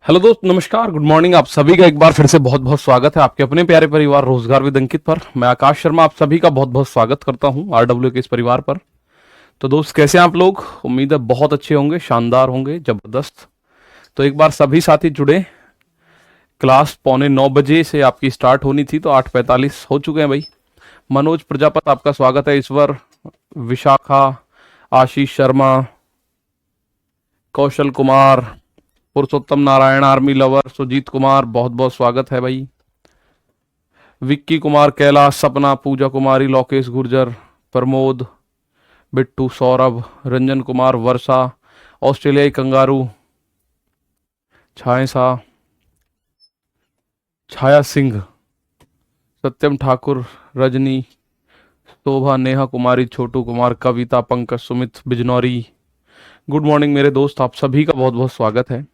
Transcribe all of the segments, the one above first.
Hello दोस्त, नमस्कार, good morning. आप सभी का एक बार फिर से बहुत बहुत स्वागत है आपके अपने प्यारे परिवार रोजगार विद अंकित पर। मैं आकाश शर्मा आप सभी का बहुत बहुत स्वागत करता हूं आरडब्ल्यू के इस परिवार पर। तो दोस्त, कैसे हैं आप लोग? उम्मीद है बहुत अच्छे होंगे, शानदार होंगे, जबरदस्त। तो एक बार सभी साथी जुड़े। क्लास 8:45 से आपकी स्टार्ट होनी थी, तो 8:45 हो चुके हैं भाई। मनोज प्रजापत आपका स्वागत है, ईश्वर, विशाखा, आशीष शर्मा, कौशल कुमार, पुरुषोत्तम नारायण, आर्मी लवर, सुजीत कुमार, बहुत बहुत स्वागत है भाई। विक्की कुमार, कैलाश, सपना, पूजा कुमारी, लोकेश गुर्जर, प्रमोद, बिट्टू, सौरभ, रंजन कुमार, वर्षा, ऑस्ट्रेलियाई कंगारू, छाया छाया सिंह, सत्यम ठाकुर, रजनी, शोभा, नेहा कुमारी, छोटू कुमार, कविता, पंकज, सुमित, बिजनौरी। गुड मॉर्निंग मेरे दोस्त, आप सभी का बहुत बहुत स्वागत है।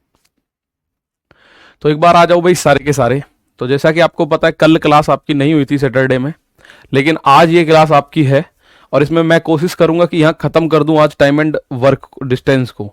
तो एक बार आ जाओ भाई सारे के सारे। तो जैसा कि आपको पता है, कल क्लास आपकी नहीं हुई थी सैटरडे में, लेकिन आज ये क्लास आपकी है। और इसमें मैं कोशिश करूंगा कि यहाँ खत्म कर दूं आज टाइम एंड वर्क डिस्टेंस को।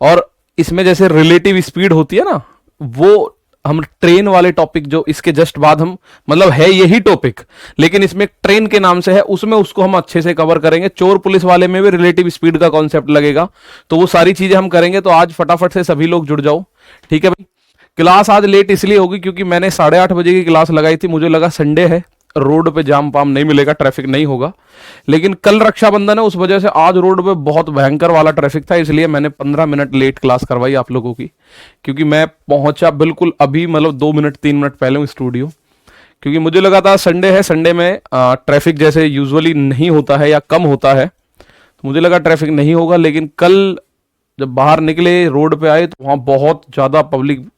और इसमें जैसे रिलेटिव स्पीड होती है ना, वो हम ट्रेन वाले टॉपिक जो इसके जस्ट बाद हम, मतलब है यही टॉपिक, लेकिन इसमें ट्रेन के नाम से है, उसमें उसको हम अच्छे से कवर करेंगे। चोर पुलिस वाले में भी रिलेटिव स्पीड का कॉन्सेप्ट लगेगा, तो वो सारी चीजें हम करेंगे। तो आज फटाफट से सभी लोग जुड़ जाओ, ठीक है भाई। क्लास आज लेट इसलिए होगी क्योंकि मैंने 8:30 बजे की क्लास लगाई थी। मुझे लगा संडे है, रोड पे जाम पाम नहीं मिलेगा, ट्रैफिक नहीं होगा। लेकिन कल रक्षाबंधन है, उस वजह से आज रोड पे बहुत भयंकर वाला ट्रैफिक था, इसलिए मैंने 15 मिनट लेट क्लास करवाई आप लोगों की। क्योंकि मैं पहुंचा बिल्कुल अभी, मतलब 2 मिनट 3 मिनट पहले हूँ स्टूडियो। क्योंकि मुझे लगा था संडे है, संडे में ट्रैफिक जैसे यूजुअली नहीं होता है या कम होता है, तो मुझे लगा ट्रैफिक नहीं होगा। लेकिन कल जब बाहर निकले, रोड पे आए, तो वहाँ बहुत ज़्यादा पब्लिक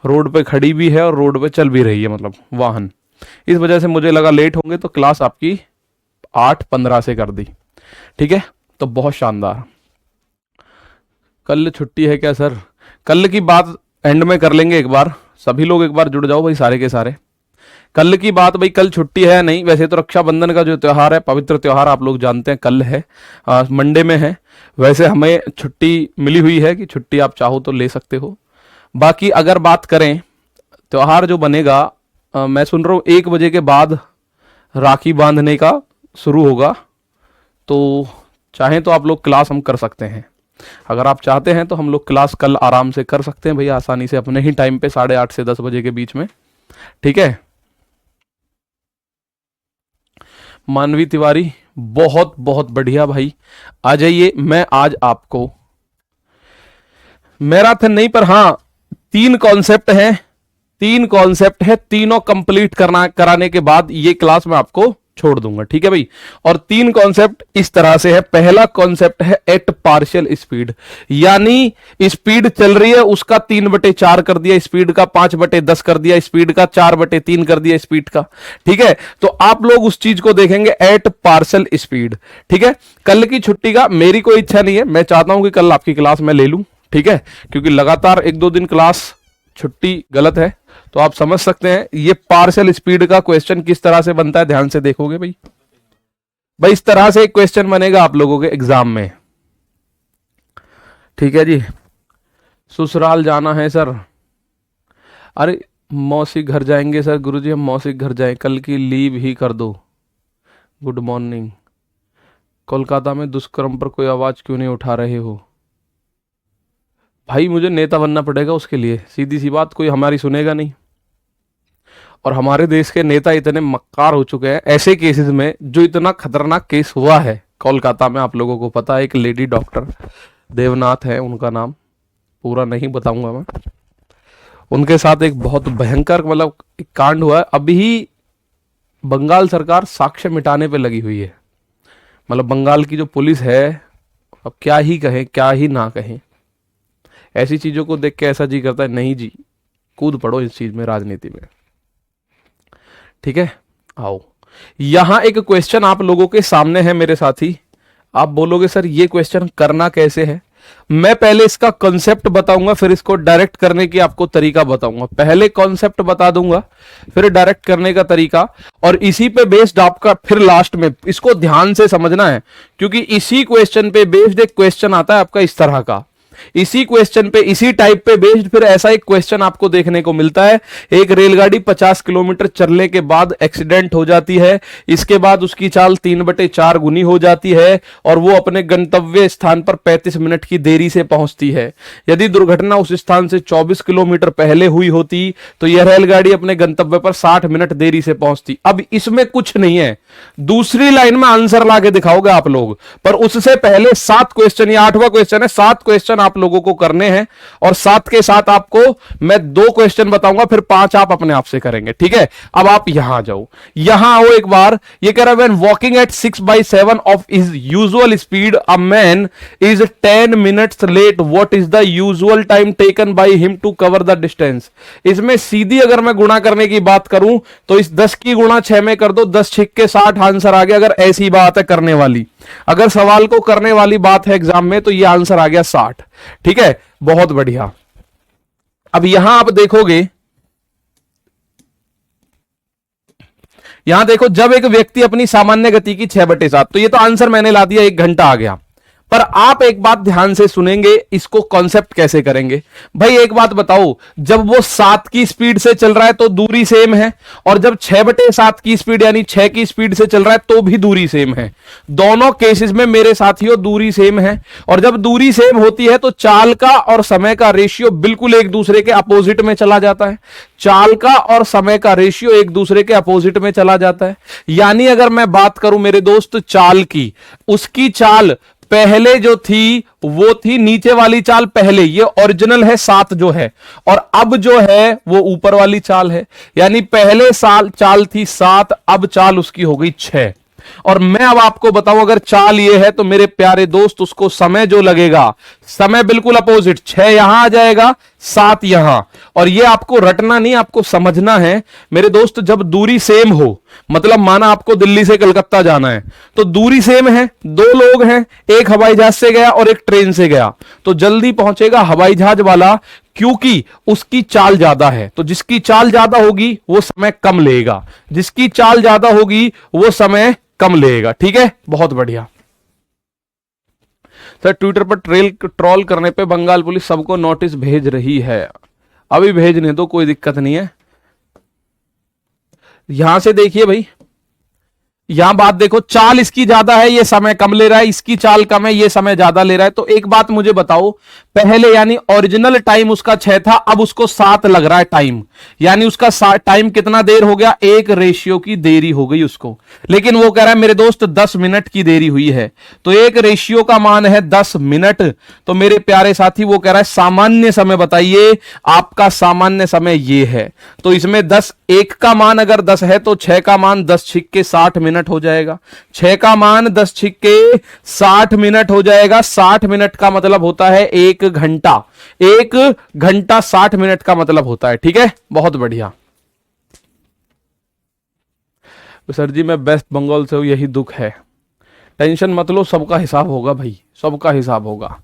रोड पे खड़ी भी है और रोड पे चल भी रही है, मतलब वाहन। इस वजह से मुझे लगा लेट होंगे, तो क्लास आपकी 8:15 से कर दी, ठीक है। तो बहुत शानदार। कल छुट्टी है क्या सर? कल की बात एंड में कर लेंगे एक बार। सभी लोग एक बार जुड़ जाओ भाई सारे के सारे। कल की बात भाई, कल छुट्टी है नहीं। वैसे तो रक्षाबंधन का जो त्यौहार है, पवित्र त्यौहार, आप लोग जानते हैं कल है, मंडे में है। वैसे हमें छुट्टी मिली हुई है कि छुट्टी आप चाहो तो ले सकते हो। बाकी अगर बात करें त्योहार जो बनेगा, मैं सुन रहा हूँ 1 बजे के बाद राखी बांधने का शुरू होगा। तो चाहें तो आप लोग क्लास हम कर सकते हैं। अगर आप चाहते हैं तो हम लोग क्लास कल आराम से कर सकते हैं भैया, आसानी से, अपने ही टाइम पे 8:30 से 10 बजे के बीच में, ठीक है। मानवी तिवारी, बहुत बहुत बढ़िया भाई, आ जाइए। मैं आज आपको मैराथन नहीं, पर हाँ 3 कॉन्सेप्ट हैं, 3 कॉन्सेप्ट है, तीनों कंप्लीट कराने के बाद ये क्लास मैं आपको छोड़ दूंगा, ठीक है भाई। और 3 कॉन्सेप्ट इस तरह से है। पहला कॉन्सेप्ट है एट पार्शियल स्पीड, यानी स्पीड चल रही है उसका 3/4 कर दिया, स्पीड का 5/10 कर दिया, स्पीड का 4/3 कर दिया स्पीड का, ठीक है। तो आप लोग उस चीज को देखेंगे एट पार्शियल स्पीड, ठीक है। कल की छुट्टी का मेरी कोई इच्छा नहीं है, मैं चाहता हूं कि कल आपकी क्लास मैं ले लूं, ठीक है। क्योंकि लगातार 1-2 दिन क्लास छुट्टी गलत है, तो आप समझ सकते हैं ये पार्शियल स्पीड का क्वेश्चन किस तरह से बनता है। ध्यान से देखोगे भाई, भाई इस तरह से एक क्वेश्चन बनेगा आप लोगों के एग्जाम में, ठीक है जी। ससुराल जाना है सर, अरे मौसी घर जाएंगे सर, गुरुजी हम मौसी घर जाएं, कल की लीव ही कर दो। Good morning. कोलकाता में दुष्कर्म पर कोई आवाज क्यों नहीं उठा रहे हो? भाई मुझे नेता बनना पड़ेगा उसके लिए, सीधी सी बात, कोई हमारी सुनेगा नहीं। और हमारे देश के नेता इतने मक्कार हो चुके हैं ऐसे केसेस में, जो इतना खतरनाक केस हुआ है कोलकाता में, आप लोगों को पता है, एक लेडी डॉक्टर देवनाथ है उनका नाम, पूरा नहीं बताऊंगा मैं। उनके साथ एक बहुत भयंकर, मतलब एक कांड हुआ है। अभी बंगाल सरकार साक्ष्य मिटाने पे लगी हुई है, मतलब बंगाल की जो पुलिस है, अब क्या ही कहें क्या ही ना कहें। ऐसी चीजों को देख के ऐसा जी करता है, नहीं जी कूद पड़ो इस चीज में, राजनीति में, ठीक है। आओ, यहां एक क्वेश्चन आप लोगों के सामने है मेरे साथी। आप बोलोगे सर ये क्वेश्चन करना कैसे है? मैं पहले इसका कॉन्सेप्ट बताऊंगा, फिर इसको डायरेक्ट करने की आपको तरीका बताऊंगा। पहले कॉन्सेप्ट बता दूंगा, फिर डायरेक्ट करने का तरीका, और इसी पे बेस्ड आपका फिर लास्ट में, इसको ध्यान से समझना है क्योंकि इसी क्वेश्चन पे बेस्ड एक क्वेश्चन आता है आपका इस तरह का। इसी क्वेश्चन पे, इसी टाइप पे बेस्ड फिर ऐसा एक क्वेश्चन आपको देखने को मिलता है। एक रेलगाड़ी 50 किलोमीटर चलने के बाद एक्सीडेंट हो जाती है, इसके बाद उसकी चाल 3/4 गुनी हो जाती है और वो अपने गंतव्य स्थान पर 35 मिनट की देरी से पहुंचती है। यदि दुर्घटना उस स्थान से 24 किलोमीटर पहले हुई होती तो यह रेलगाड़ी अपने गंतव्य पर 60 मिनट देरी से पहुंचती। अब इसमें कुछ नहीं है, दूसरी लाइन में आंसर लाके दिखाओगे आप लोग, पर उससे पहले 7 क्वेश्चन, ये 8वां क्वेश्चन है, 7 क्वेश्चन आप लोगों को करने हैं और 7 के साथ आपको मैं 2 क्वेश्चन बताऊंगा, फिर 5 आप अपने आप से करेंगे, ठीक है। अब आप यहां जाओ, यहां आओ एक बार। ये कह रहा है when walking at 6/7 of his usual speed a man is 10 minutes late, what is the usual time taken by him to cover the distance. इसमें सीधी अगर मैं गुणा करने की बात करूं तो इस 10 की गुणा 6 में कर दो, 10 6 के 60 आंसर आ गया। अगर ऐसी बात है करने वाली, अगर सवाल को करने वाली बात है एग्जाम में, तो ये आंसर आ गया 60, ठीक है, बहुत बढ़िया। अब यहां आप देखोगे, यहां देखो, जब एक व्यक्ति अपनी सामान्य गति की 6/7, तो ये तो आंसर मैंने ला दिया, 1 घंटा आ गया। पर आप एक बात ध्यान से सुनेंगे, इसको कॉन्सेप्ट कैसे करेंगे। भाई एक बात बताओ, जब वो 7 की स्पीड से चल रहा है तो दूरी सेम है, और जब 6/7 की स्पीड यानी 6 की स्पीड से चल रहा है तो भी दूरी सेम है। दोनों केसेस में मेरे साथियों दूरी सेम है, और जब दूरी सेम होती है तो चाल का और समय का रेशियो बिल्कुल एक दूसरे के अपोजिट में चला जाता है। चाल का और समय का रेशियो एक दूसरे के अपोजिट में चला जाता है। यानी अगर मैं बात करूं मेरे दोस्त चाल की, उसकी चाल पहले जो थी वो थी नीचे वाली चाल पहले, ये ओरिजिनल है 7 जो है, और अब जो है वो ऊपर वाली चाल है। यानी पहले साल चाल थी 7, अब चाल उसकी हो गई 6। और मैं अब आपको बताऊं, अगर चाल ये है तो मेरे प्यारे दोस्त उसको समय जो लगेगा, समय बिल्कुल अपोजिट, 6 यहां आ जाएगा, 7 यहां। और ये आपको रटना नहीं, आपको समझना है मेरे दोस्त। जब दूरी सेम हो, मतलब माना आपको दिल्ली से कलकत्ता जाना है, तो दूरी सेम है, 2 लोग हैं, एक हवाई जहाज से गया और एक ट्रेन से गया, तो जल्दी पहुंचेगा हवाई जहाज वाला, क्योंकि उसकी चाल ज्यादा है। तो जिसकी चाल ज्यादा होगी वो समय कम लेगा, जिसकी चाल ज्यादा होगी वो समय कम लेगा, ठीक है, बहुत बढ़िया। सर ट्विटर पर ट्रोल करने पे बंगाल पुलिस सबको नोटिस भेज रही है। अभी भेजने दो, कोई दिक्कत नहीं है। यहां से देखिए भाई, यहां बात देखो, चाल इसकी ज्यादा है, ये समय कम ले रहा है, इसकी चाल कम है, ये समय ज्यादा ले रहा है। तो एक बात मुझे बताओ, पहले यानी ओरिजिनल टाइम उसका 6 था, अब उसको 7 लग रहा है टाइम, यानी उसका टाइम कितना देर हो गया, 1 रेशियो की देरी हो गई उसको। लेकिन वो कह रहा है मेरे दोस्त 10 मिनट की देरी हुई है, तो 1 रेशियो का मान है 10 मिनट। तो मेरे प्यारे साथी वो कह रहा है सामान्य समय बताइए, आपका सामान्य समय ये है। तो इसमें 10, 1 का मान अगर 10 है तो 6 का मान 10 छिक्के 60 मिनट हो जाएगा, 6 का मान 10 छिक्के 60 मिनट हो जाएगा। 60 मिनट का मतलब होता है 1 घंटा, 1 घंटा 60 मिनट का मतलब होता है, ठीक है, बहुत बढ़िया। सर जी मैं वेस्ट बंगाल से हूं, यही दुख है। टेंशन मत लो, सबका हिसाब होगा भाई, सबका हिसाब होगा,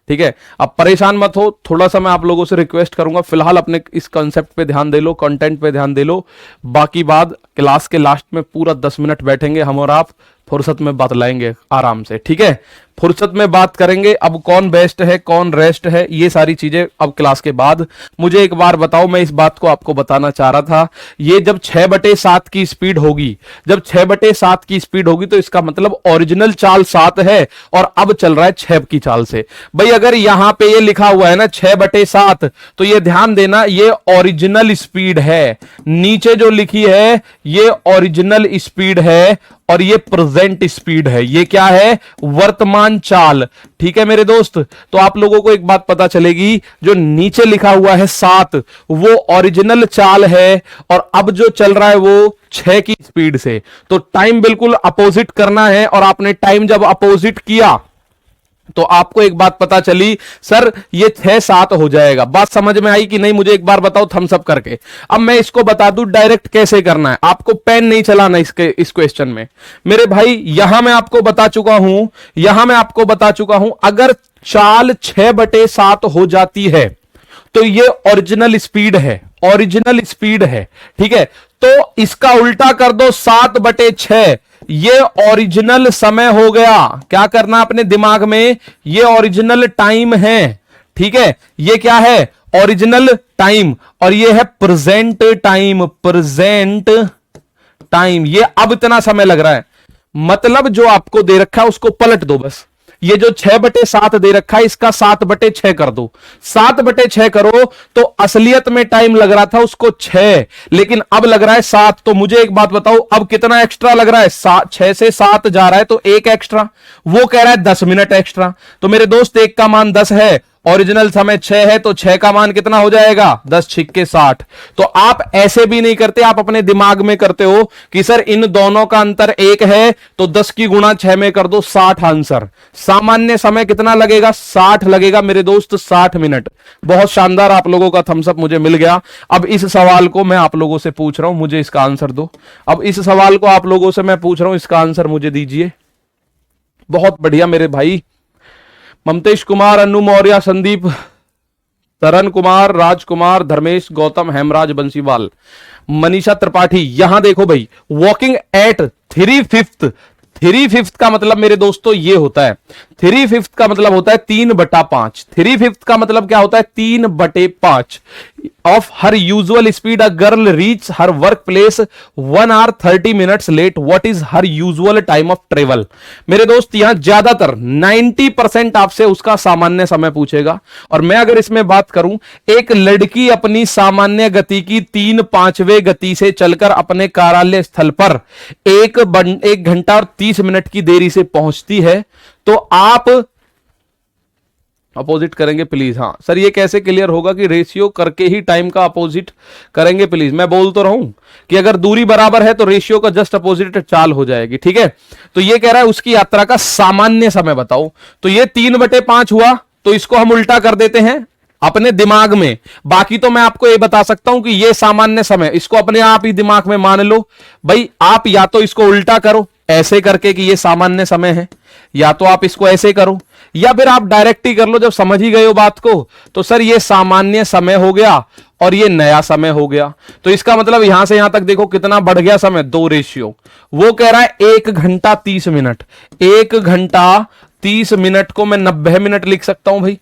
ठीक है। अब परेशान मत हो, थोड़ा सा मैं आप लोगों से रिक्वेस्ट करूंगा, फिलहाल अपने इस कॉन्सेप्ट पे ध्यान दे लो, कंटेंट पे ध्यान दे लो। बाकी बात क्लास के लास्ट में पूरा 10 मिनट बैठेंगे हम और आप, फुर्सत में बतलाएंगे आराम से, ठीक है, फुर्सत में बात करेंगे। अब कौन बेस्ट है कौन रेस्ट है, ये सारी चीजें अब क्लास के बाद। मुझे एक बार बताओ, मैं इस बात को आपको बताना चाह रहा था, ये जब 6/7 की स्पीड होगी, जब 6/7 की स्पीड होगी तो इसका मतलब ओरिजिनल चाल 7 है और अब चल रहा है 6 की चाल से। भाई अगर यहां पे ये लिखा हुआ है ना 6/7, तो ये ध्यान देना ये ओरिजिनल स्पीड है, नीचे जो लिखी है ये ओरिजिनल स्पीड है और ये प्रेजेंट स्पीड है, ये क्या है, वर्तमान चाल, ठीक है मेरे दोस्त। तो आप लोगों को एक बात पता चलेगी, जो नीचे लिखा हुआ है 7 वो ओरिजिनल चाल है और अब जो चल रहा है वो 6 की स्पीड से। तो टाइम बिल्कुल अपोजिट करना है, और आपने टाइम जब अपोजिट किया तो आपको एक बात पता चली, सर ये 6-7 हो जाएगा। बात समझ में आई कि नहीं, मुझे एक बार बताओ थम्स अप करके। अब मैं इसको बता दूं डायरेक्ट कैसे करना है, आपको पेन नहीं चलाना इस क्वेश्चन में मेरे भाई। यहां मैं आपको बता चुका हूं, यहां मैं आपको बता चुका हूं, अगर चाल 6/7 हो जाती है तो ये ओरिजिनल स्पीड है, ओरिजिनल स्पीड है, ठीक है। तो इसका उल्टा कर दो, 7/6 ये ओरिजिनल समय हो गया। क्या करना अपने दिमाग में, ये ओरिजिनल टाइम है, ठीक है, ये क्या है, ओरिजिनल टाइम, और ये है प्रेजेंट टाइम, प्रेजेंट टाइम। ये अब इतना समय लग रहा है, मतलब जो आपको दे रखा है उसको पलट दो बस। ये जो 6/7 दे रखा है इसका 7/6 कर दो, 7/6 करो तो असलियत में टाइम लग रहा था उसको 6, लेकिन अब लग रहा है 7। तो मुझे एक बात बताओ, अब कितना एक्स्ट्रा लग रहा है, 6 से 7 जा रहा है तो एक एक्स्ट्रा, वो कह रहा है 10 मिनट एक्स्ट्रा। तो मेरे दोस्त एक का मान 10 है, ओरिजिनल समय 6 है, तो 6 का मान कितना हो जाएगा, 10 छिक्के 60। तो आप ऐसे भी नहीं करते, आप अपने दिमाग में करते हो कि सर इन दोनों का अंतर 1 है तो 10 की गुणा 6 में कर दो, 60 आंसर। सामान्य समय कितना लगेगा, 60 लगेगा मेरे दोस्त, 60 मिनट। बहुत शानदार, आप लोगों का थम्स अप मुझे मिल गया। अब इस सवाल को मैं आप लोगों से पूछ रहा हूं, मुझे इसका आंसर दो। अब इस सवाल को आप लोगों से मैं पूछ रहा हूं, इसका आंसर मुझे दीजिए। बहुत बढ़िया मेरे भाई, ममतेश कुमार, अनु मौर्य, संदीप, तरन कुमार, राजकुमार, धर्मेश, गौतम, हेमराज, बंसीवाल, मनीषा त्रिपाठी। यहां देखो भाई, वॉकिंग एट 3/5, 3/5 का मतलब मेरे दोस्तों ये होता है, 3/5 का मतलब होता है 3/5। 3/5 का मतलब क्या होता है, 3/5 of her usual speed a girl reach her work place 1 hour 30 minutes लेट, what is her usual time of travel. मेरे दोस्त यहां ज्यादातर 90% आपसे उसका सामान्य समय पूछेगा। और मैं अगर इसमें बात करूं, एक लड़की अपनी सामान्य गति की 3/5वें गति से चलकर अपने कार्यालय स्थल पर 1 घंटा और 30 मिनट की देरी से पहुंचती है, तो आप अपोजिट करेंगे प्लीज। हाँ सर, ये कैसे क्लियर होगा कि रेशियो करके ही टाइम का अपोजिट करेंगे प्लीज। मैं बोल तो रहा हूं कि अगर दूरी बराबर है तो रेशियो का जस्ट अपोजिट चाल हो जाएगी, ठीक है। तो ये कह रहा है उसकी यात्रा का सामान्य समय बताओ, तो ये 3/5 हुआ, तो इसको हम उल्टा कर देते हैं अपने दिमाग में। बाकी तो मैं आपको ये बता सकता हूं कि ये सामान्य समय, इसको अपने आप ही दिमाग में मान लो भाई। आप या तो इसको उल्टा करो ऐसे करके कि ये सामान्य समय है, या तो आप इसको ऐसे करो, या फिर आप डायरेक्ट ही कर लो। जब समझ ही गए हो बात को, तो सर ये सामान्य समय हो गया और ये नया समय हो गया। तो इसका मतलब यहां से यहां तक देखो कितना बढ़ गया समय, 2 रेशियो। वो कह रहा है 1 घंटा 30 मिनट, 1 घंटा 30 मिनट को मैं 90 मिनट लिख सकता हूं भाई।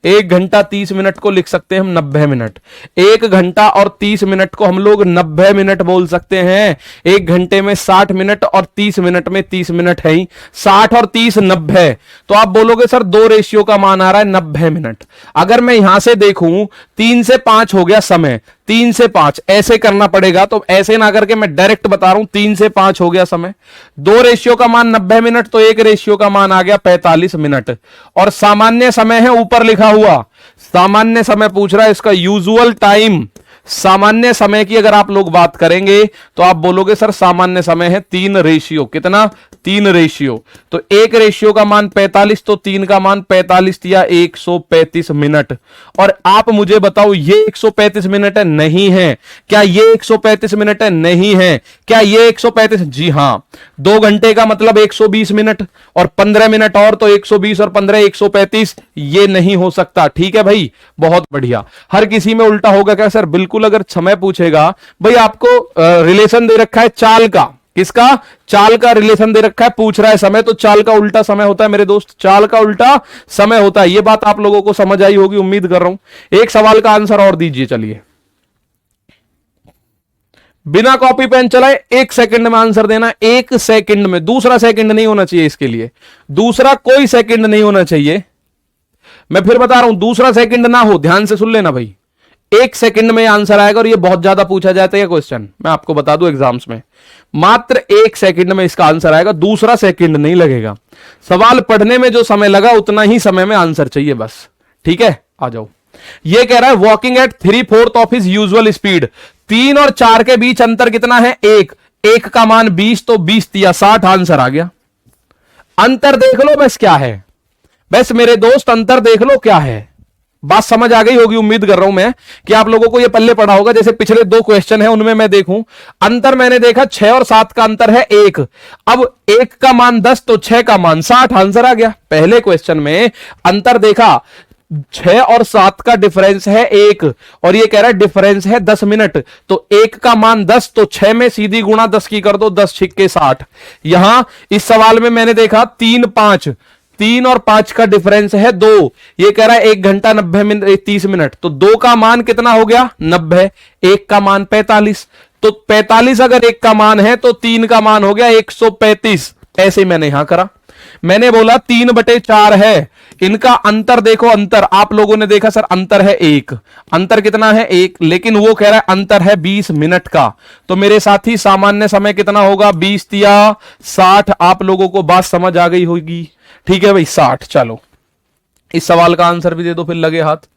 1 घंटा 30 मिनट को लिख सकते हैं हम 90 मिनट। 1 घंटा और 30 मिनट को हम लोग 90 मिनट बोल सकते हैं। 1 घंटे में 60 मिनट और 30 मिनट में 30 मिनट है ही, 60 और 30 90। तो आप बोलोगे सर 2 रेशियो का मान आ रहा है 90 मिनट। अगर मैं यहां से देखूं 3 से 5 हो गया समय, 3 से 5 ऐसे करना पड़ेगा, तो ऐसे ना करके मैं डायरेक्ट बता रहा हूं 3 से 5 हो गया समय। 2 रेशियो का मान 90 मिनट, तो 1 रेशियो का मान आ गया 45 मिनट। और सामान्य समय है ऊपर लिखा हुआ, सामान्य समय पूछ रहा है, इसका यूजुअल टाइम। सामान्य समय की अगर आप लोग बात करेंगे तो आप बोलोगे सर सामान्य समय है 3 रेशियो, कितना, 3 रेशियो। तो 1 रेशियो का मान 45, तो 3 का मान 45 या 135 मिनट। और आप मुझे बताओ ये 135 मिनट है, नहीं है। क्या ये 135 मिनट है, नहीं है। क्या ये 135, जी हां। 2 घंटे का मतलब 120 मिनट, और 15 मिनट और तो 120 और 15 135, ये नहीं हो सकता, ठीक है भाई। बहुत बढ़िया। हर किसी में उल्टा होगा क्या सर, बिल्कुल। अगर समय पूछेगा भाई, आपको रिलेशन दे रखा है चाल का, किसका, चाल का रिलेशन दे रखा है, पूछ रहा है समय, तो चाल का उल्टा समय होता है मेरे दोस्त, चाल का उल्टा समय होता है। यह बात आप लोगों को समझ आई होगी, उम्मीद कर रहा हूं। एक सवाल का आंसर और दीजिए, चलिए बिना कॉपी पेन चलाए 1 सेकंड में आंसर देना, 1 सेकंड में, दूसरा सेकंड नहीं होना चाहिए इसके लिए, दूसरा कोई सेकंड नहीं होना चाहिए। मैं फिर बता रहा हूं, दूसरा सेकंड ना हो, ध्यान से सुन लेना भाई। 1 सेकंड में आंसर आएगा, और ये बहुत ज्यादा पूछा जाता है क्वेश्चन, मैं आपको बता दूं एग्जाम्स में मात्र 1 सेकंड में इसका आंसर आएगा, दूसरा सेकंड नहीं लगेगा। सवाल पढ़ने में जो समय लगा उतना ही समय में आंसर चाहिए बस, ठीक है। आ जाओ। ये कह रहा है walking at 3/4 of his usual speed, 3 और 4 के बीच अंतर कितना है, 1 का मान 20, तो 20 या 60 आंसर आ गया। अंतर देख लो बस क्या है, बस मेरे दोस्त अंतर देख लो क्या है। बात समझ आ गई होगी, उम्मीद कर रहा हूं मैं कि आप लोगों को ये पल्ले पड़ा होगा। जैसे पिछले 2 क्वेश्चन है उनमें मैं देखूं, अंतर मैंने देखा 6 और 7 का अंतर है 1। अब 1 का मान 10, तो 6 का मान 60 आंसर आ गया। पहले क्वेश्चन में अंतर देखा, 6 और 7 का डिफरेंस है 1, और ये कह रहा है डिफरेंस है 10 मिनट, तो 1 का मान 10, तो 6 में सीधी गुणा 10 की कर दो, 10 छिक्के 60। यहां इस सवाल में मैंने देखा 3/5, 3 और 5 का डिफरेंस है 2। ये कह रहा है 1 घंटा 90 मिनट 30 मिनट, तो 2 का मान कितना हो गया 90, 1 का मान 45, तो 45 अगर 1 का मान है तो 3 का मान हो गया 135। ऐसे ही मैंने यहां करा, मैंने बोला 3/4 है, इनका अंतर देखो, अंतर आप लोगों ने देखा सर अंतर है 1, अंतर कितना है 1, लेकिन वो कह रहा है अंतर है 20 मिनट का। तो मेरे साथी सामान्य समय कितना होगा 20 या 60, आप लोगों को बात समझ आ गई होगी। ठीक है भाई 60। चलो इस सवाल का आंसर भी दे दो फिर लगे हाथ।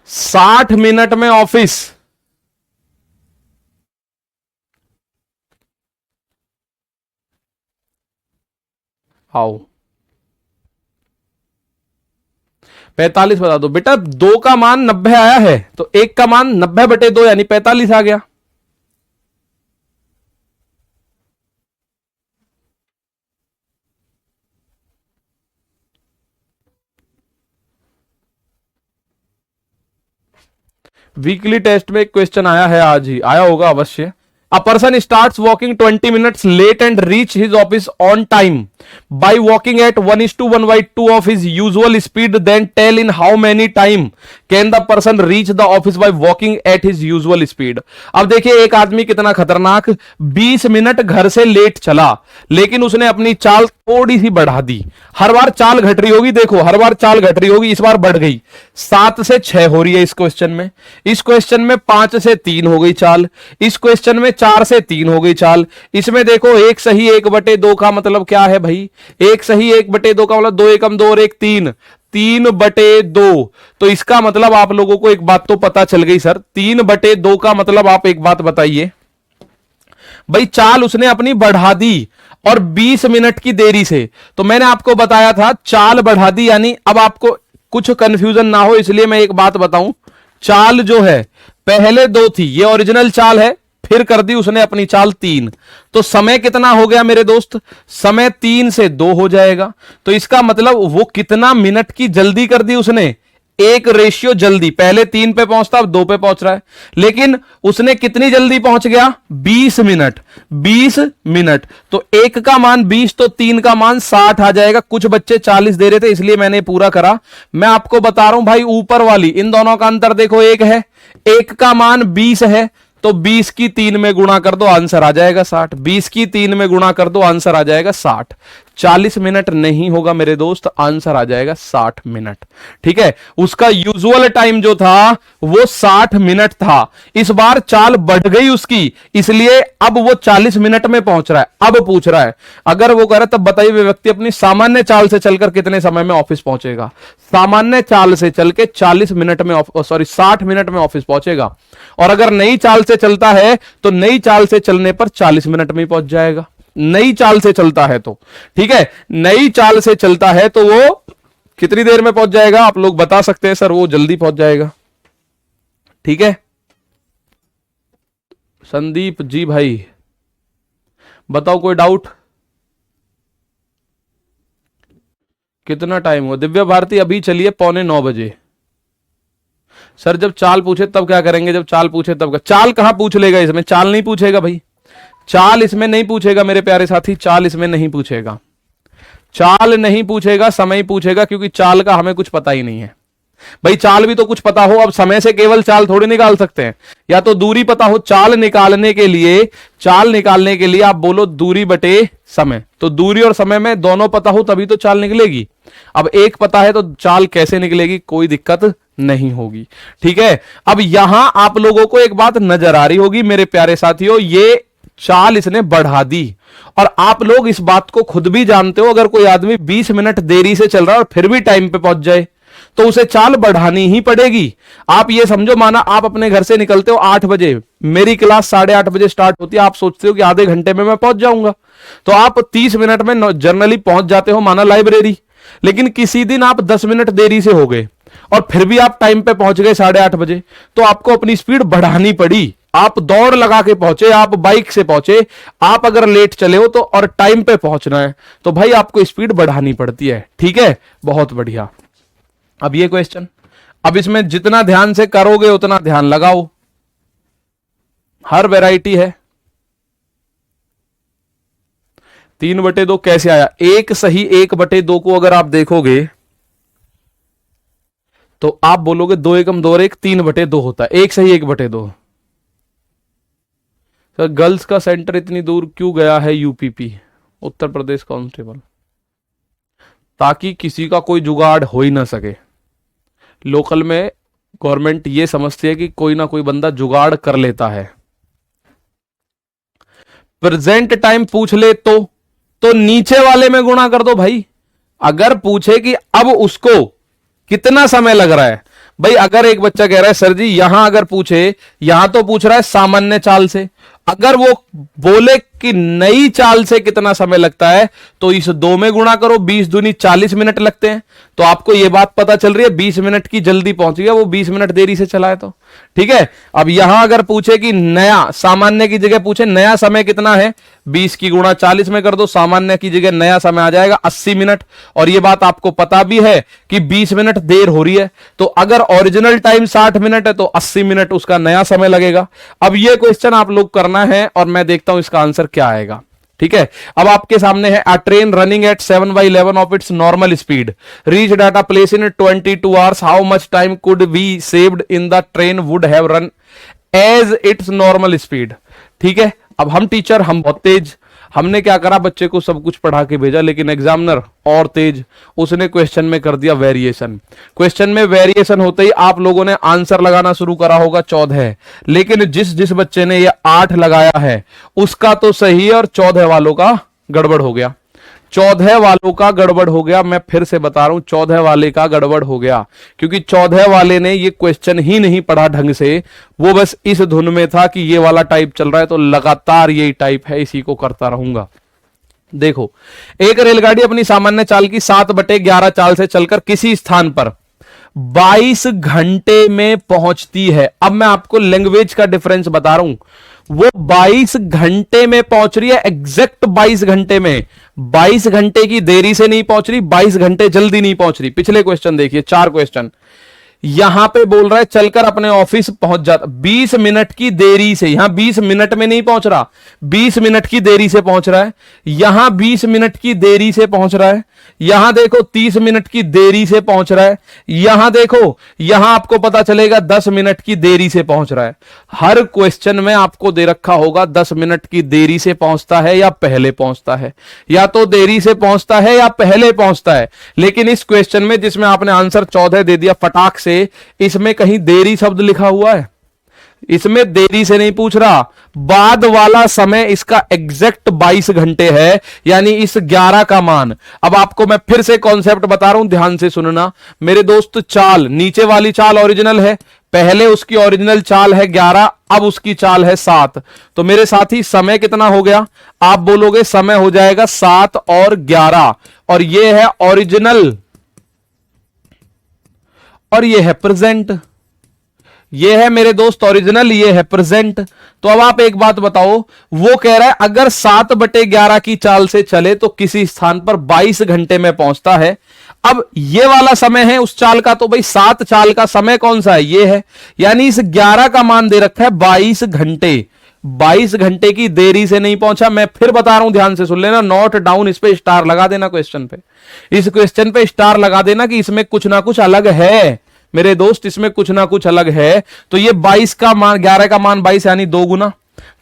60 मिनट में ऑफिस, आओ 45 बता दो बेटा। 2 का मान 90 आया है तो 1 का मान 90/2 यानी 45 आ गया। वीकली टेस्ट में एक क्वेश्चन आया है, आज ही आया होगा अवश्य। A person starts walking 20 minutes late and reach his office on time by walking at 1:1/2 of his usual speed, then tell in how many time can the person reach the office by walking at his usual speed. अब देखिए एक आदमी कितना खतरनाक, 20 minute घर से late चला, लेकिन उसने अपनी चाल थोड़ी सी बढ़ा दी। हर बार चाल घट रही होगी, देखो हर बार चाल घट रही होगी, इस बार बढ़ गई, 7 से 6 हो रही है इस क्वेश्चन में, इस क्वेश्चन में 5 से 3 हो गई चाल, इस क्वेश्चन में 4 से 3 हो गई चाल, इसमें देखो 1 सही 1/2 का मतलब क्या है भाई, 1 सही 1/2 का मतलब 2 एकम 2 और 1 3, 3/2। तो इसका मतलब आप लोगों को एक बात तो पता चल गई सर, 3/2 का मतलब आप एक बात बताइए भाई, चाल उसने अपनी बढ़ा दी और 20 मिनट की देरी से। तो मैंने आपको बताया था चाल बढ़ा दी, यानी अब आपको कुछ कंफ्यूजन ना हो इसलिए मैं एक बात बताऊं, चाल जो है पहले 2 थी, ये ओरिजिनल चाल है, फिर कर दी उसने अपनी चाल 3, तो समय कितना हो गया मेरे दोस्त, समय 3 से 2 हो जाएगा। तो इसका मतलब वो कितना मिनट की जल्दी कर दी उसने, 1 रेशियो जल्दी, पहले 3 पे पहुंचता अब 2 पे पहुंच रहा है, लेकिन उसने कितनी जल्दी पहुंच गया 20 मिनट, 20 मिनट, तो 1 का मान 20 तो 3 का मान 60 आ जाएगा। कुछ बच्चे 40 दे रहे थे इसलिए मैंने पूरा करा। मैं आपको बता रहा हूं भाई, ऊपर वाली इन दोनों का अंतर देखो 1 है, 1 का मान 20 है तो 20 की 3 में गुणा कर दो आंसर आ जाएगा 60, 20 की 3 में गुणा कर दो आंसर आ जाएगा 60। 40 मिनट नहीं होगा मेरे दोस्त, आंसर आ जाएगा 60 मिनट। ठीक है, उसका यूजुअल टाइम जो था वो 60 मिनट था, इस बार चाल बढ़ गई उसकी, इसलिए अब वो 40 मिनट में पहुंच रहा है। अब पूछ रहा है अगर वो करे तब बताइए व्यक्ति अपनी सामान्य चाल से चलकर कितने समय में ऑफिस पहुंचेगा। सामान्य चाल से चल के 40 मिनट में, सॉरी 60 मिनट में ऑफिस पहुंचेगा, और अगर नई चाल से चलता है तो नई चाल से चलने पर 40 मिनट में पहुंच जाएगा, नई चाल से चलता है तो। ठीक है, नई चाल से चलता है तो वो कितनी देर में पहुंच जाएगा, आप लोग बता सकते हैं सर, वो जल्दी पहुंच जाएगा। ठीक है संदीप जी भाई, बताओ कोई डाउट, कितना टाइम हो। दिव्या भारती अभी चलिए 8:45 सर, जब चाल पूछे तब क्या करेंगे, जब चाल पूछे तब चाल कहां पूछ लेगा, इसमें चाल नहीं पूछेगा भाई, चाल इसमें नहीं पूछेगा मेरे प्यारे साथी, चाल इसमें नहीं पूछेगा, चाल नहीं पूछेगा, समय पूछेगा, क्योंकि चाल का हमें कुछ पता ही नहीं है भाई। चाल भी तो कुछ पता हो, अब समय से केवल चाल थोड़ी निकाल सकते हैं, या तो दूरी पता हो। चाल निकालने के लिए, चाल निकालने के लिए आप बोलो दूरी बटे समय, तो दूरी और समय में दोनों पता हो तभी तो चाल निकलेगी। अब एक पता है तो चाल कैसे निकलेगी, कोई दिक्कत नहीं होगी। ठीक है, अब यहां आप लोगों को एक बात नजर आ रही होगी मेरे प्यारे साथियों, ये चाल इसने बढ़ा दी, और आप लोग इस बात को खुद भी जानते हो, अगर कोई आदमी 20 मिनट देरी से चल रहा है और फिर भी टाइम पे पहुंच जाए तो उसे चाल बढ़ानी ही पड़ेगी। आप ये समझो, माना आप अपने घर से निकलते हो 8 बजे, मेरी क्लास 8:30 बजे स्टार्ट होती है, आप सोचते हो कि आधे घंटे में मैं पहुंच जाऊंगा, तो आप 30 मिनट में जनरली पहुंच जाते हो माना लाइब्रेरी, लेकिन किसी दिन आप 10 मिनट देरी से हो गए और फिर भी आप टाइम पे पहुंच गए 8:30 बजे, तो आपको अपनी स्पीड बढ़ानी पड़ी। आप दौड़ लगा के पहुंचे, आप बाइक से पहुंचे, आप अगर लेट चले हो तो, और टाइम पे पहुंचना है तो भाई आपको स्पीड बढ़ानी पड़ती है। ठीक है, बहुत बढ़िया। अब ये क्वेश्चन, अब इसमें जितना ध्यान से करोगे उतना ध्यान लगाओ, हर वैरायटी है। 3/2 कैसे आया? एक सही 1/2 को अगर आप देखोगे तो आप बोलोगे 2 एकम 2 और 1 3/2 होता है। एक सही 1/2। सर गर्ल्स का सेंटर इतनी दूर क्यों गया है यूपीपी, उत्तर प्रदेश कांस्टेबल? ताकि किसी का कोई जुगाड़ हो ही ना सके। लोकल में गवर्नमेंट ये समझती है कि कोई ना कोई बंदा जुगाड़ कर लेता है। प्रेजेंट टाइम पूछ ले तो नीचे वाले में गुणा कर दो भाई। अगर पूछे कि अब उसको कितना समय लग रहा है, भाई अगर एक बच्चा कह रहा है सर जी यहां अगर पूछे, यहां तो पूछ रहा है सामान्य चाल से, अगर वो बोले कि नई चाल से कितना समय लगता है तो इस 2 में गुणा करो, 20 दूनी 40 मिनट लगते हैं। तो आपको यह बात पता चल रही है 20 मिनट की जल्दी पहुंच गया, वो 20 मिनट देरी से चला है तो ठीक है। अब यहां अगर पूछे कि नया, सामान्य की जगह पूछे नया समय कितना है, 20 की गुणा 40 में कर दो, सामान्य की जगह नया समय आ जाएगा 80 मिनट। और यह बात आपको पता भी है कि 20 मिनट देर हो रही है, तो अगर ओरिजिनल टाइम 60 मिनट है तो 80 मिनट उसका नया समय लगेगा। अब यह क्वेश्चन आप लोग करना है और मैं देखता हूं इसका आंसर क्या आएगा। ठीक है, अब आपके सामने है a train running at 7/11 of its normal speed reach data place in 22 hours, how much time could be saved in the train would have run as its normal speed. ठीक है, अब हम टीचर हम बहुत तेज, हमने क्या करा बच्चे को सब कुछ पढ़ा के भेजा, लेकिन एग्जामिनर और तेज, उसने क्वेश्चन में कर दिया वेरिएशन। क्वेश्चन में वेरिएशन होते ही आप लोगों ने आंसर लगाना शुरू करा होगा 14, लेकिन जिस बच्चे ने ये 8 लगाया है उसका तो सही है और 14 वालों का गड़बड़ हो गया। 14 वालों का गड़बड़ हो गया, मैं फिर से बता रहा हूं 14 वाले का गड़बड़ हो गया, क्योंकि 14 वाले ने ये क्वेश्चन ही नहीं पढ़ा ढंग से, वो बस इस धुन में था कि ये वाला टाइप चल रहा है तो लगातार यही टाइप है, इसी को करता रहूंगा। देखो, एक रेलगाड़ी अपनी सामान्य चाल की 7/11 चाल से चलकर किसी स्थान पर 22 घंटे में पहुंचती है। अब मैं आपको लैंग्वेज का डिफरेंस बता रहा हूं, वो 22 घंटे में पहुंच रही है, एग्जैक्ट 22 घंटे में, 22 घंटे की देरी से नहीं पहुंच रही, 22 घंटे जल्दी नहीं पहुंच रही। पिछले क्वेश्चन देखिए, 4 क्वेश्चन यहां पे बोल रहा है चलकर अपने ऑफिस पहुंच जाता, 20 मिनट की देरी से, यहां 20 मिनट में नहीं पहुंच रहा, 20 मिनट की देरी से पहुंच रहा है, यहां 20 मिनट की देरी से पहुंच रहा है, यहां देखो 30 मिनट की देरी से पहुंच रहा है, यहां देखो, यहां आपको पता चलेगा 10 मिनट की देरी से पहुंच रहा है। हर क्वेश्चन में आपको दे रखा होगा 10 मिनट की देरी से पहुंचता है या पहले पहुंचता है, या तो देरी से पहुंचता है या पहले पहुंचता है। लेकिन इस क्वेश्चन में जिसमें आपने आंसर 14 दे दिया फटाक से, इसमें कहीं देरी शब्द लिखा हुआ है? इसमें देरी से नहीं पूछ रहा, बाद वाला समय इसका एग्जैक्ट 22 घंटे है, यानी इस 11 का मान। अब आपको मैं फिर से कॉन्सेप्ट बता रहा हूं, ध्यान से सुनना मेरे दोस्त। चाल, नीचे वाली चाल ओरिजिनल है, पहले उसकी ओरिजिनल चाल है 11, अब उसकी चाल है 7, तो मेरे साथी समय कितना हो गया? आप बोलोगे समय हो जाएगा 7 और 11, और यह है ओरिजिनल और यह है प्रेजेंट। ये है मेरे दोस्त ओरिजिनल, ये है प्रेजेंट। तो अब आप एक बात बताओ, वो कह रहा है अगर 7/11 की चाल से चले तो किसी स्थान पर 22 घंटे में पहुंचता है। अब ये वाला समय है उस चाल का, तो भाई 7 चाल का समय कौन सा है? ये है, यानी इस 11 का मान दे रखा है 22 घंटे। 22 घंटे की देरी से नहीं पहुंचा। मैं फिर बता रहा हूं, ध्यान से सुन लेना, नोट डाउन, इस पे स्टार लगा देना, क्वेश्चन पे, इस क्वेश्चन पे स्टार लगा देना कि इसमें कुछ ना कुछ अलग है मेरे दोस्त, इसमें कुछ ना कुछ अलग है। तो ये 22 का मान, 11 का मान 22 यानी 2 गुना,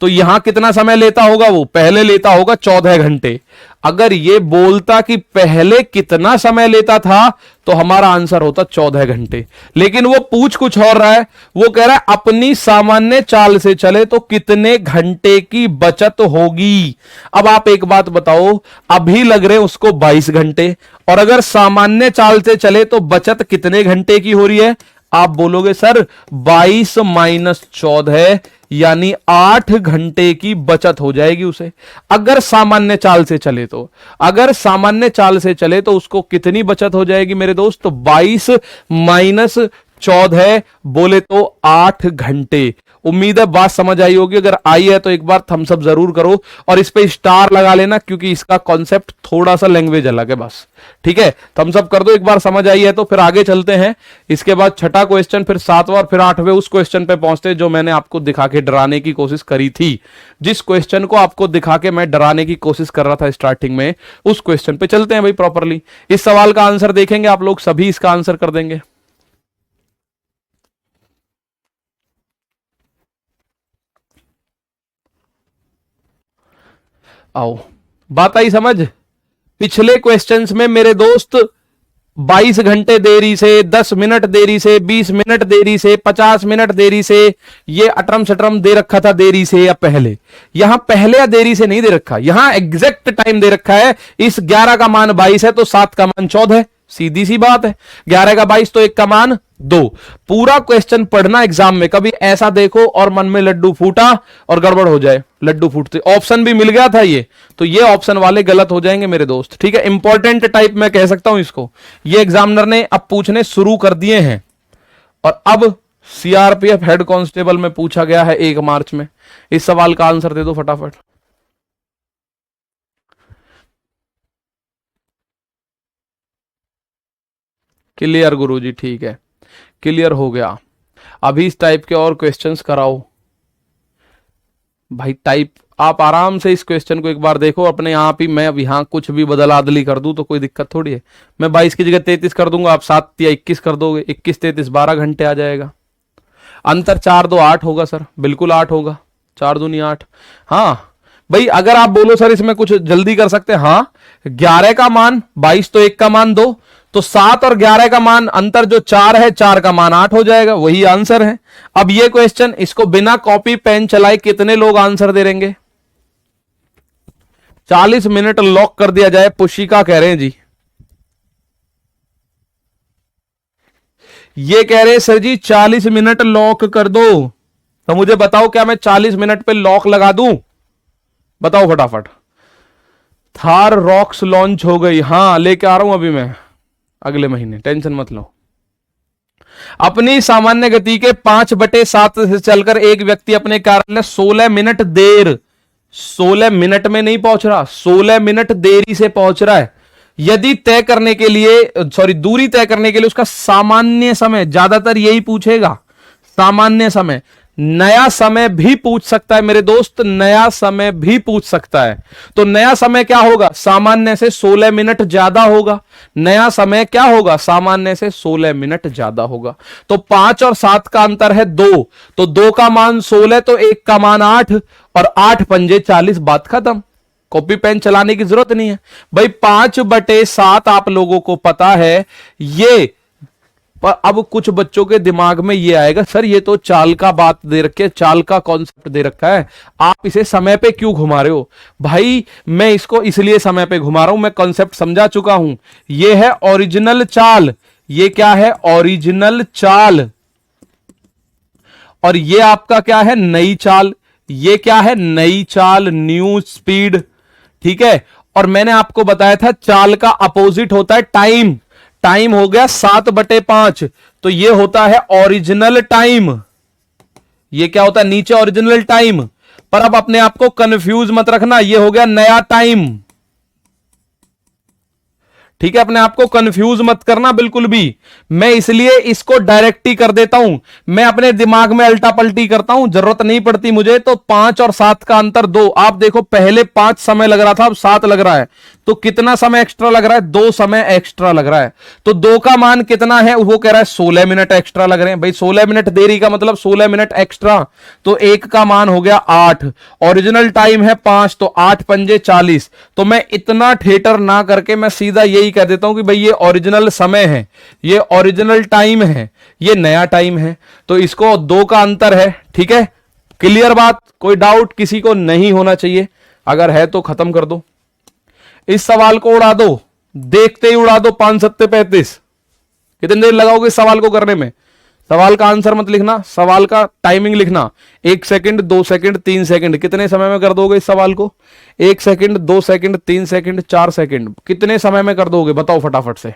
तो यहां कितना समय लेता होगा? वो पहले लेता होगा 14 घंटे। अगर ये बोलता कि पहले कितना समय लेता था तो हमारा आंसर होता 14 घंटे, लेकिन वो पूछ कुछ और रहा है। वो कह रहा है अपनी सामान्य चाल से चले तो कितने घंटे की बचत होगी। अब आप एक बात बताओ, अभी लग रहे उसको 22 घंटे, और अगर सामान्य चाल से चले तो बचत कितने घंटे की हो रही है? आप बोलोगे सर 22 - 14 यानी 8 घंटे की बचत हो जाएगी उसे, अगर सामान्य चाल से चले तो। अगर सामान्य चाल से चले तो उसको कितनी बचत हो जाएगी मेरे दोस्त? तो 22 - 14 बोले तो 8 घंटे। उम्मीद है बात समझ आई होगी, अगर आई है तो एक बार थम्स अप जरूर करो और इस पे स्टार लगा लेना, क्योंकि इसका कॉन्सेप्ट थोड़ा सा लैंग्वेज अलग है बस। ठीक है, थम्स अप कर दो एक बार समझ आई है तो। फिर आगे चलते हैं, इसके बाद छठा क्वेश्चन, फिर सातवां और फिर आठवें उस क्वेश्चन पे पहुंचते हैं जो मैंने आपको दिखा के डराने की कोशिश करी थी। जिस क्वेश्चन को आपको दिखा के मैं डराने की कोशिश कर रहा था स्टार्टिंग में, उस क्वेश्चन पे चलते हैं भाई प्रॉपरली। इस सवाल का आंसर देखेंगे आप लोग, सभी इसका आंसर कर देंगे। आओ, बात आई समझ। पिछले क्वेश्चंस में मेरे दोस्त 22 घंटे देरी से, 10 मिनट देरी से, 20 मिनट देरी से, 50 मिनट देरी से, ये अटरम सटरम दे रखा था देरी से या पहले। यहां पहले या देरी से नहीं दे रखा, यहां एग्जैक्ट टाइम दे रखा है। इस 11 का मान 22 है तो 7 का मान 14 है, सीधी सी बात है। 11 का 22 तो 1 का मान 2। पूरा क्वेश्चन पढ़ना एग्जाम में, कभी ऐसा देखो और मन में लड्डू फूटा और गड़बड़ हो जाए। लड्डू फूटते ऑप्शन भी मिल गया था ये, तो ये ऑप्शन वाले गलत हो जाएंगे मेरे दोस्त। ठीक है, इंपॉर्टेंट टाइप मैं कह सकता हूं इसको। ये एग्जामिनर ने अब पूछने शुरू कर दिए हैं, और अब सीआरपीएफ हेड कांस्टेबल में पूछा गया है 1 मार्च में। इस सवाल का आंसर दे दो फटाफट। क्लियर गुरुजी, ठीक है, क्लियर हो गया। अभी इस टाइप के और क्वेश्चंस कराओ भाई। टाइप आप आराम से इस क्वेश्चन को एक बार देखो अपने आप ही। मैं अब यहां कुछ भी बदला बदली कर दूं तो कोई दिक्कत थोड़ी है। मैं 22 की जगह 33 कर दूंगा, आप 7 या 21 कर दोगे। 21 33 12 घंटे आ जाएगा। अंतर 4 2 8 होगा सर, बिल्कुल 8 होगा। 4 दूनी 8। हाँ भाई, अगर आप बोलो सर इसमें कुछ जल्दी कर सकते हैं, हाँ 11 का मान 22 तो 1 का मान 2, तो 7 और 11 का मान अंतर जो 4 है, 4 का मान 8 हो जाएगा, वही आंसर है। अब ये क्वेश्चन, इसको बिना कॉपी पेन चलाए कितने लोग आंसर दे देंगे? 40 मिनट लॉक कर दिया जाए, पुशिका कह रहे हैं जी। ये कह रहे हैं सर जी 40 मिनट लॉक कर दो। तो मुझे बताओ, क्या मैं 40 मिनट पे लॉक लगा दूं? बताओ फटाफट। थार रॉक्स लॉन्च हो गई, हाँ लेके आ रहा हूं अभी मैं अगले महीने, टेंशन मत लो। अपनी सामान्य गति के 5/7 से चलकर एक व्यक्ति अपने कार्यालय 16 मिनट देर, 16 मिनट में नहीं पहुंच रहा, 16 मिनट देरी से पहुंच रहा है। यदि तय करने के लिए, सॉरी दूरी तय करने के लिए उसका सामान्य समय, ज्यादातर यही पूछेगा सामान्य समय। नया समय भी पूछ सकता है मेरे दोस्त, नया समय भी पूछ सकता है। तो नया समय क्या होगा? सामान्य से 16 मिनट ज्यादा होगा। नया समय क्या होगा? सामान्य से 16 मिनट ज्यादा होगा। तो 5 और 7 का अंतर है 2, तो 2 का मान 16 तो 1 का मान 8, और 8 पंजे 40, बात खत्म। कॉपी पेन चलाने की जरूरत नहीं है भाई। 5/7 आप लोगों को पता है ये। पर अब कुछ बच्चों के दिमाग में ये आएगा, सर ये तो चाल का बात दे रखे, चाल का कॉन्सेप्ट दे रखा है, आप इसे समय पे क्यों घुमा रहे हो? भाई मैं इसको इसलिए समय पे घुमा रहा हूं, मैं कॉन्सेप्ट समझा चुका हूं। ये है ओरिजिनल चाल, ये क्या है? ओरिजिनल चाल। और ये आपका क्या है? नई चाल। ये क्या है? नई चाल, न्यू स्पीड। ठीक है, और मैंने आपको बताया था चाल का अपोजिट होता है टाइम। टाइम हो गया 7/5, तो ये होता है ओरिजिनल टाइम। ये क्या होता है? नीचे ओरिजिनल टाइम। पर अब अपने आप को कंफ्यूज मत रखना, ये हो गया नया टाइम। ठीक है, अपने आप को कंफ्यूज मत करना बिल्कुल भी। मैं इसलिए इसको डायरेक्ट ही कर देता हूं, मैं अपने दिमाग में अल्टा पल्टी करता हूं, जरूरत नहीं पड़ती मुझे। तो 5 और 7 का अंतर 2। आप देखो पहले 5 समय लग रहा था, अब 7 लग रहा है, तो कितना समय एक्स्ट्रा लग रहा है? 2 समय एक्स्ट्रा लग रहा है। तो 2 का मान कितना है? वो कह रहा है 16 मिनट एक्स्ट्रा लग रहे हैं। भाई 16 मिनट देरी का मतलब 16 मिनट एक्स्ट्रा, तो 1 का मान हो गया 8। ओरिजिनल टाइम है 5, तो 8 पंजे 40। तो मैं इतना थिएटर ना करके मैं सीधा यही कह देता हूं कि भाई ये ओरिजिनल समय है, ये ओरिजिनल टाइम है, ये नया टाइम है। तो इसको 2 का अंतर है। ठीक है, क्लियर बात? कोई डाउट किसी को नहीं होना चाहिए, अगर है तो खत्म कर दो। इस सवाल को उड़ा दो, देखते ही उड़ा दो। 5 7 35। कितनी देर लगाओगे इस सवाल को करने में? सवाल का आंसर मत लिखना, सवाल का टाइमिंग लिखना। 1 सेकंड, 2 सेकंड, 3 सेकंड। कितने समय में कर दोगे इस सवाल को? 1 सेकंड, 2 सेकंड, 3 सेकंड, 4 सेकंड। कितने समय में कर दोगे बताओ फटाफट से।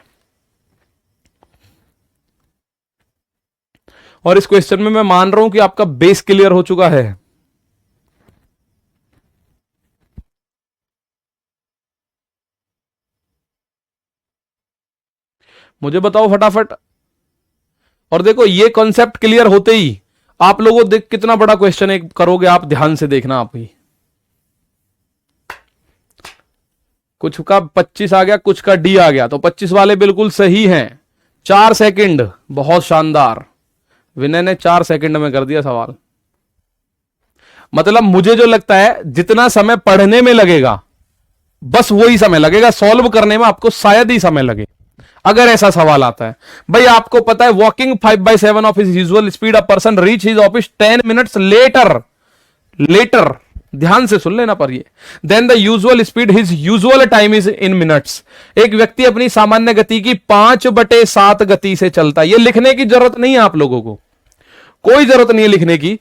और इस क्वेश्चन में मैं मान रहा हूं कि आपका बेस क्लियर हो चुका है। मुझे बताओ फटाफट। और देखो ये कॉन्सेप्ट क्लियर होते ही आप लोगों देख कितना बड़ा क्वेश्चन एक करोगे आप, ध्यान से देखना आप ही। कुछ का 25 आ गया, कुछ का डी आ गया, तो 25 वाले बिल्कुल सही हैं। 4 सेकंड, बहुत शानदार। विनय ने 4 सेकंड में कर दिया सवाल। मतलब मुझे जो लगता है जितना समय पढ़ने में लगेगा बस वही समय लगेगा, सॉल्व करने में आपको शायद ही समय लगे अगर ऐसा सवाल आता है। भाई आपको पता है walking 5/7 of his usual speed a person reach his office 10 minutes later. Later ध्यान से सुन लेना पर ये, then the usual speed his usual time is in minutes. एक व्यक्ति अपनी सामान्य गति की 5/7 गति से चलता है। ये लिखने की जरूरत नहीं है आप लोगों को, कोई जरूरत नहीं है लिखने की।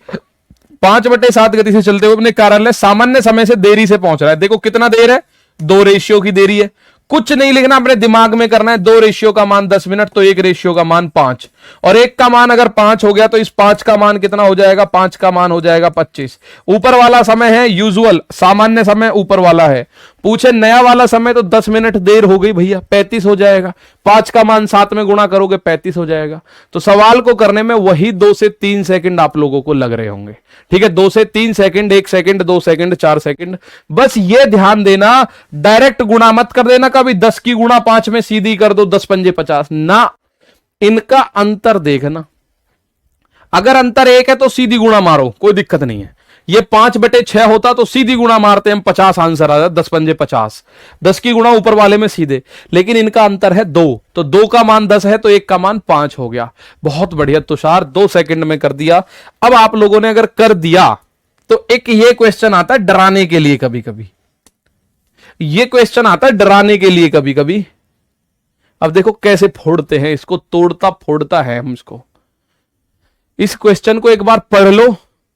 5/7 गति से चलते हुए अपने कार्यालय सामान्य समय से देरी से पहुंच रहा है। देखो कितना देर है, 2 रेशियो की देरी है। कुछ नहीं लिखना, अपने दिमाग में करना है। 2 रेशियो का मान 10 मिनट, तो 1 रेशियो का मान 5, और 1 का मान अगर 5 हो गया तो इस 5 का मान कितना हो जाएगा, 5 का मान हो जाएगा 25। ऊपर वाला समय है यूजुअल, सामान्य समय ऊपर वाला है। पूछे नया वाला समय तो 10 मिनट देर हो गई भैया, 35 हो जाएगा। 5 का मान 7 में गुणा करोगे 35 हो जाएगा। तो सवाल को करने में वही 2 से 3 सेकंड आप लोगों को लग रहे होंगे। ठीक है, 2 से 3 सेकंड, 1 सेकंड, 2 सेकंड, 4 सेकंड। बस ये ध्यान देना, डायरेक्ट गुणा मत कर देना कभी 10 की गुणा 5 में सीधी कर दो, 10 पंजे 50 ना। इनका अंतर देखना, अगर अंतर 1 है तो सीधी गुणा मारो, कोई दिक्कत नहीं है। ये 5/6 होता तो सीधी गुणा मारते हम, 50 आंसर आ जाता, 10 पंजे 50। 10 की गुणा ऊपर वाले में सीधे, लेकिन इनका अंतर है 2, तो 2 का मान 10 है तो 1 का मान 5 हो गया। बहुत बढ़िया तुषार, 2 सेकंड में कर दिया। अब आप लोगों ने अगर कर दिया तो एक ये क्वेश्चन आता है डराने के लिए, कभी कभी ये क्वेश्चन आता है डराने के लिए कभी कभी। अब देखो कैसे फोड़ते हैं इसको, तोड़ता फोड़ता है हम इसको। इस क्वेश्चन को एक बार पढ़ लो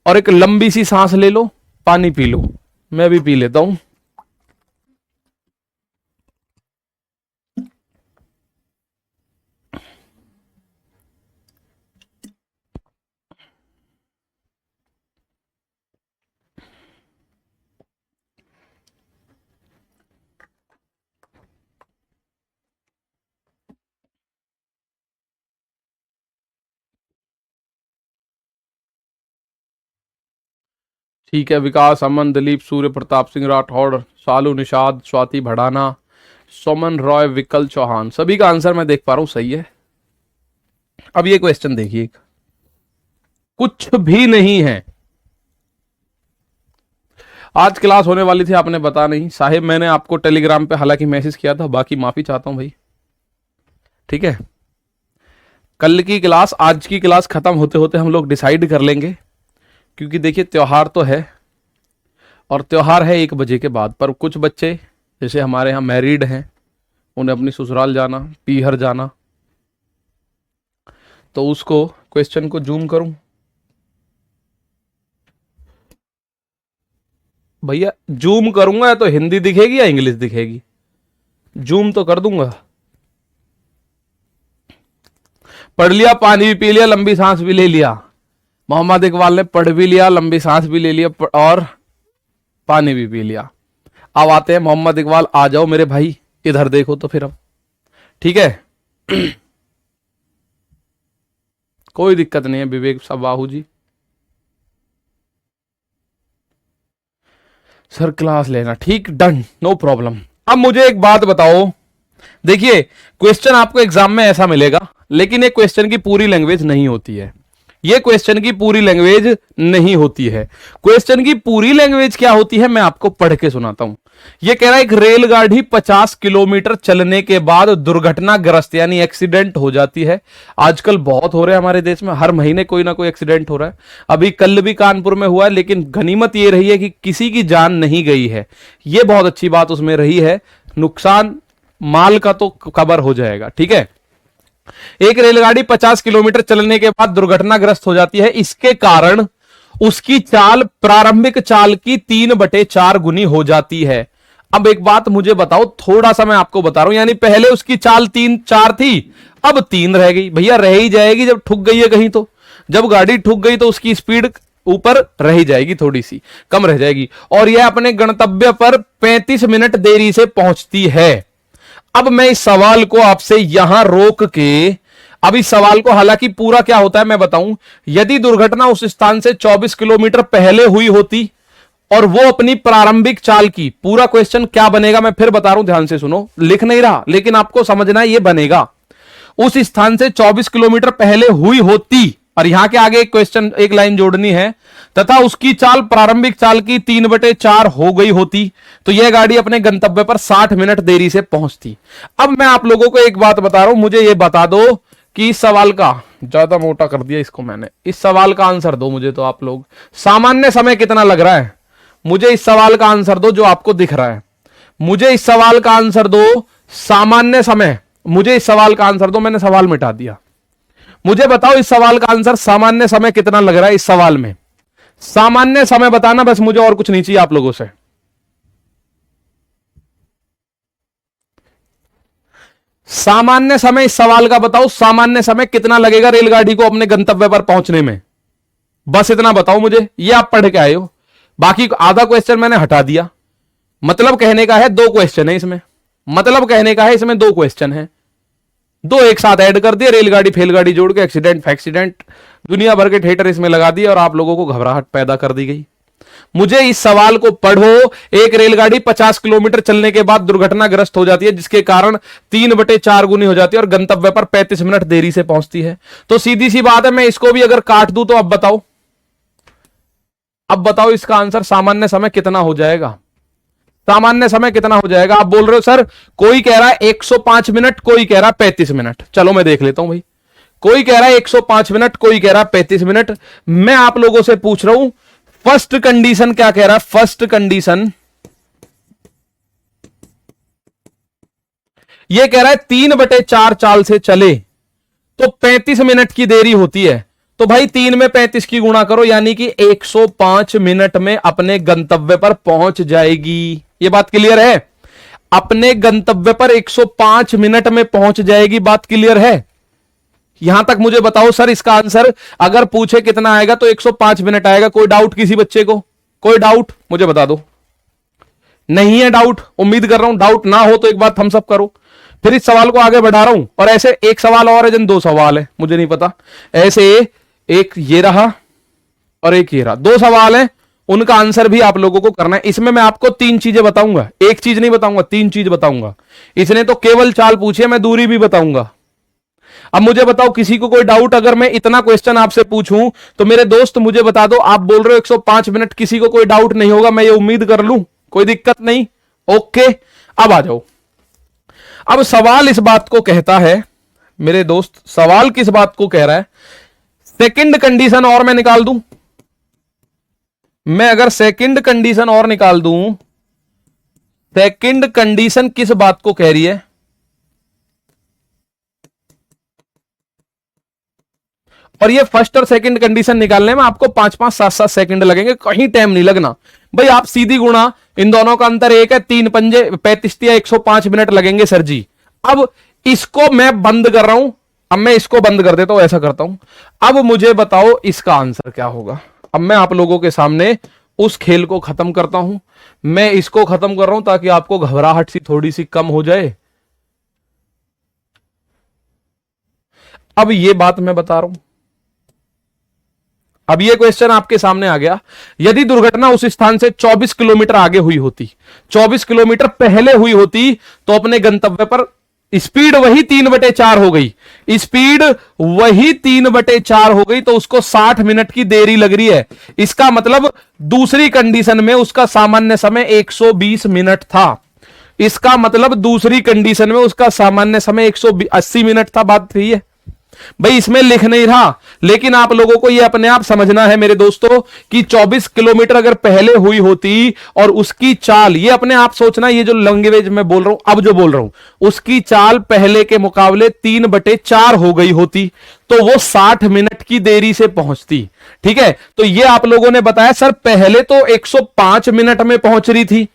और एक लंबी सी सांस ले लो, पानी पी लो। मैं भी पी लेता हूं। ठीक है, विकास, अमन, दिलीप, सूर्य प्रताप सिंह राठौड़, शालू, निषाद, स्वाति भड़ाना, सोमन रॉय, विकल चौहान, सभी का आंसर मैं देख पा रहा हूं सही है। अब ये क्वेश्चन देखिए, कुछ भी नहीं है। आज क्लास होने वाली थी, आपने बता नहीं साहिब, मैंने आपको टेलीग्राम पे हालांकि मैसेज किया था, बाकी माफी चाहता हूं भाई। ठीक है, कल की क्लास आज की क्लास खत्म होते होते हम लोग डिसाइड कर लेंगे, क्योंकि देखिए त्योहार तो है और त्योहार है 1 बजे के बाद। पर कुछ बच्चे जैसे हमारे यहाँ मैरिड हैं, उन्हें अपनी ससुराल जाना, पीहर जाना, तो उसको क्वेश्चन को जूम करूं भैया, जूम करूंगा तो हिंदी दिखेगी या इंग्लिश दिखेगी? जूम तो कर दूंगा। पढ़ लिया, पानी भी पी लिया, लंबी सांस भी ले लिया। मोहम्मद इकबाल ने पढ़ भी लिया, लंबी सांस भी ले लिया और पानी भी पी लिया। अब आते हैं मोहम्मद इकबाल, आ जाओ मेरे भाई, इधर देखो तो फिर अब ठीक है। कोई दिक्कत नहीं है विवेक साहू जी, सर क्लास लेना, ठीक, डन, नो प्रॉब्लम। अब मुझे एक बात बताओ, देखिए क्वेश्चन आपको एग्जाम में ऐसा मिलेगा, लेकिन ये क्वेश्चन की पूरी लैंग्वेज नहीं होती है। ये क्वेश्चन की पूरी लैंग्वेज नहीं होती है। क्वेश्चन की पूरी लैंग्वेज क्या होती है मैं आपको पढ़ के सुनाता हूं। ये कह रहा है एक रेलगाड़ी 50 किलोमीटर चलने के बाद दुर्घटनाग्रस्त यानी एक्सीडेंट हो जाती है। आजकल बहुत हो रहे हैं हमारे देश में, हर महीने कोई ना कोई एक्सीडेंट हो रहा है। अभी कल भी कानपुर में हुआ है, लेकिन गनीमत ये रही है कि किसी की जान नहीं गई है। ये बहुत अच्छी बात उसमें रही है। नुकसान माल का तो कवर हो जाएगा। ठीक है, एक रेलगाड़ी 50 किलोमीटर चलने के बाद दुर्घटनाग्रस्त हो जाती है। इसके कारण उसकी चाल प्रारंभिक चाल की 3/4 गुनी हो जाती है। अब एक बात मुझे बताओ, थोड़ा सा मैं आपको बता रहा हूं, यानी पहले उसकी चाल 3-4 थी, अब 3 रह गई। भैया रह ही जाएगी जब ठुक गई है कहीं तो। जब गाड़ी ठुक गई तो उसकी स्पीड ऊपर रह जाएगी, थोड़ी सी कम रह जाएगी, और यह अपने गंतव्य पर 35 मिनट देरी से पहुंचती है। अब मैं इस सवाल को आपसे यहां रोक के, अब इस सवाल को, हालांकि पूरा क्या होता है मैं बताऊं, यदि दुर्घटना उस स्थान से 24 किलोमीटर पहले हुई होती और वो अपनी प्रारंभिक चाल की, पूरा क्वेश्चन क्या बनेगा मैं फिर बता रहा हूं, ध्यान से सुनो, लिख नहीं रहा लेकिन आपको समझना है ये बनेगा, उस स्थान से 24 किलोमीटर पहले हुई होती, और यहां के आगे एक क्वेश्चन, एक लाइन जोड़नी है, तथा उसकी चाल प्रारंभिक चाल की 3/4 हो गई होती, तो यह गाड़ी अपने गंतव्य पर 60 मिनट देरी से पहुंचती। अब मैं आप लोगों को एक बात बता रहा हूं, मुझे यह बता दो कि इस सवाल का, ज्यादा मोटा कर दिया इसको मैंने, इस सवाल का आंसर दो मुझे, तो आप लोग, सामान्य समय कितना लग रहा है, मुझे इस सवाल का आंसर दो जो आपको दिख रहा है, मुझे इस सवाल का आंसर दो, सामान्य समय, मुझे इस सवाल का आंसर दो, मैंने सवाल मिटा दिया, मुझे बताओ इस सवाल का आंसर, सामान्य समय कितना लग रहा है इस सवाल में, सामान्य समय बताना बस, मुझे और कुछ नहीं चाहिए आप लोगों से। सामान्य समय इस सवाल का बताओ, सामान्य समय कितना लगेगा रेलगाड़ी को अपने गंतव्य पर पहुंचने में, बस इतना बताओ मुझे, ये आप पढ़ के आए हो, बाकी आधा क्वेश्चन मैंने हटा दिया। मतलब कहने का है 2 क्वेश्चन है इसमें, मतलब कहने का है इसमें 2 क्वेश्चन है, 2 एक साथ ऐड कर दिए, रेलगाड़ी फेलगाड़ी जोड़ के, एक्सीडेंट फैक्सीडेंट दुनिया भर के थिएटर इसमें लगा दिए और आप लोगों को घबराहट पैदा कर दी गई। मुझे इस सवाल को पढ़ो, एक रेलगाड़ी 50 किलोमीटर चलने के बाद दुर्घटनाग्रस्त हो जाती है, जिसके कारण 3/4 गुनी हो जाती है और गंतव्य पर 35 मिनट देरी से पहुंचती है। तो सीधी सी बात है, मैं इसको भी अगर काट दूं तो अब बताओ, अब बताओ इसका आंसर सामान्य समय कितना हो जाएगा, सामान्य समय कितना हो जाएगा। आप बोल रहे हो सर, कोई कह रहा है 105 मिनट, कोई कह रहा है 35 मिनट, चलो मैं देख लेता हूं भाई, कोई कह रहा है 105 मिनट, कोई कह रहा है 35 मिनट। मैं आप लोगों से पूछ रहा हूं, फर्स्ट कंडीशन क्या कह रहा है, फर्स्ट कंडीशन ये कह रहा है 3/4 चाल से चले तो 35 मिनट की देरी होती है, तो भाई 3 में 35 की गुणा करो, यानी कि 105 मिनट में अपने गंतव्य पर पहुंच जाएगी। ये बात क्लियर है, अपने गंतव्य पर 105 मिनट में पहुंच जाएगी, बात क्लियर है। यहां तक मुझे बताओ सर, इसका आंसर अगर पूछे कितना आएगा तो 105 मिनट आएगा। कोई डाउट किसी बच्चे को, कोई डाउट मुझे बता दो। नहीं है डाउट, उम्मीद कर रहा हूं डाउट ना हो तो एक बात थम्स अप करो। फिर इस सवाल को आगे बढ़ा रहा हूं, और ऐसे एक सवाल और है, जन 2 सवाल है, मुझे नहीं पता, ऐसे एक ये रहा और एक ये रहा, 2 सवाल है, उनका आंसर भी आप लोगों को करना है। इसमें मैं आपको 3 चीजें बताऊंगा, एक चीज नहीं बताऊंगा, 3 चीज बताऊंगा। इसने तो केवल चाल पूछी है, मैं दूरी भी बताऊंगा। अब मुझे बताओ, किसी को कोई डाउट, अगर मैं इतना क्वेश्चन आपसे पूछूं तो मेरे दोस्त मुझे बता दो, आप बोल रहे हो 105 मिनट, किसी को कोई डाउट नहीं होगा, मैं ये उम्मीद कर लूं, कोई दिक्कत नहीं, ओके। अब आ जाओ, अब सवाल इस बात को कहता है मेरे दोस्त, सवाल किस बात को कह रहा है, सेकंड कंडीशन और मैं निकाल दूं, मैं अगर सेकंड कंडीशन और निकाल दूं, सेकंड कंडीशन किस बात को कह रही है, और ये फर्स्ट और सेकंड कंडीशन निकालने में आपको 5-5, 7-7 सेकंड लगेंगे, कहीं टाइम नहीं लगना भाई। आप सीधी गुणा, इन दोनों का अंतर 1 है, 3 पंजे 35 या 105 मिनट लगेंगे सर जी। अब इसको मैं बंद कर रहा हूं, अब मैं इसको बंद कर देता हूं, ऐसा करता हूं। अब मुझे बताओ इसका आंसर क्या होगा। अब मैं आप लोगों के सामने उस खेल को खत्म करता हूं, मैं इसको खत्म कर रहा हूं ताकि आपको घबराहट सी थोड़ी सी कम हो जाए। अब ये बात मैं बता रहा हूं, अब ये क्वेश्चन आपके सामने आ गया, यदि दुर्घटना उस स्थान से 24 किलोमीटर आगे हुई होती, 24 किलोमीटर पहले हुई होती, तो अपने गंतव्य पर स्पीड वही 3/4 हो गई, स्पीड वही 3/4 हो गई, तो उसको 60 मिनट की देरी लग रही है। इसका मतलब दूसरी कंडीशन में उसका सामान्य समय 120 मिनट था। इसका मतलब दूसरी कंडीशन में उसका सामान्य समय 180 मिनट था। बात सही है भाई, इसमें लिख नहीं रहा, लेकिन आप लोगों को यह अपने आप समझना है मेरे दोस्तों कि 24 किलोमीटर अगर पहले हुई होती और उसकी चाल, ये अपने आप सोचना, ये जो लैंग्वेज में बोल रहा हूं, अब जो बोल रहा हूं, उसकी चाल पहले के मुकाबले 3/4 हो गई होती, तो वो 60 मिनट की देरी से पहुंचती। ठीक है, तो ये आप लोगों ने बताया सर पहले तो 105 मिनट में पहुंच रही थी,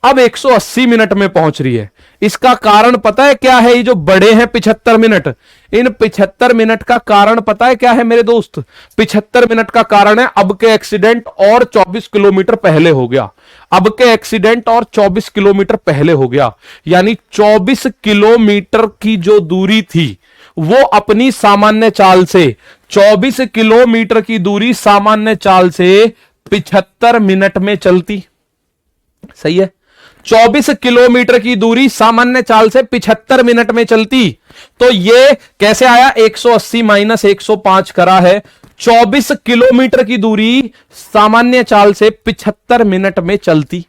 अब 180 मिनट में पहुंच रही है। इसका कारण पता है क्या है? ये जो बड़े हैं 75 मिनट, इन 75 मिनट का कारण पता है क्या है मेरे दोस्त? 75 मिनट का कारण है अब के एक्सीडेंट और 24 किलोमीटर पहले हो गया। अब के एक्सीडेंट और 24 किलोमीटर पहले हो गया, यानी 24 किलोमीटर की जो दूरी थी वो अपनी सामान्य चाल से, 24 किलोमीटर की दूरी सामान्य चाल से 75 मिनट में चलती। सही है, 24 किलोमीटर की दूरी सामान्य चाल से 75 मिनट में चलती। तो ये कैसे आया? 180 माइनस 105 करा है। 24 किलोमीटर की दूरी सामान्य चाल से 75 मिनट में चलती।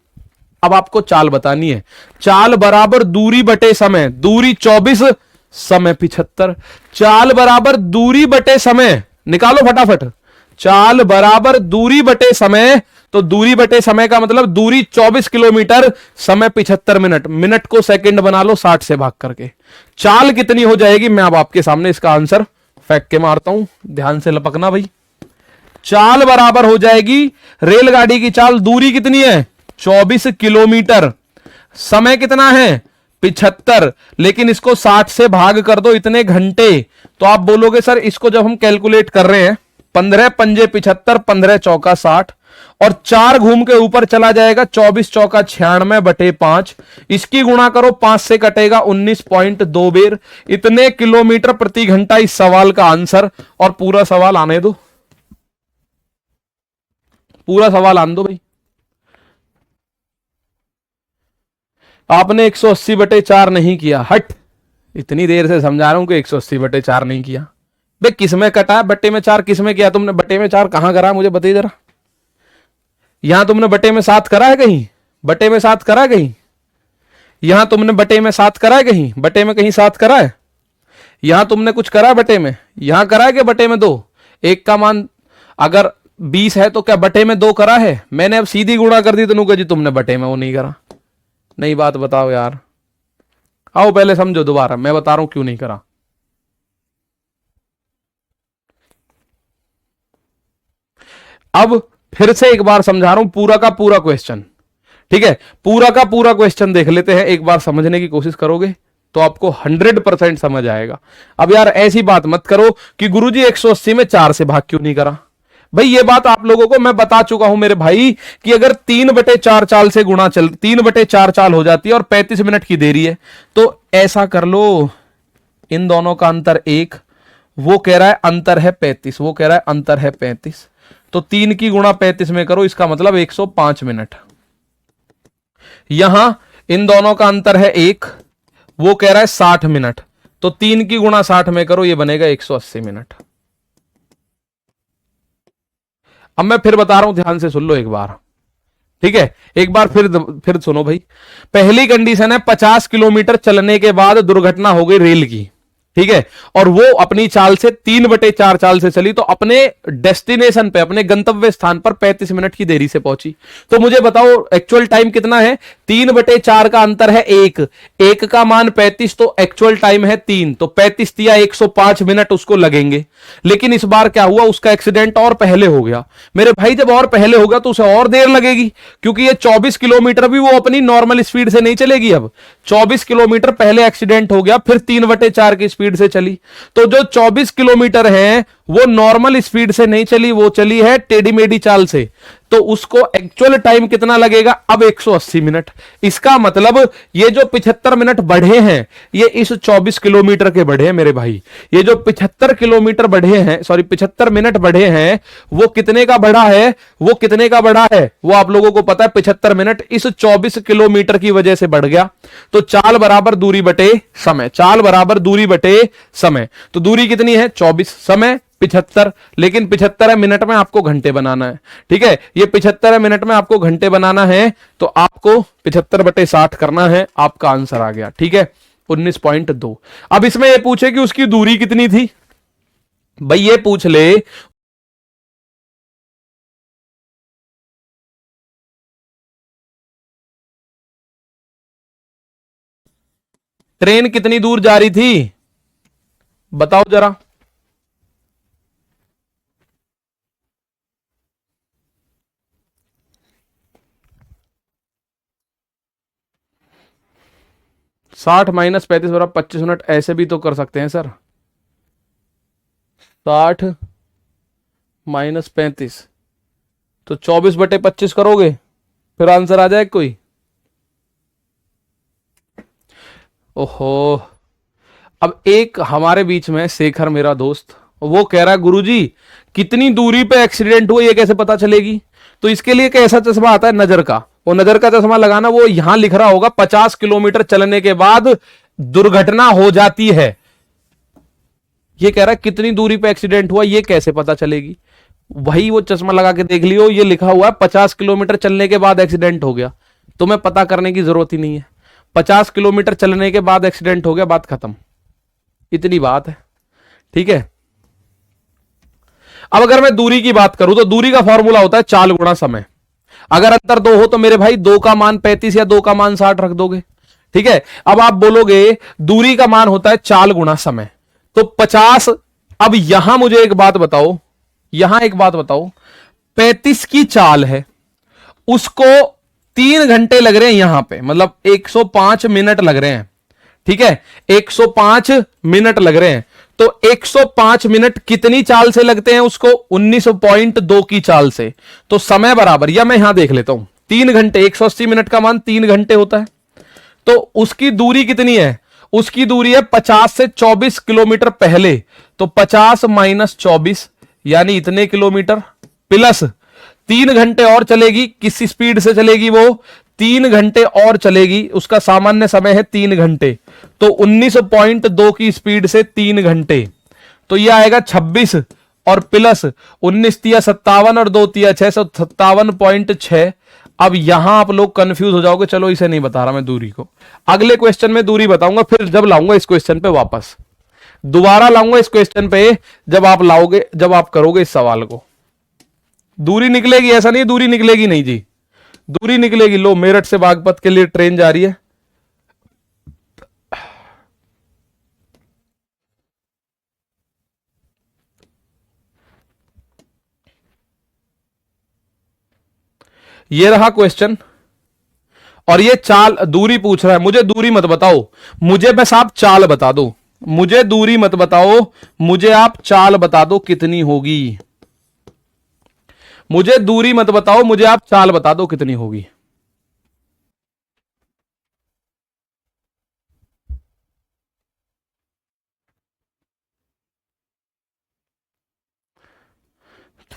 अब आपको चाल बतानी है। चाल बराबर दूरी बटे समय, दूरी 24, समय 75। चाल बराबर दूरी बटे समय, निकालो फटाफट। चाल बराबर दूरी बटे समय, तो दूरी बटे समय का मतलब दूरी 24 किलोमीटर, समय 75 मिनट। मिनट को सेकंड बना लो 60 से भाग करके। चाल कितनी हो जाएगी? मैं अब आपके सामने इसका आंसर फेंक के मारता हूं, ध्यान से लपकना भाई। चाल बराबर हो जाएगी, रेलगाड़ी की चाल, दूरी कितनी है? 24 किलोमीटर, समय कितना है? 75, लेकिन इसको 60 से भाग कर दो, इतने घंटे। तो आप बोलोगे सर इसको जब हम कैलकुलेट कर रहे हैं, 15 पंजे 75, 15 चौका 60, और 4 घूम के ऊपर चला जाएगा, 24 चौका 96 बटे 5। इसकी गुणा करो, 5 से कटेगा 19.2 बेर। इतने किलोमीटर प्रति घंटा इस सवाल का आंसर। और पूरा सवाल आने दो, पूरा सवाल आने दो भाई। आपने 180 बटे 4 नहीं किया, हट। इतनी देर से समझा रहा हूं कि 180 बटे 4 नहीं किया। बे किस में कटा? बट्टे में 4 किस में किया तुमने? बट्टे में 4 कहां करा, मुझे बताइए जरा। यहां तुमने बटे में 7 करा है कहीं? बटे में 7 करा है कहीं? यहां तुमने बटे में 7 करा है कहीं? बटे में कहीं 7 करा है? यहां तुमने कुछ करा बटे में? यहां करा है कि बटे में 2? एक का मान अगर 20 है तो क्या बटे में 2 करा है? मैंने अब सीधी गुणा कर दी तनुका जी, तुमने बटे में वो नहीं करा। नई बात बताओ यार, आओ पहले समझो दोबारा, मैं बता रहा हूं क्यों नहीं करा। अब फिर से एक बार समझा रहा हूं पूरा का पूरा क्वेश्चन, ठीक है? पूरा का पूरा क्वेश्चन देख लेते हैं, एक बार समझने की कोशिश करोगे तो आपको 100% समझ आएगा। अब यार ऐसी बात मत करो कि गुरुजी 180 में 4 से भाग क्यों नहीं करा। भाई ये बात आप लोगों को मैं बता चुका हूं मेरे भाई, कि अगर 3/4 चाल से गुणा 3/4 चाल हो जाती है और 35 मिनट की देरी है, तो ऐसा कर लो, इन दोनों का अंतर 1, वो कह रहा है अंतर है 35, वो कह रहा है अंतर है 35, तो 3 की गुणा 35 में करो, इसका मतलब 105 मिनट। यहां इन दोनों का अंतर है 1, वो कह रहा है 60 मिनट, तो 3 की गुणा 60 में करो, ये बनेगा 180 मिनट। अब मैं फिर बता रहा हूं, ध्यान से सुन लो एक बार, ठीक है? एक बार फिर सुनो भाई। पहली कंडीशन है 50 किलोमीटर चलने के बाद दुर्घटना हो गई रेल की, ठीक है? और वो अपनी चाल से 3/4 चाल से चली, तो अपने डेस्टिनेशन पे, अपने गंतव्य स्थान पर 35 मिनट की देरी से पहुंची। तो मुझे बताओ एक्चुअल टाइम कितना है? 3/4 का अंतर है 1, 1 का मान 35, तो एक्चुअल टाइम है 3, तो 35 दिया 105 मिनट उसको लगेंगे। लेकिन इस बार क्या हुआ, उसका एक्सीडेंट और पहले हो गया मेरे भाई। जब और पहले होगा तो उसे और देर लगेगी, क्योंकि ये 24 किलोमीटर भी वो अपनी नॉर्मल स्पीड से नहीं चलेगी। अब 24 किलोमीटर पहले एक्सीडेंट हो गया, फिर 3/4 की स्पीड से चली, तो जो 24 किलोमीटर है वो नॉर्मल स्पीड से नहीं चली, वो चली है टेढ़ी मेढ़ी चाल से, तो उसको एक्चुअल टाइम कितना लगेगा? अब 180 मिनट। इसका मतलब ये जो 75 मिनट बढ़े हैं, ये इस 24 किलोमीटर के बढ़े हैं मेरे भाई। ये जो 75 किलोमीटर बढ़े हैं, सॉरी 75 मिनट बढ़े हैं, वो कितने का बढ़ा है? वो कितने का बढ़ा है वो आप लोगों को पता है। 75 मिनट इस 24 किलोमीटर की वजह से बढ़ गया। तो चाल बराबर दूरी बटे समय, चाल बराबर दूरी बटे समय। तो दूरी कितनी है? 24, समय 75, लेकिन 75 है मिनट में, आपको घंटे बनाना है, ठीक है? ये 75 है मिनट में, आपको घंटे बनाना है, तो आपको 75/60 करना है, आपका आंसर आ गया, ठीक है? 19.2। अब इसमें ये पूछे कि उसकी दूरी कितनी थी, भाई ये पूछ ले ट्रेन कितनी दूर जा रही थी, बताओ जरा। 60 माइनस 35 बराबर 25 मिनट, ऐसे भी तो कर सकते हैं सर। 60 माइनस 35 तो 24/25 करोगे, फिर आंसर आ जाए कोई। ओहो, अब एक हमारे बीच में शेखर मेरा दोस्त, वो कह रहा है गुरुजी कितनी दूरी पे एक्सीडेंट हुआ ये कैसे पता चलेगी। तो इसके लिए कैसा चश्मा आता है, नजर का, वो नजर का चश्मा लगाना, वो यहां लिख रहा होगा 50 किलोमीटर चलने के बाद दुर्घटना हो जाती है। ये कह रहा है कितनी दूरी पे एक्सीडेंट हुआ ये कैसे पता चलेगी। वही वो चश्मा लगा के देख लियो, ये लिखा हुआ है 50 किलोमीटर चलने के बाद एक्सीडेंट हो गया, तुम्हें पता करने की जरूरत ही नहीं है। 50 किलोमीटर चलने के बाद एक्सीडेंट हो गया, बात खत्म, इतनी बात है। ठीक है, अब अगर मैं दूरी की बात करूं तो दूरी का फॉर्मूला होता है चाल गुणा समय। अगर अंतर 2 हो तो मेरे भाई 2 का मान 35 या 2 का मान 60 रख दोगे। ठीक है, अब आप बोलोगे दूरी का मान होता है चाल गुणा समय, तो 50। अब यहां मुझे एक बात बताओ, यहां एक बात बताओ, 35 की चाल है, उसको 3 घंटे लग रहे हैं यहां पे, मतलब 105 मिनट लग रहे हैं। ठीक है, 105 मिनट लग रहे हैं, तो 105 मिनट कितनी चाल से लगते हैं उसको, 19.2 की चाल से। तो समय बराबर, या मैं यहां देख लेता हूं, 3 घंटे, 180 मिनट का मान 3 घंटे होता है, तो उसकी दूरी कितनी है, उसकी दूरी है 50 से 24 किलोमीटर पहले, तो 50 माइनस 24 यानी इतने किलोमीटर, प्लस 3 घंटे और चलेगी, किस स्पीड से चलेगी वो, 3 घंटे और चलेगी, उसका सामान्य समय है 3 घंटे, तो 19.2 की स्पीड से 3 घंटे, तो यह आएगा 26 और प्लस 19 तिया 57 और 2 तिया 657.6। अब यहां आप लोग कंफ्यूज हो जाओगे, चलो इसे नहीं बता रहा मैं दूरी को, अगले क्वेश्चन में दूरी बताऊंगा, फिर जब लाऊंगा इस क्वेश्चन पे वापस, दोबारा लाऊंगा इस क्वेश्चन पे, जब आप लाओगे, जब आप करोगे इस सवाल को, दूरी निकलेगी, ऐसा नहीं दूरी निकलेगी नहीं जी, दूरी निकलेगी। लो, मेरठ से बागपत के लिए ट्रेन जा रही है, ये रहा क्वेश्चन, और ये चाल दूरी पूछ रहा है, मुझे दूरी मत बताओ, मुझे बस आप चाल बता दो, मुझे दूरी मत बताओ, मुझे आप चाल बता दो कितनी होगी, मुझे दूरी मत बताओ, मुझे आप चाल बता दो कितनी होगी।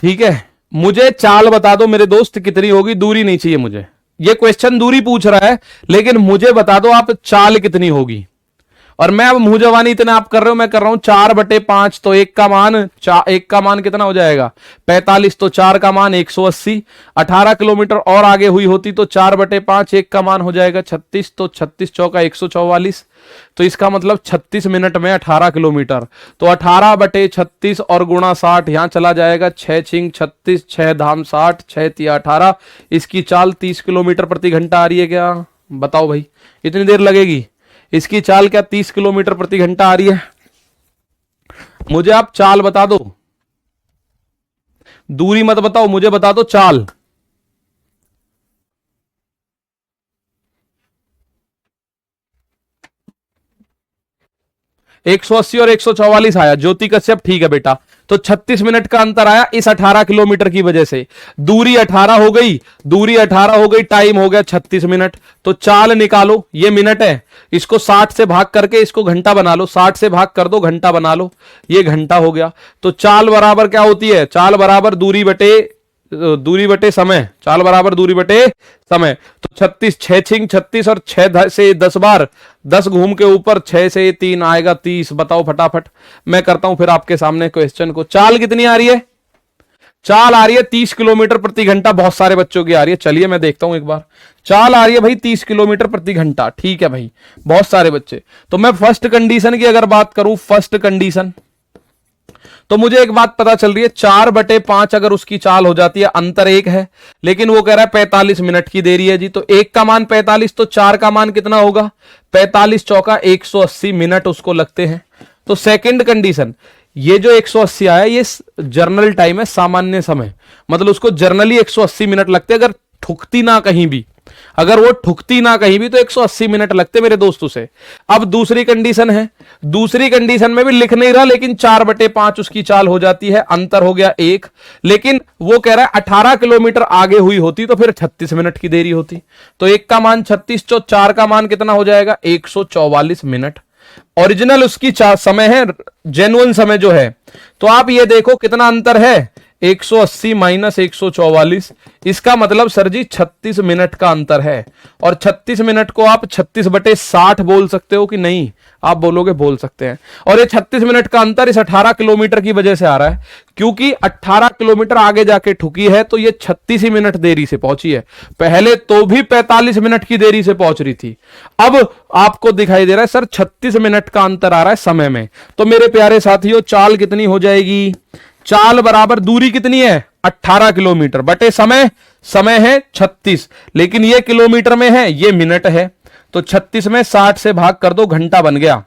ठीक है, मुझे चाल बता दो मेरे दोस्त कितनी होगी, दूरी नहीं चाहिए मुझे, ये क्वेश्चन दूरी पूछ रहा है, लेकिन मुझे बता दो आप चाल कितनी होगी। और मैं अब मुंह जवानी इतना आप कर रहे हो, मैं कर रहा हूं 4/5, तो एक का मान एक का मान कितना हो जाएगा 45, तो 4 का मान 180, 18 किलोमीटर और आगे हुई होती तो 4/5, एक का मान हो जाएगा 36, तो 36 चौका 144, तो इसका मतलब 36 मिनट में 18 किलोमीटर, तो 18/36 और गुणा 60 यहां चला जाएगा, 6 छिंग 36, 6 धाम 60, 6 तिया 18, इसकी चाल 30 किलोमीटर प्रति घंटा आ रही है क्या, बताओ भाई इतनी देर लगेगी, इसकी चाल क्या 30 किलोमीटर प्रति घंटा आ रही है। मुझे आप चाल बता दो, दूरी मत बताओ, मुझे बता दो चाल। एक 180 और 144 आया, ज्योति कश्यप ठीक है बेटा, तो 36 मिनट का अंतर आया इस 18 किलोमीटर की वजह से, दूरी 18 हो गई, दूरी 18 हो गई, टाइम हो गया 36 मिनट, तो चाल निकालो, ये मिनट है, इसको 60 से भाग करके इसको घंटा बना लो, 60 से भाग कर दो घंटा बना लो, ये घंटा हो गया। तो चाल बराबर क्या होती है, चाल बराबर दूरी बटे समय, चाल बराबर दूरी बटे समय, तो 36, 6 छिंग 36 और 6 से 10 बार, 10 घूम के ऊपर 6 से 3 आएगा 30, बताओ फटाफट, मैं करता हूं फिर आपके सामने क्वेश्चन को। चाल कितनी आ रही है, चाल आ रही है 30 किलोमीटर प्रति घंटा, बहुत सारे बच्चों की आ रही है, चलिए मैं देखता हूं एक बार, चाल आ रही है भाई 30 किलोमीटर प्रति घंटा, ठीक है भाई, बहुत सारे बच्चे। तो मैं फर्स्ट कंडीशन की अगर बात करूं, फर्स्ट कंडीशन, तो मुझे एक बात पता चल रही है, 4/5 अगर उसकी चाल हो जाती है, अंतर 1 है, लेकिन वो कह रहा है 45 मिनट की देरी है जी, तो 1 का मान 45, तो 4 का मान कितना होगा, 45 चौका 180 मिनट उसको लगते हैं। तो सेकंड कंडीशन, ये जो 180 आया ये जर्नल टाइम है, सामान्य समय, मतलब उसको जर्नली 180 मिनट लगते हैं, अगर ठुकती ना कहीं भी, अगर वो ठुकती ना कहीं भी तो 180 मिनट लगते मेरे दोस्त उसे। अब दूसरी कंडीशन है, दूसरी कंडीशन में भी लिख नहीं रहा, लेकिन 4/5 उसकी चाल हो जाती है, अंतर हो गया 1। लेकिन वो कह रहा है 18 किलोमीटर आगे हुई होती तो फिर 36 मिनट की देरी होती। तो 1 का मान 36, तो 4 का मान कितना हो जाएगा, 144 मिनट। ओरिजिनल उसकी समय है, जेन्युइन समय जो है। तो आप ये देखो कितना अंतर है, 180 माइनस 144, इसका मतलब सर जी 36 मिनट का अंतर है। और 36 मिनट को आप 36/60 बोल सकते हो कि नहीं? आप बोलोगे बोल सकते हैं। और ये 36 मिनट का अंतर इस 18 किलोमीटर की वजह से आ रहा है, क्योंकि 18 किलोमीटर आगे जाके ठुकी है तो ये 36 ही मिनट देरी से पहुंची है। पहले तो भी 45 मिनट की देरी से पहुंच रही थी। अब आपको दिखाई दे रहा है सर 36 मिनट का अंतर आ रहा है समय में। तो मेरे प्यारे साथियों, चाल कितनी हो जाएगी? चाल बराबर दूरी कितनी है, 18 किलोमीटर बटे समय, समय है 36, लेकिन ये किलोमीटर में है, ये मिनट है। तो 36 में 60 से भाग कर दो, घंटा बन गया।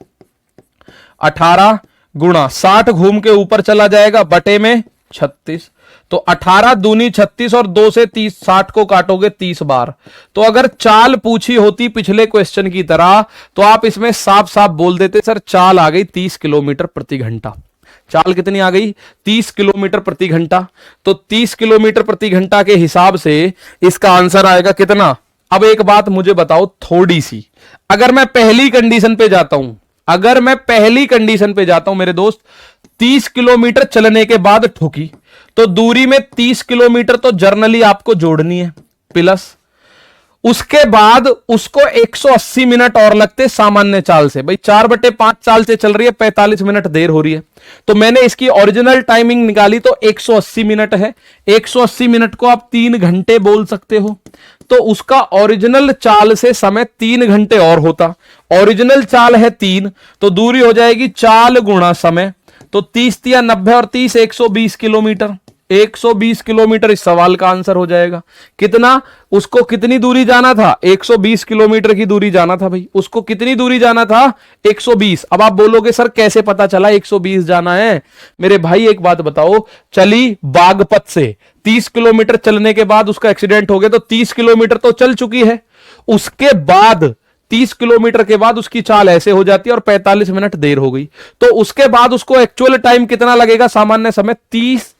18 गुणा 60 घूम के ऊपर चला जाएगा, बटे में 36। तो 18 दूनी 36 और 2 से 30, 60 को काटोगे 30 बार। तो अगर चाल पूछी होती पिछले क्वेश्चन की तरह तो आप इसमें साफ साफ बोल देते सर चाल आ गई 30 किलोमीटर प्रति घंटा। चाल कितनी आ गई, 30 किलोमीटर प्रति घंटा। तो 30 किलोमीटर प्रति घंटा के हिसाब से इसका आंसर आएगा कितना? अब एक बात मुझे बताओ थोड़ी सी, अगर मैं पहली कंडीशन पे जाता हूं, अगर मैं पहली कंडीशन पे जाता हूं मेरे दोस्त, 30 किलोमीटर चलने के बाद ठुकी, तो दूरी में 30 किलोमीटर तो जर्नली आपको जोड़नी है, प्लस उसके बाद उसको 180 मिनट और लगते सामान्य चाल से। भाई 4/5 चाल से चल रही है, 45 मिनट देर हो रही है। तो मैंने इसकी ओरिजिनल टाइमिंग निकाली तो 180 मिनट है। 180 मिनट को आप 3 घंटे बोल सकते हो। तो उसका ओरिजिनल चाल से समय 3 घंटे और होता। ओरिजिनल चाल है 3, तो दूरी हो जाएगी चाल गुणा समय। तो 30 या 90 और 30 120 किलोमीटर। 120 किलोमीटर इस सवाल का आंसर हो जाएगा। कितना? उसको कितनी दूरी जाना था? 120 किलोमीटर की दूरी जाना था भाई। उसको कितनी दूरी जाना था? 120। अब आप बोलोगे सर कैसे पता चला 120 जाना है? मेरे भाई एक बात बताओ, चली बागपत से 30 किलोमीटर चलने के बाद उसका एक्सीडेंट हो गया, तो 30 किलोमीटर तो चल चुकी है। उसके बाद 30 किलोमीटर के बाद उसकी चाल ऐसे हो जाती है और 45 मिनट देर हो गई। तो उसके बाद उसको एक्चुअल टाइम कितना लगेगा? सामान्य समय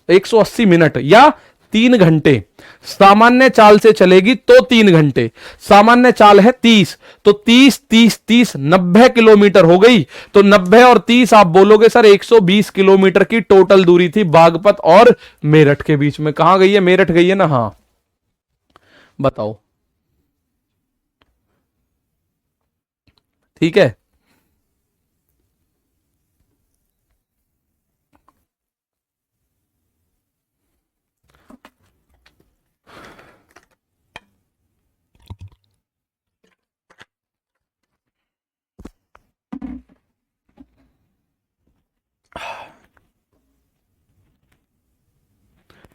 180 मिनट या 3 घंटे। सामान्य चाल से चलेगी तो 3 घंटे, सामान्य चाल है 30, तो 30 30 30 90 किलोमीटर हो गई। तो 90 और 30 आप बोलोगे सर 120 किलोमीटर की टोटल दूरी थी बागपत और मेरठ के बीच में। कहां गई है? मेरठ गई है ना? हाँ बताओ, ठीक है।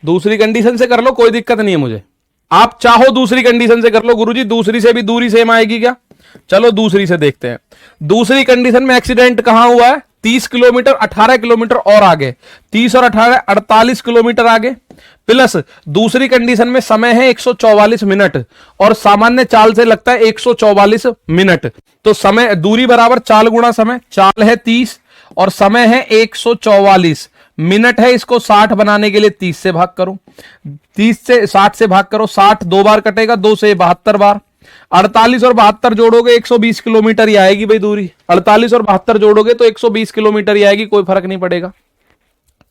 दूसरी कंडीशन से कर लो, कोई दिक्कत नहीं है मुझे। आप चाहो दूसरी कंडीशन से कर लो गुरुजी, दूसरी से भी दूरी सेम आएगी क्या? चलो दूसरी से देखते हैं। दूसरी कंडीशन में एक्सीडेंट कहां हुआ है? 30 किलोमीटर 18 किलोमीटर और आगे, 30 और 18 48 किलोमीटर आगे, प्लस दूसरी कंडीशन में समय है 144 मिनट और सामान्य चाल से लगता है 144 मिनट। तो समय दूरी बराबर चाल गुणा समय। चाल है 30 और समय है 144 मिनट है। इसको 60 बनाने के लिए 30 से भाग करो, 30 से 60 से भाग करो, 60 दो बार कटेगा, 2 से 72 बार। 48 और 72 जोड़ोगे 120 किलोमीटर ही आएगी भाई दूरी। 48 और 72 जोड़ोगे तो 120 किलोमीटर ही आएगी, कोई फर्क नहीं पड़ेगा।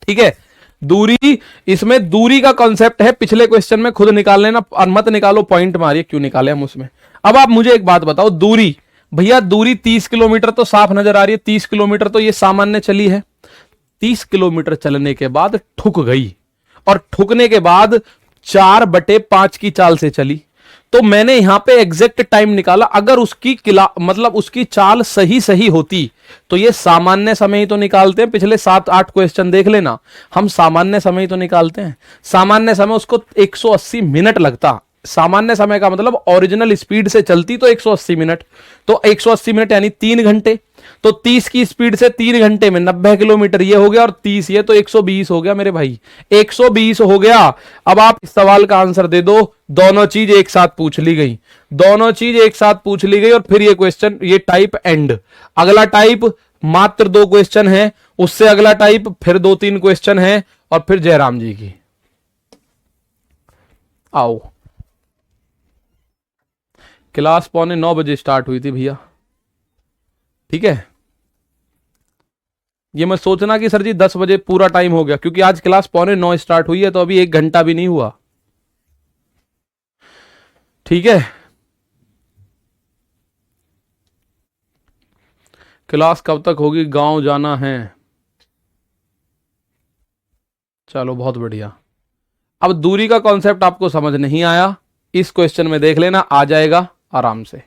ठीक है, दूरी, इसमें दूरी का कॉन्सेप्ट है, पिछले क्वेश्चन में खुद निकाल लेना, मत निकालो, पॉइंट मारिए क्यों निकाले हम उसमें। अब आप मुझे एक बात बताओ, दूरी भैया, दूरी 30 किलोमीटर तो साफ नजर आ रही है, 30 किलोमीटर तो ये सामान्य चली है। 30 किलोमीटर चलने के बाद ठुक गई और ठुकने के बाद 4/5 की चाल से चली। तो मैंने यहां पे एग्जैक्ट टाइम निकाला। अगर उसकी मतलब उसकी चाल सही सही होती तो ये सामान्य समय ही तो निकालते हैं। पिछले 7-8 क्वेश्चन देख लेना, हम सामान्य समय ही तो निकालते हैं। सामान्य समय उसको 180 मिनट लगता। सामान्य समय का मतलब ओरिजिनल स्पीड से चलती तो 180 मिनट, तो 180 मिनट यानी 3 घंटे। तो 30 की स्पीड से 3 घंटे में 90 किलोमीटर ये हो गया और 30 ये, तो 120 हो गया मेरे भाई, 120 हो गया। अब आप इस सवाल का आंसर दे दो, दोनों चीज एक साथ पूछ ली गई। दोनों चीज एक साथ पूछ ली गई और फिर ये क्वेश्चन, ये टाइप एंड। अगला टाइप मात्र 2 क्वेश्चन है, उससे अगला टाइप फिर 2-3 क्वेश्चन है, और फिर जयराम जी की। आओ, क्लास 8:45 स्टार्ट हुई थी भैया, ठीक है। ये मत सोचना कि सर जी 10 बजे पूरा टाइम हो गया, क्योंकि आज क्लास 8:45 स्टार्ट हुई है, तो अभी 1 घंटा भी नहीं हुआ, ठीक है। क्लास कब तक होगी? गांव जाना है। चलो बहुत बढ़िया। अब दूरी का कॉन्सेप्ट आपको समझ नहीं आया, इस क्वेश्चन में देख लेना, आ जाएगा आराम से,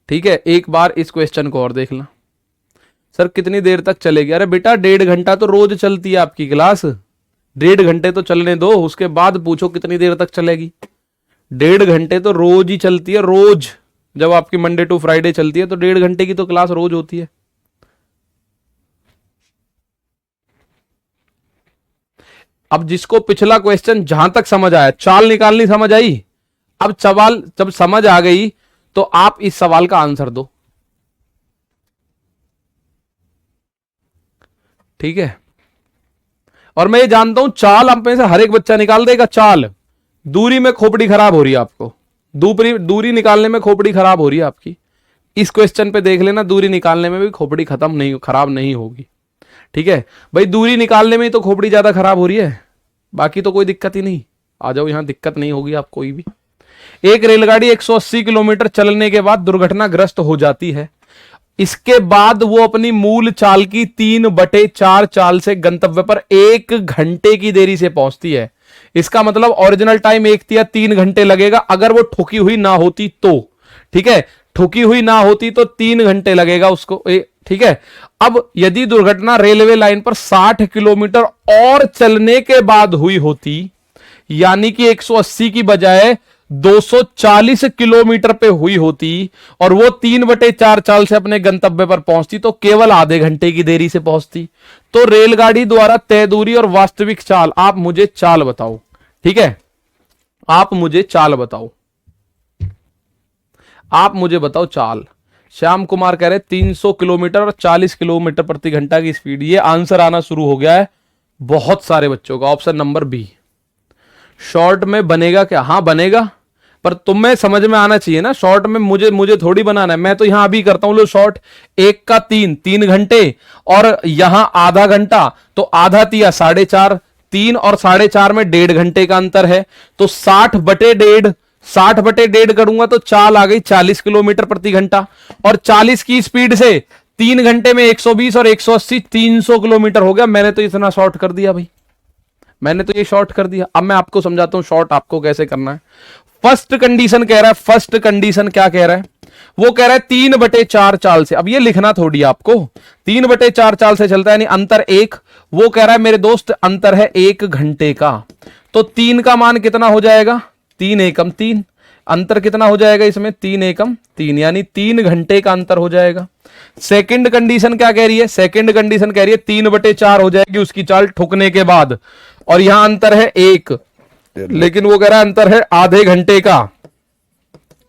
ठीक है। एक बार इस क्वेश्चन को और देख लेना। सर कितनी देर तक चलेगी? अरे बेटा 1.5 घंटा तो रोज चलती है आपकी क्लास, 1.5 घंटे तो चलने दो, उसके बाद पूछो कितनी देर तक चलेगी। 1.5 घंटे तो रोज ही चलती है, रोज। जब आपकी मंडे टू फ्राइडे चलती है तो 1.5 घंटे की तो क्लास रोज होती है। अब जिसको पिछला क्वेश्चन जहां तक समझ आया, चाल निकालनी समझ आई, अब सवाल जब समझ आ गई तो आप इस सवाल का आंसर दो, ठीक है। और मैं ये जानता हूं चाल आप में से हर एक बच्चा निकाल देगा। चाल, दूरी में खोपड़ी खराब हो रही है आपको, दूरी निकालने में खोपड़ी खराब हो रही है आपकी। इस क्वेश्चन पे देख लेना, दूरी निकालने में भी खोपड़ी खराब नहीं होगी, ठीक है भाई। दूरी निकालने में ही तो खोपड़ी ज्यादा खराब हो रही है, बाकी तो कोई दिक्कत ही नहीं। आ जाओ, यहां दिक्कत नहीं होगी आप कोई भी। एक रेलगाड़ी 180 किलोमीटर चलने के बाद दुर्घटनाग्रस्त हो जाती है। इसके बाद वो अपनी मूल चाल की 3/4 चाल से गंतव्य पर 1 घंटे की देरी से पहुंचती है। इसका मतलब ओरिजिनल टाइम 1 या 3 घंटे लगेगा, अगर वो ठुकी हुई ना होती तो, ठीक है। ठुकी हुई ना होती तो 3 घंटे लगेगा उसको, ठीक है। अब यदि दुर्घटना रेलवे लाइन पर 60 किलोमीटर और चलने के बाद हुई होती, यानी कि 180 की बजाय 240 किलोमीटर पे हुई होती, और वो 3/4 चाल से अपने गंतव्य पर पहुंचती, तो केवल आधे घंटे की देरी से पहुंचती। तो रेलगाड़ी द्वारा तय दूरी और वास्तविक चाल, आप मुझे चाल बताओ, ठीक है। आप मुझे चाल बताओ, आप मुझे बताओ चाल। श्याम कुमार कह रहे 300 किलोमीटर और 40 किलोमीटर प्रति घंटा की स्पीड। ये आंसर आना शुरू हो गया है बहुत सारे बच्चों का, ऑप्शन नंबर बी। शॉर्ट में बनेगा क्या? हाँ बनेगा, पर तुम्हें समझ में आना चाहिए ना। शॉर्ट में मुझे थोड़ी बनाना है, मैं तो यहां अभी करता हूं लो शॉर्ट। 1 का 3 घंटे, और यहां आधा घंटा, तो आधा तिया 4.5, 3 और 4.5 में 1.5 घंटे का अंतर है, तो 60/1.5 करूंगा तो चाल आ गई 40 किलोमीटर प्रति घंटा, और 40 की स्पीड से 3 घंटे में 120 और 180 300 किलोमीटर हो गया। मैंने तो इतना शॉर्ट कर दिया भाई, मैंने तो ये शॉर्ट कर दिया। अब मैं आपको समझाता हूं शॉर्ट आपको कैसे करना है। फर्स्ट कंडीशन कह रहा है, फर्स्ट कंडीशन क्या कह रहा है? वो कह रहा है 3/4 चाल से। अब ये लिखना थोड़ी आपको, 3/4 चाल से चलता है, यानी अंतर 1। वो कह रहा है मेरे दोस्त अंतर है 1 घंटे का, तो 3 का मान कितना हो जाएगा? 3 एकम 3। अंतर कितना हो जाएगा इसमें? 3 एकम 3, यानी 3 घंटे का अंतर हो जाएगा। सेकंड कंडीशन क्या कह रही है? सेकंड कंडीशन कह रही है 3/4 हो जाएगी उसकी चाल ठुकने के बाद, और यहां अंतर है 1, लेकिन वो कह रहा है अंतर है आधे घंटे का।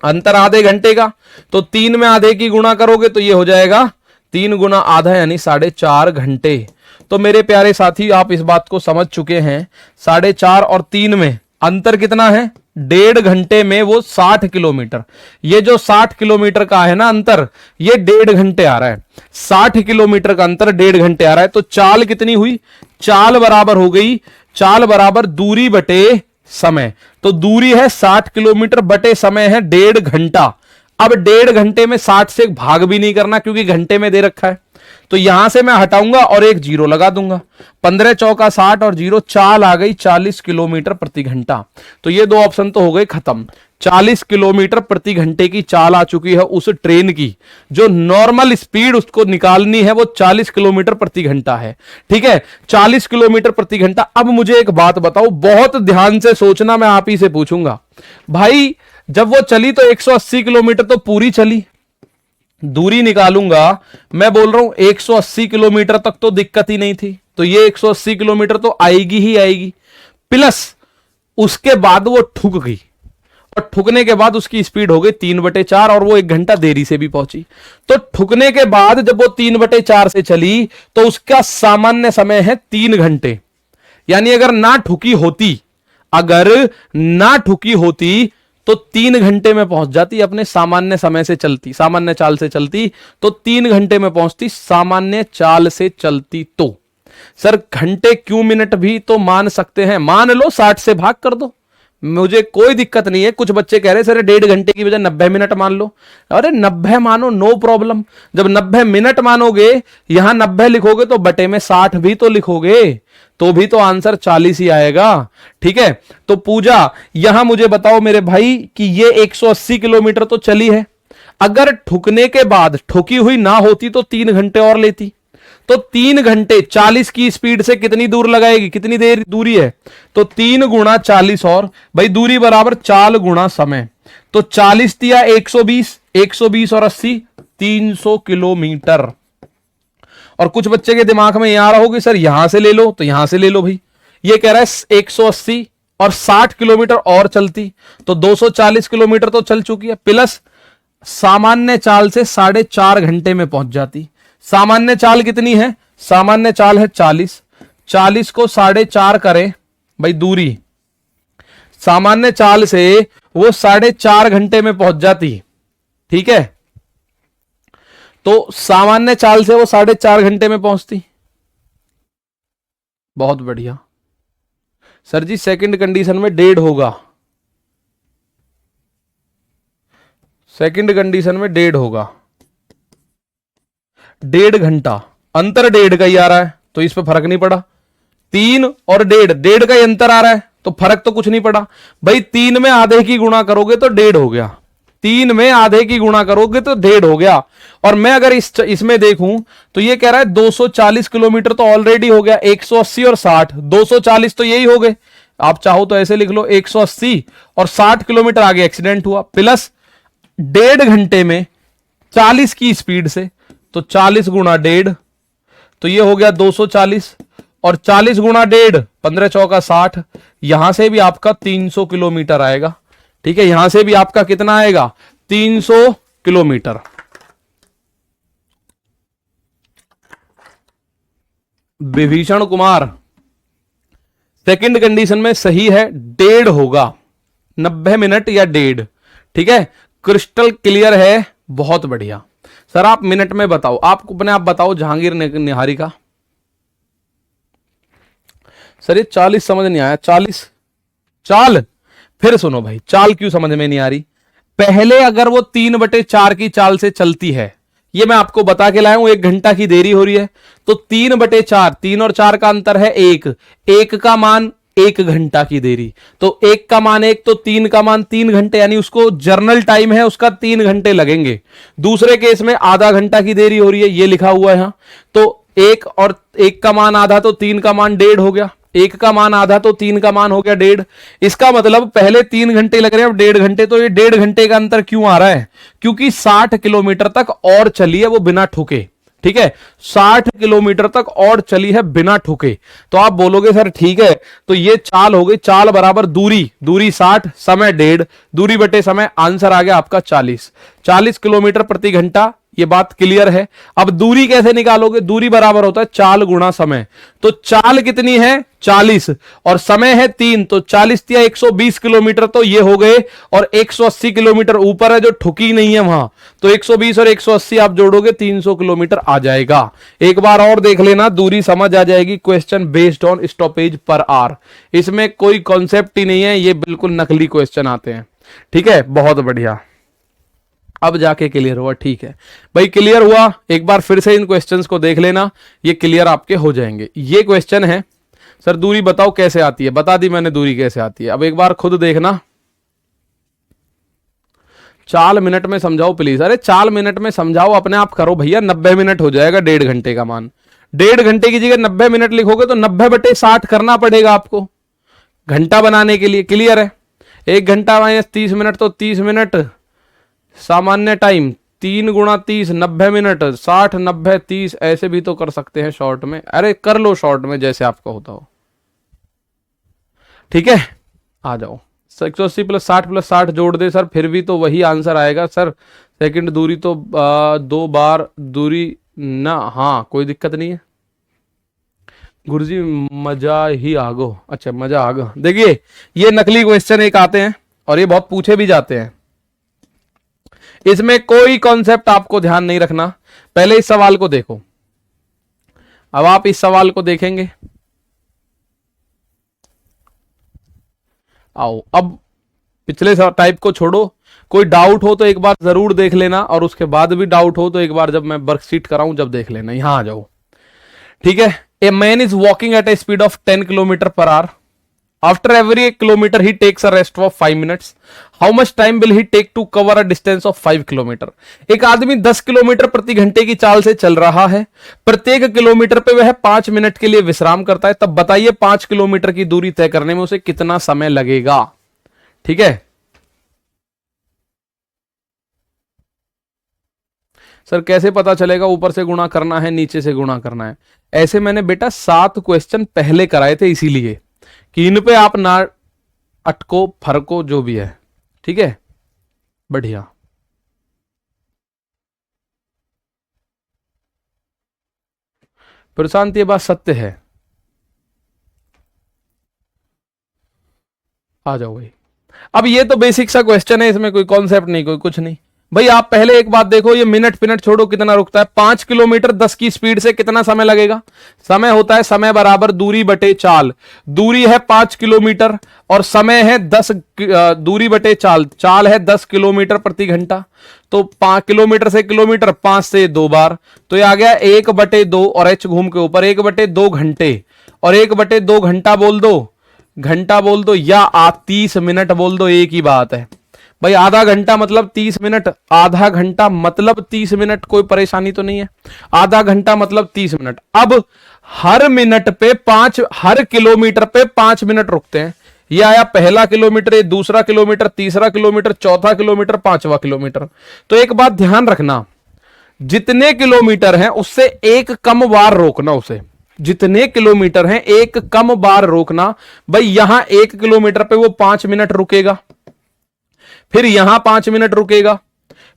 अंतर आधे घंटे का, तो 3 में आधे की गुणा करोगे तो ये हो जाएगा 3 गुना आधा, यानी 4.5 घंटे। तो मेरे प्यारे साथी आप इस बात को समझ चुके हैं, 4.5 और 3 में अंतर कितना है? 1.5 घंटे में वो 60 किलोमीटर। ये जो 60 किलोमीटर का है ना अंतर, ये 1.5 घंटे आ रहा है। 60 किलोमीटर का अंतर 1.5 घंटे आ रहा है, तो चाल कितनी हुई? चाल बराबर हो गई, चाल बराबर दूरी बटे समय। तो दूरी है 60 किलोमीटर बटे समय है 1.5 घंटा। अब 1.5 घंटे में 60 से भाग भी नहीं करना, क्योंकि घंटे में दे रखा है, तो यहां से मैं हटाऊंगा और एक जीरो लगा दूंगा। 15 चौका 60 और जीरो, चाल आ गई 40 किलोमीटर प्रति घंटा। तो ये 2 ऑप्शन तो हो गए खत्म। 40 किलोमीटर प्रति घंटे की चाल आ चुकी है उस ट्रेन की, जो नॉर्मल स्पीड उसको निकालनी है वो 40 किलोमीटर प्रति घंटा है, ठीक है। 40 किलोमीटर प्रति घंटा। अब मुझे एक बात बताओ, बहुत ध्यान से सोचना, मैं आप ही से पूछूंगा भाई, जब वो चली तो 180 किलोमीटर तो पूरी चली, दूरी निकालूंगा, मैं बोल रहा हूं 180 किलोमीटर तक तो दिक्कत ही नहीं थी, तो ये 180 किलोमीटर तो आएगी ही आएगी। प्लस उसके बाद वो ठुक गई, और ठुकने के बाद उसकी स्पीड हो गई 3/4 और वो 1 घंटा देरी से भी पहुंची। तो ठुकने के बाद जब वो 3/4 से चली तो उसका सामान्य समय है 3 घंटे। यानी अगर ना ठुकी होती, अगर ना ठुकी होती तो 3 घंटे में पहुंच जाती, अपने सामान्य समय से चलती, सामान्य चाल से चलती तो 3 घंटे में पहुंचती, सामान्य चाल से चलती तो। सर घंटे क्यों मिनट भी तो मान सकते हैं, मान लो 60 से भाग कर दो, मुझे कोई दिक्कत नहीं है। कुछ बच्चे कह रहे सर 1.5 घंटे की बजाय 90 मिनट मान लो। अरे 90 मानो, नो प्रॉब्लम। जब 90 मिनट मानोगे, यहां 90 लिखोगे तो बटे में 60 भी तो लिखोगे, तो भी तो आंसर 40 ही आएगा। ठीक है, तो पूजा यहां मुझे बताओ मेरे भाई कि ये 180 किलोमीटर तो चली है। अगर ठुकने के बाद ठुकी हुई ना होती तो 3 घंटे और लेती, तो 3 घंटे 40 की स्पीड से कितनी दूर लगाएगी, कितनी देर दूरी है, तो 3 गुणा 40 और भाई दूरी बराबर 4 गुणा समय। तो 40 दिया 120, 120 और 80 300 किलोमीटर। और कुछ बच्चे के दिमाग में यह आ रहा होगा सर यहां से ले लो, तो यहां से ले लो भाई। ये कह रहा है 180 और 60 किलोमीटर और चलती तो 240 किलोमीटर तो चल चुकी है, प्लस सामान्य चाल से 4.5 घंटे में पहुंच जाती। सामान्य चाल कितनी है, सामान्य चाल है 40, 40 को 4.5 करें भाई दूरी, सामान्य चाल से वो 4.5 घंटे में पहुंच जाती। ठीक है, तो सामान्य चाल से वो 4.5 घंटे में पहुंचती। बहुत बढ़िया सर जी, सेकंड कंडीशन में 1.5 होगा, सेकंड कंडीशन में 1.5 होगा, 1.5 घंटा, अंतर 1.5 का ही आ रहा है तो इस पे फर्क नहीं पड़ा। 3 और 1.5 का ही अंतर आ रहा है तो फर्क तो कुछ नहीं पड़ा भाई। 3 में आधे की गुणा करोगे तो 1.5 हो गया, 3 में आधे की गुणा करोगे तो 1.5 हो गया। और मैं अगर इसमें देखूं तो ये कह रहा है 240 किलोमीटर तो ऑलरेडी हो गया, 180 और 60, 240 तो यही हो गए। आप चाहो तो ऐसे लिख लो 180 और 60 किलोमीटर आगे एक्सीडेंट हुआ, प्लस 1.5 घंटे में 40 की स्पीड से, तो 40 गुणा 1.5 तो ये हो गया 240 और 40 गुणा 1.5 15 चौका 60, यहां से भी आपका 300 किलोमीटर आएगा। ठीक है, यहां से भी आपका कितना आएगा 300 kilometre. Vibhishan Kumar second condition में सही है, 1.5 होगा, 90 मिनट या 1.5। ठीक है, क्रिस्टल क्लियर है, बहुत बढ़िया। सर आप मिनट में बताओ, आप अपने आप बताओ जहांगीर निहारी का। सर ये 40 समझ नहीं आया, 40 चाल, फिर सुनो भाई, चाल क्यों समझ में नहीं आ रही। पहले अगर वो 3/4 की चाल से चलती है, ये मैं आपको बता के लाया हूं, 1 घंटा की देरी हो रही है, तो 3/4, 3 और 4 का अंतर है 1, 1 का मान 1 घंटा की देरी, तो 1 का मान 1 तो 3 का मान 3 घंटे, यानी उसको जर्नल टाइम है उसका 3 घंटे लगेंगे। दूसरे केस में आधा घंटा की देरी हो रही है, ये लिखा हुआ है यहां, तो 1 और 1 का मान आधा तो 3 का मान 1.5 हो गया, 1 का मान आधा तो 3 का मान हो गया 1.5। इसका मतलब पहले 3 घंटे लग रहे हैं, अब 1.5 घंटे। तो ये 1.5 घंटे का अंतर क्यों आ रहा है, क्योंकि 60 किलोमीटर तक और चली है वो बिना ठुके। ठीक है, 60 किलोमीटर तक और चली है बिना ठुके। तो आप बोलोगे सर ठीक है, तो ये चाल हो गई, चाल बराबर दूरी, दूरी 60, समय 1.5, दूरी बटे समय, आंसर आ गया आपका 40 किलोमीटर प्रति घंटा। ये बात क्लियर है। अब दूरी कैसे निकालोगे, दूरी बराबर होता है चाल गुणा समय, तो चाल कितनी है 40 और समय है 3, तो 40 या 120 किलोमीटर तो ये हो गए, और 180 किलोमीटर ऊपर है जो ठुकी नहीं है वहां, तो 120 और 180 आप जोड़ोगे 300 किलोमीटर आ जाएगा। एक बार और देख लेना, दूरी समझ आ जाएगी। Question based on stoppage per hour, इसमें कोई कॉन्सेप्ट ही नहीं है, ये बिल्कुल नकली क्वेश्चन आते हैं। ठीक है, बहुत बढ़िया, अब जाके क्लियर हुआ। ठीक है भाई, क्लियर हुआ। एक बार फिर से इन क्वेश्चंस को देख लेना, ये क्लियर आपके हो जाएंगे। ये क्वेश्चन है सर दूरी बताओ कैसे आती है, बता दी मैंने दूरी कैसे आती है। अब एक बार खुद देखना, चाल मिनट में समझाओ प्लीज। अरे चाल मिनट में समझाओ, अपने आप करो भैया, 90 मिनट हो जाएगा 1.5 घंटे का मान। 1.5 घंटे की जगह 90 मिनट लिखोगे तो 90/60 करना पड़ेगा आपको घंटा बनाने के लिए। क्लियर है, 1 घंटा माइनस 30 मिनट तो 30 मिनट, सामान्य टाइम 3 गुणा 30 90 मिनट, 60 90 30, ऐसे भी तो कर सकते हैं शॉर्ट में। अरे कर लो शॉर्ट में जैसे आपका होता हो। ठीक है, आ जाओ 180 + 60 जोड़ दे सर, फिर भी तो वही आंसर आएगा सर। सेकंड दूरी तो 2 बार दूरी ना, हाँ कोई दिक्कत नहीं है गुरुजी, मजा ही आगो। अच्छा मजा आगो। देखिए ये नकली क्वेश्चन एक आते हैं और ये बहुत पूछे भी जाते हैं, इसमें कोई कॉन्सेप्ट आपको ध्यान नहीं रखना। पहले इस सवाल को देखो, अब आप इस सवाल को देखेंगे, आओ अब पिछले टाइप को छोड़ो, कोई डाउट हो तो एक बार जरूर देख लेना, और उसके बाद भी डाउट हो तो एक बार जब मैं वर्कशीट कराऊं जब देख लेना। यहां आ जाओ, ठीक है। A man is walking at a speed of 10 km/h. After every kilometer he takes a rest of 5 minutes. How much time will he take to cover a distance of 5 kilometer? एक आदमी 10 kilometre प्रति घंटे की चाल से चल रहा है, प्रत्येक किलोमीटर पे वह 5 मिनट के लिए विश्राम करता है, तब बताइए 5 किलोमीटर की दूरी तय करने में उसे कितना समय लगेगा। ठीक है सर, कैसे पता चलेगा? ऊपर से गुणा करना है, नीचे से गुणा करना है। ऐसे मैंने बेटा 7 क्वेश्चन पहले कराए थे, इसीलिए कि इन पे आप ना अटको फरको जो भी है। ठीक है बढ़िया। प्रशांत ये बात सत्य है, आ जाओ भाई। अब ये तो बेसिक सा क्वेश्चन है, इसमें कोई कॉन्सेप्ट नहीं, कोई कुछ नहीं भाई। आप पहले एक बात देखो, ये मिनट छोड़ो कितना रुकता है। 5 किलोमीटर 10 की स्पीड से कितना समय लगेगा? समय होता है समय बराबर दूरी बटे चाल। दूरी है 5 किलोमीटर और समय है 10, दूरी बटे चाल, चाल है 10 किलोमीटर प्रति घंटा। तो 5 किलोमीटर से किलोमीटर 5 से 2 बार, तो ये आ गया 1/2 और एच घूम के ऊपर 1/2 घंटे, और 1/2 घंटा बोल दो, घंटा बोल दो, या 30 मिनट बोल दो, एक ही बात है भाई। आधा घंटा मतलब 30 मिनट, आधा घंटा मतलब 30 मिनट, कोई परेशानी तो नहीं है। आधा घंटा मतलब 30 मिनट। अब हर मिनट पे 5, हर किलोमीटर पे 5 मिनट रुकते हैं। ये आया पहला किलोमीटर, ये दूसरा किलोमीटर, तीसरा किलोमीटर, चौथा किलोमीटर, 5वां किलोमीटर। तो एक बात ध्यान रखना, जितने किलोमीटर हैं उससे एक कम बार रोकना उसे। जितने किलोमीटर हैं एक कम बार रोकना। भाई यहां 1 किलोमीटर पे वो 5 मिनट रुकेगा, फिर यहां 5 मिनट रुकेगा,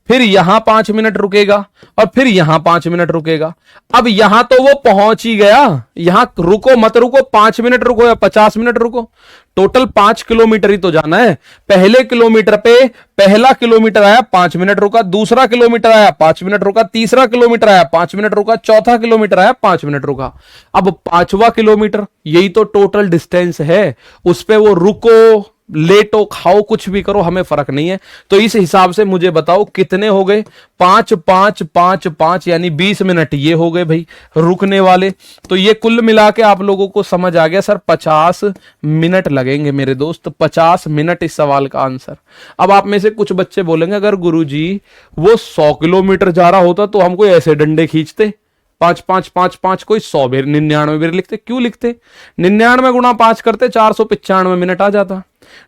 फिर यहां 5 मिनट रुकेगा, और फिर यहां 5 मिनट रुकेगा। अब यहां तो वो पहुंच ही गया, यहां रुको मत रुको, 5 मिनट रुको या 50 मिनट रुको, टोटल 5 किलोमीटर ही तो जाना है। पहले किलोमीटर पे पहला किलोमीटर आया 5 मिनट रुका, दूसरा किलोमीटर आया 5 मिनट रुका, तीसरा किलोमीटर आया 5 मिनट रुका, चौथा किलोमीटर आया 5 मिनट रुका। अब 5वां किलोमीटर, यही तो टोटल डिस्टेंस है, उस पे वो रुको, लेटो, खाओ, कुछ भी करो, हमें फर्क नहीं है। तो इस हिसाब से मुझे बताओ कितने हो गए? 5 5 5 5 यानी 20 मिनट ये हो गए भाई रुकने वाले। तो ये कुल मिला के आप लोगों को समझ आ गया सर 50 मिनट लगेंगे मेरे दोस्त, 50 मिनट इस सवाल का आंसर। अब आप में से कुछ बच्चे बोलेंगे अगर गुरुजी वो 100 किलोमीटर जा रहा होता तो हम कोई ऐसे डंडे खींचते, 5 5 5 5 कोई 100 बेर 99 बेर लिखते। क्यों लिखते? 99 गुणा 5 करते 495 मिनट आ जाता,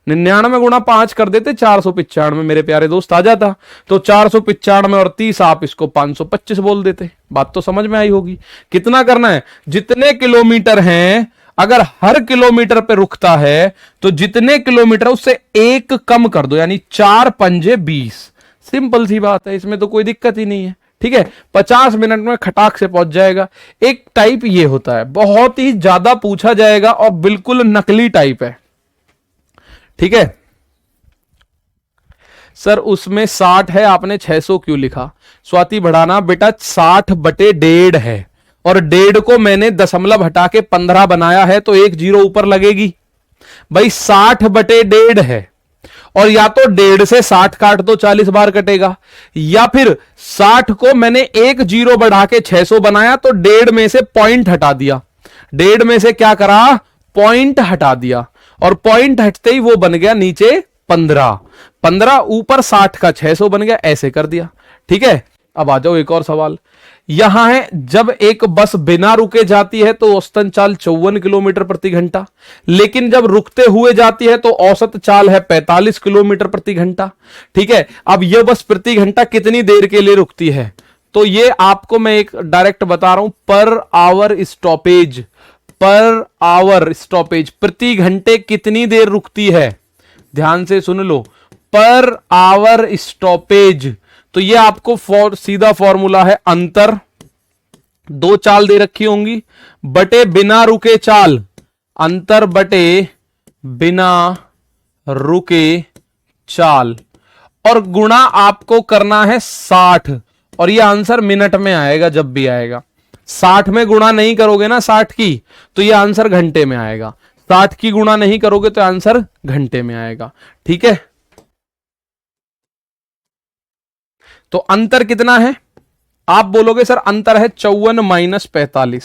99 गुणा 5 कर देते 495 मेरे प्यारे दोस्त आ जाता। तो 495 और 30 आप इसको 525 बोल देते। बात तो समझ में आई होगी। कितना करना है? जितने किलोमीटर हैं, अगर हर किलोमीटर पे रुकता है तो जितने किलोमीटर उससे एक कम कर दो, यानी 4 पंजे 20। सिंपल सी बात है, इसमें तो कोई दिक्कत ही नहीं है। ठीक है 50 मिनट में खटाक से पहुंच जाएगा। एक टाइप ये होता है, बहुत ही ज्यादा पूछा जाएगा और बिल्कुल नकली टाइप है। ठीक है सर उसमें 60 है, आपने 600 क्यों लिखा? स्वाति बढ़ाना बेटा 60/1.5 है, और 1.5 को मैंने दशमलव हटा के 15 बनाया है, तो एक जीरो ऊपर लगेगी भाई। 60/1.5 है, और या तो 1.5 से 60 काट दो, 40 बार कटेगा, या फिर 60 को मैंने एक जीरो बढ़ा के 600 बनाया, तो 1.5 में से पॉइंट हटा दिया, 1.5 में से क्या करा? पॉइंट हटा दिया, और पॉइंट हटते ही वो बन गया नीचे 15, 15 ऊपर 60 का 600 बन गया, ऐसे कर दिया। ठीक है अब आ जाओ एक और सवाल। यहां है जब एक बस बिना रुके जाती है तो औसतन चाल 54 किलोमीटर प्रति घंटा, लेकिन जब रुकते हुए जाती है तो औसत चाल है 45 किलोमीटर प्रति घंटा। ठीक है अब यह बस प्रति घंटा कितनी देर के लिए रुकती है? तो ये आपको मैं एक डायरेक्ट बता रहा हूं, per hour stoppage, per hour stoppage, प्रति घंटे कितनी देर रुकती है? ध्यान से सुन लो, पर आवर स्टॉपेज। तो ये आपको सीधा फॉर्मूला है अंतर, दो चाल दे रखी होंगी, बटे बिना रुके चाल, अंतर बटे बिना रुके चाल, और गुणा आपको करना है 60, और ये आंसर मिनट में आएगा जब भी आएगा। 60 में गुणा नहीं करोगे ना 60 की, तो ये आंसर घंटे में आएगा। 60 की गुणा नहीं करोगे तो आंसर घंटे में आएगा। ठीक है, तो अंतर कितना है? आप बोलोगे सर अंतर है 54 माइनस 45,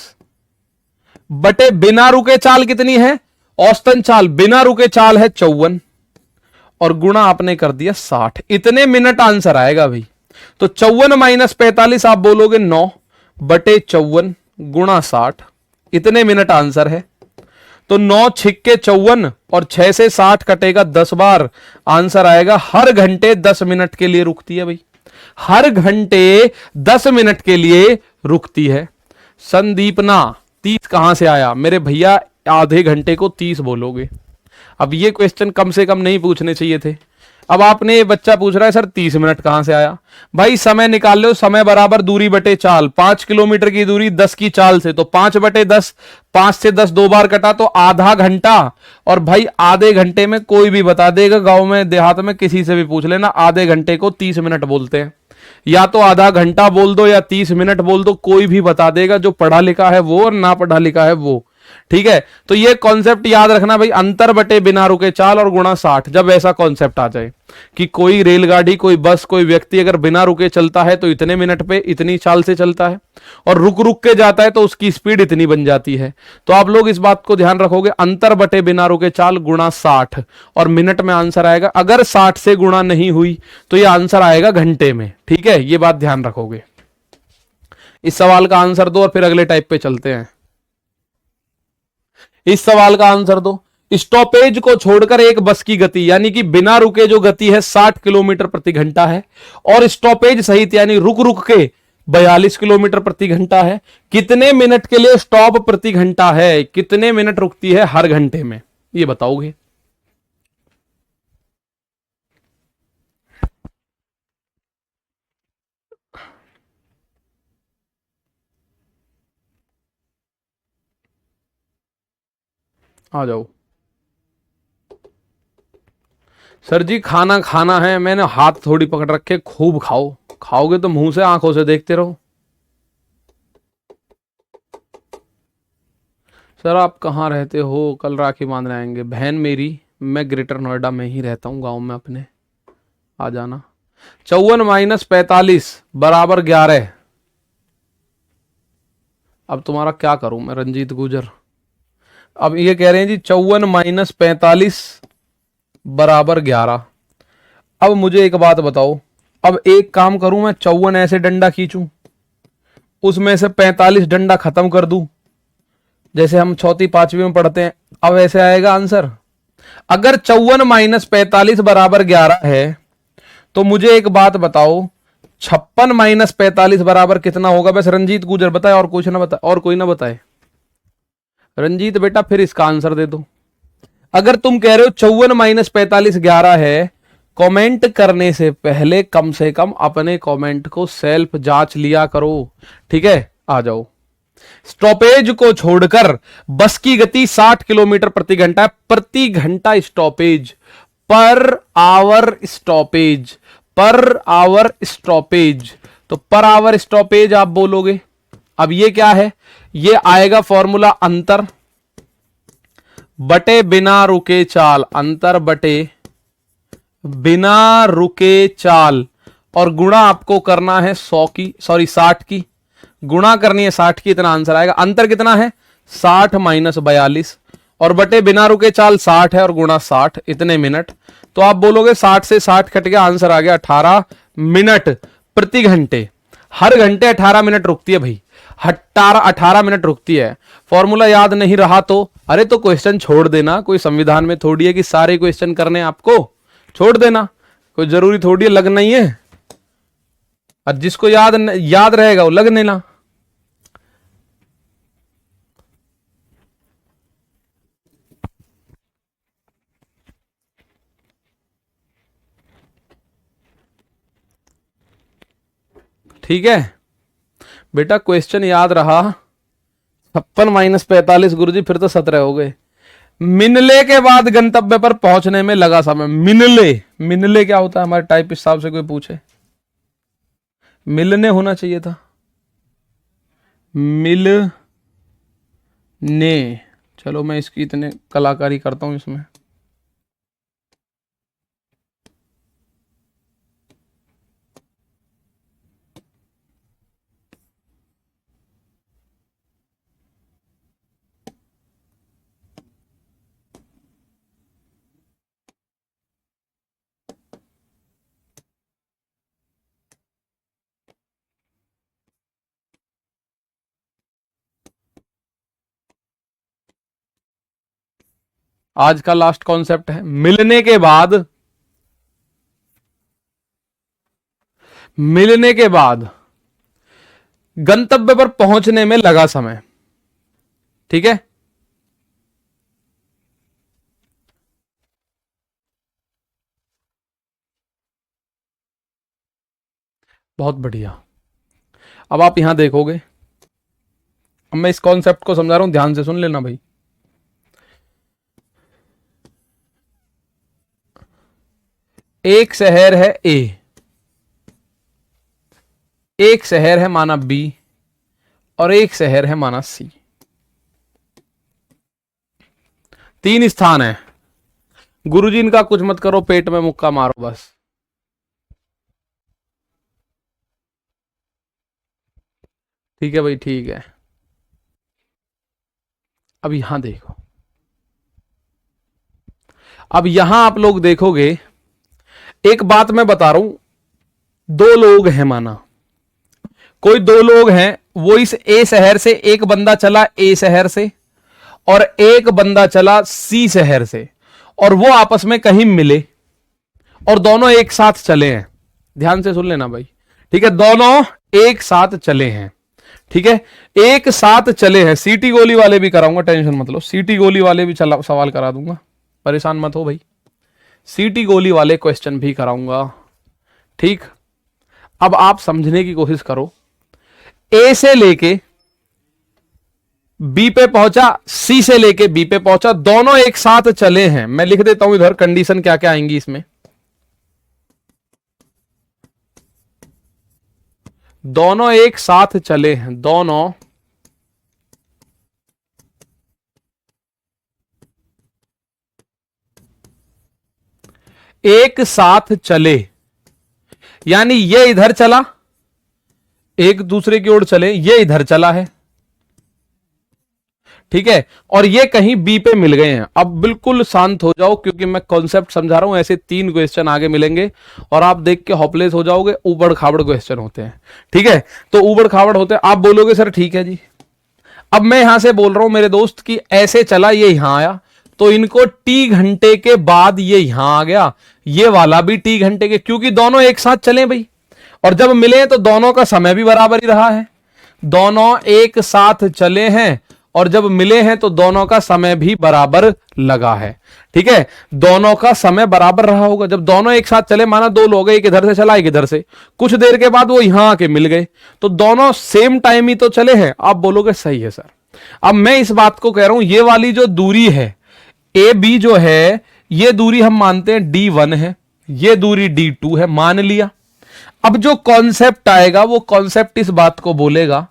बटे बिना रुके चाल कितनी है? औसतन चाल बिना रुके चाल है 54, और गुणा आपने कर दिया 60, इतने मिनट आंसर आएगा भाई। तो 54 माइनस 45 आप बोलोगे 9 बटे 54 गुणा 60, इतने मिनट आंसर है। तो 9 छिक्के 54 और 6 से 60 कटेगा 10 बार, आंसर आएगा हर घंटे 10 मिनट के लिए रुकती है भाई, हर घंटे 10 मिनट के लिए रुकती है। संदीपना 30 कहां से आया मेरे भैया? आधे घंटे को 30 बोलोगे। अब ये क्वेश्चन कम से कम नहीं पूछने चाहिए थे। अब आपने, ये बच्चा पूछ रहा है सर 30 मिनट कहां से आया? भाई समय निकाल लो, समय बराबर दूरी बटे चाल, 5 किलोमीटर की दूरी 10 की चाल से, तो 5 बटे 10, 5 से 10 दो बार कटा तो आधा घंटा। और भाई आधे घंटे में कोई भी बता देगा, गांव में देहात में किसी से भी पूछ लेना, आधे घंटे को 30 मिनट बोलते हैं। या तो आधा घंटा बोल दो या 30 मिनट बोल दो, कोई भी बता देगा, जो पढ़ा लिखा है वो और ना पढ़ा लिखा है वो। ठीक है, तो ये कॉन्सेप्ट याद रखना भाई, अंतर बटे बिना रुके चाल और गुणा 60। जब ऐसा कॉन्सेप्ट आ जाए कि कोई रेलगाड़ी, कोई बस, कोई व्यक्ति अगर बिना रुके चलता है तो इतने मिनट पे इतनी चाल से चलता है, और रुक रुक के जाता है तो उसकी स्पीड इतनी बन जाती है। तो आप लोग इस बात को ध्यान रखोगे, अंतर बटे बिना रुके चाल गुणा 60, और मिनट में आंसर आएगा। अगर 60 से गुणा नहीं हुई तो यह आंसर आएगा घंटे में। ठीक है, यह बात ध्यान रखोगे। इस सवाल का आंसर दो और फिर अगले टाइप पे चलते हैं। इस सवाल का आंसर दो, स्टॉपेज को छोड़कर एक बस की गति, यानी कि बिना रुके जो गति है 60 किलोमीटर प्रति घंटा है, और स्टॉपेज सहित यानी रुक रुक के 42 किलोमीटर प्रति घंटा है। कितने मिनट के लिए स्टॉप प्रति घंटा है? कितने मिनट रुकती है हर घंटे में, ये बताओगे। आ जाओ सर जी, खाना खाना है, मैंने हाथ थोड़ी पकड़ रखे, खूब खाओ, खाओगे तो मुंह से आंखों से देखते रहो। सर आप कहाँ रहते हो? कल राखी बांधने आएंगे। बहन मेरी, मैं ग्रेटर नोएडा में ही रहता हूँ, गांव में अपने, आ जाना। 54 माइनस 45 बराबर 11। अब तुम्हारा क्या करूं मैं, रंजीत गुजर। अब ये कह रहे हैं जी 54 माइनस 45 बराबर 11। अब मुझे एक बात बताओ, अब एक काम करूं मैं, 54 ऐसे डंडा खींचूं, उसमें से 45 डंडा खत्म कर दूं, जैसे हम चौथी पांचवी में पढ़ते हैं। अब ऐसे आएगा आंसर। अगर 54 माइनस 45 बराबर 11 है तो मुझे एक बात बताओ, 56 माइनस 45 बराबर कितना होगा? बस रंजीत गुजर बताए, और कुछ ना बताए, और कोई ना बताए। रंजीत बेटा फिर इसका आंसर दे दो। अगर तुम कह रहे हो 54 माइनस 45 11 है, कमेंट करने से पहले कम से कम अपने कमेंट को सेल्फ जांच लिया करो। ठीक है, आ जाओ। स्टॉपेज को छोड़कर बस की गति 60 किलोमीटर प्रति घंटा है, प्रति घंटा stoppage, per hour stoppage, per hour stoppage. तो पर आवर स्टॉपेज आप बोलोगे। अब ये क्या है? ये आएगा फॉर्मूला अंतर बटे बिना रुके चाल, अंतर बटे बिना रुके चाल, और गुणा आपको करना है 100 की, सॉरी 60 की, गुणा करनी है 60 की, इतना आंसर आएगा। अंतर कितना है? 60 माइनस 42, और बटे बिना रुके चाल 60 है, और गुणा 60, इतने मिनट। तो आप बोलोगे 60 से 60 कट गया, आंसर आ गया 18 मिनट प्रति घंटे। हर घंटे 18 मिनट रुकती है भाई, 18 मिनट रुकती है। फॉर्मूला याद नहीं रहा तो अरे तो क्वेश्चन छोड़ देना, कोई संविधान में थोड़ी है कि सारे क्वेश्चन करने, आपको छोड़ देना, कोई जरूरी थोड़ी है लगना ही है। और जिसको याद रहेगा वो लग लेना। ठीक है बेटा, क्वेश्चन याद रहा। 56 माइनस 45 गुरुजी, फिर तो 17 हो गए। मिनले के बाद गंतव्य पर पहुंचने में लगा समय। मिनले, मिनले क्या होता है हमारे टाइप हिसाब से कोई पूछे? मिलने होना चाहिए था, मिलने। चलो मैं इसकी इतने कलाकारी करता हूं इसमें। आज का लास्ट कॉन्सेप्ट है मिलने के बाद, मिलने के बाद गंतव्य पर पहुंचने में लगा समय। ठीक है, बहुत बढ़िया। अब आप यहां देखोगे, अब मैं इस कॉन्सेप्ट को समझा रहा हूं, ध्यान से सुन लेना भाई। एक शहर है ए, एक शहर है माना बी, और एक शहर है माना सी। 3 स्थान है। गुरुजी इनका कुछ मत करो, पेट में मुक्का मारो बस। ठीक है भाई, ठीक है। अब यहां देखो, अब यहां आप लोग देखोगे, एक बात मैं बता रहा हूं, 2 लोग हैं माना, कोई 2 लोग हैं, वो इस ए शहर से, एक बंदा चला ए शहर से और एक बंदा चला सी शहर से, और वो आपस में कहीं मिले और दोनों एक साथ चले हैं। ध्यान से सुन लेना भाई, ठीक है, दोनों एक साथ चले हैं। ठीक है, एक साथ चले हैं। सीटी गोली वाले भी कराऊंगा, टेंशन मत लो, सीटी गोली वाले भी चला सवाल करा दूंगा, परेशान मत हो भाई। सीटी गोली वाले क्वेश्चन भी कराऊंगा। ठीक, अब आप समझने की कोशिश करो, ए से लेके बी पे पहुंचा, सी से लेके बी पे पहुंचा, दोनों एक साथ चले हैं। मैं लिख देता हूं इधर कंडीशन क्या क्या आएंगी इसमें। दोनों एक साथ चले हैं, दोनों एक साथ चले, यानी ये इधर चला, एक दूसरे की ओर चले, ये इधर चला है। ठीक है, और ये कहीं बी पे मिल गए हैं। अब बिल्कुल शांत हो जाओ, क्योंकि मैं कॉन्सेप्ट समझा रहा हूं। ऐसे 3 क्वेश्चन आगे मिलेंगे और आप देख के हॉपलेस हो जाओगे। उबड़ खाबड़ क्वेश्चन होते हैं, ठीक है, तो उबड़ खाबड़ होते हैं। आप बोलोगे सर ठीक है जी। अब मैं यहां से बोल रहा हूं मेरे दोस्त कि ऐसे चला, ये यहां आया, तो इनको टी घंटे के बाद ये यहां आ गया, ये वाला भी टी घंटे के, क्योंकि दोनों एक साथ चले भाई, और जब मिले तो दोनों का समय भी बराबर ही रहा है। दोनों एक साथ चले हैं और जब मिले हैं तो दोनों का समय भी बराबर लगा है। ठीक है, दोनों का समय बराबर रहा होगा। जब दोनों एक साथ चले, माना 2 लोग, एक इधर से चला एक इधर से, कुछ देर के बाद वो यहां आके मिल गए, तो दोनों सेम टाइम ही तो चले हैं। आप बोलोगे सही है सर। अब मैं इस बात को कह रहा हूं, ये वाली जो दूरी है ए बी जो है, ये दूरी हम मानते हैं D1 है, ये दूरी D2 है, मान लिया। अब जो कॉन्सेप्ट आएगा वो कॉन्सेप्ट इस बात को बोलेगा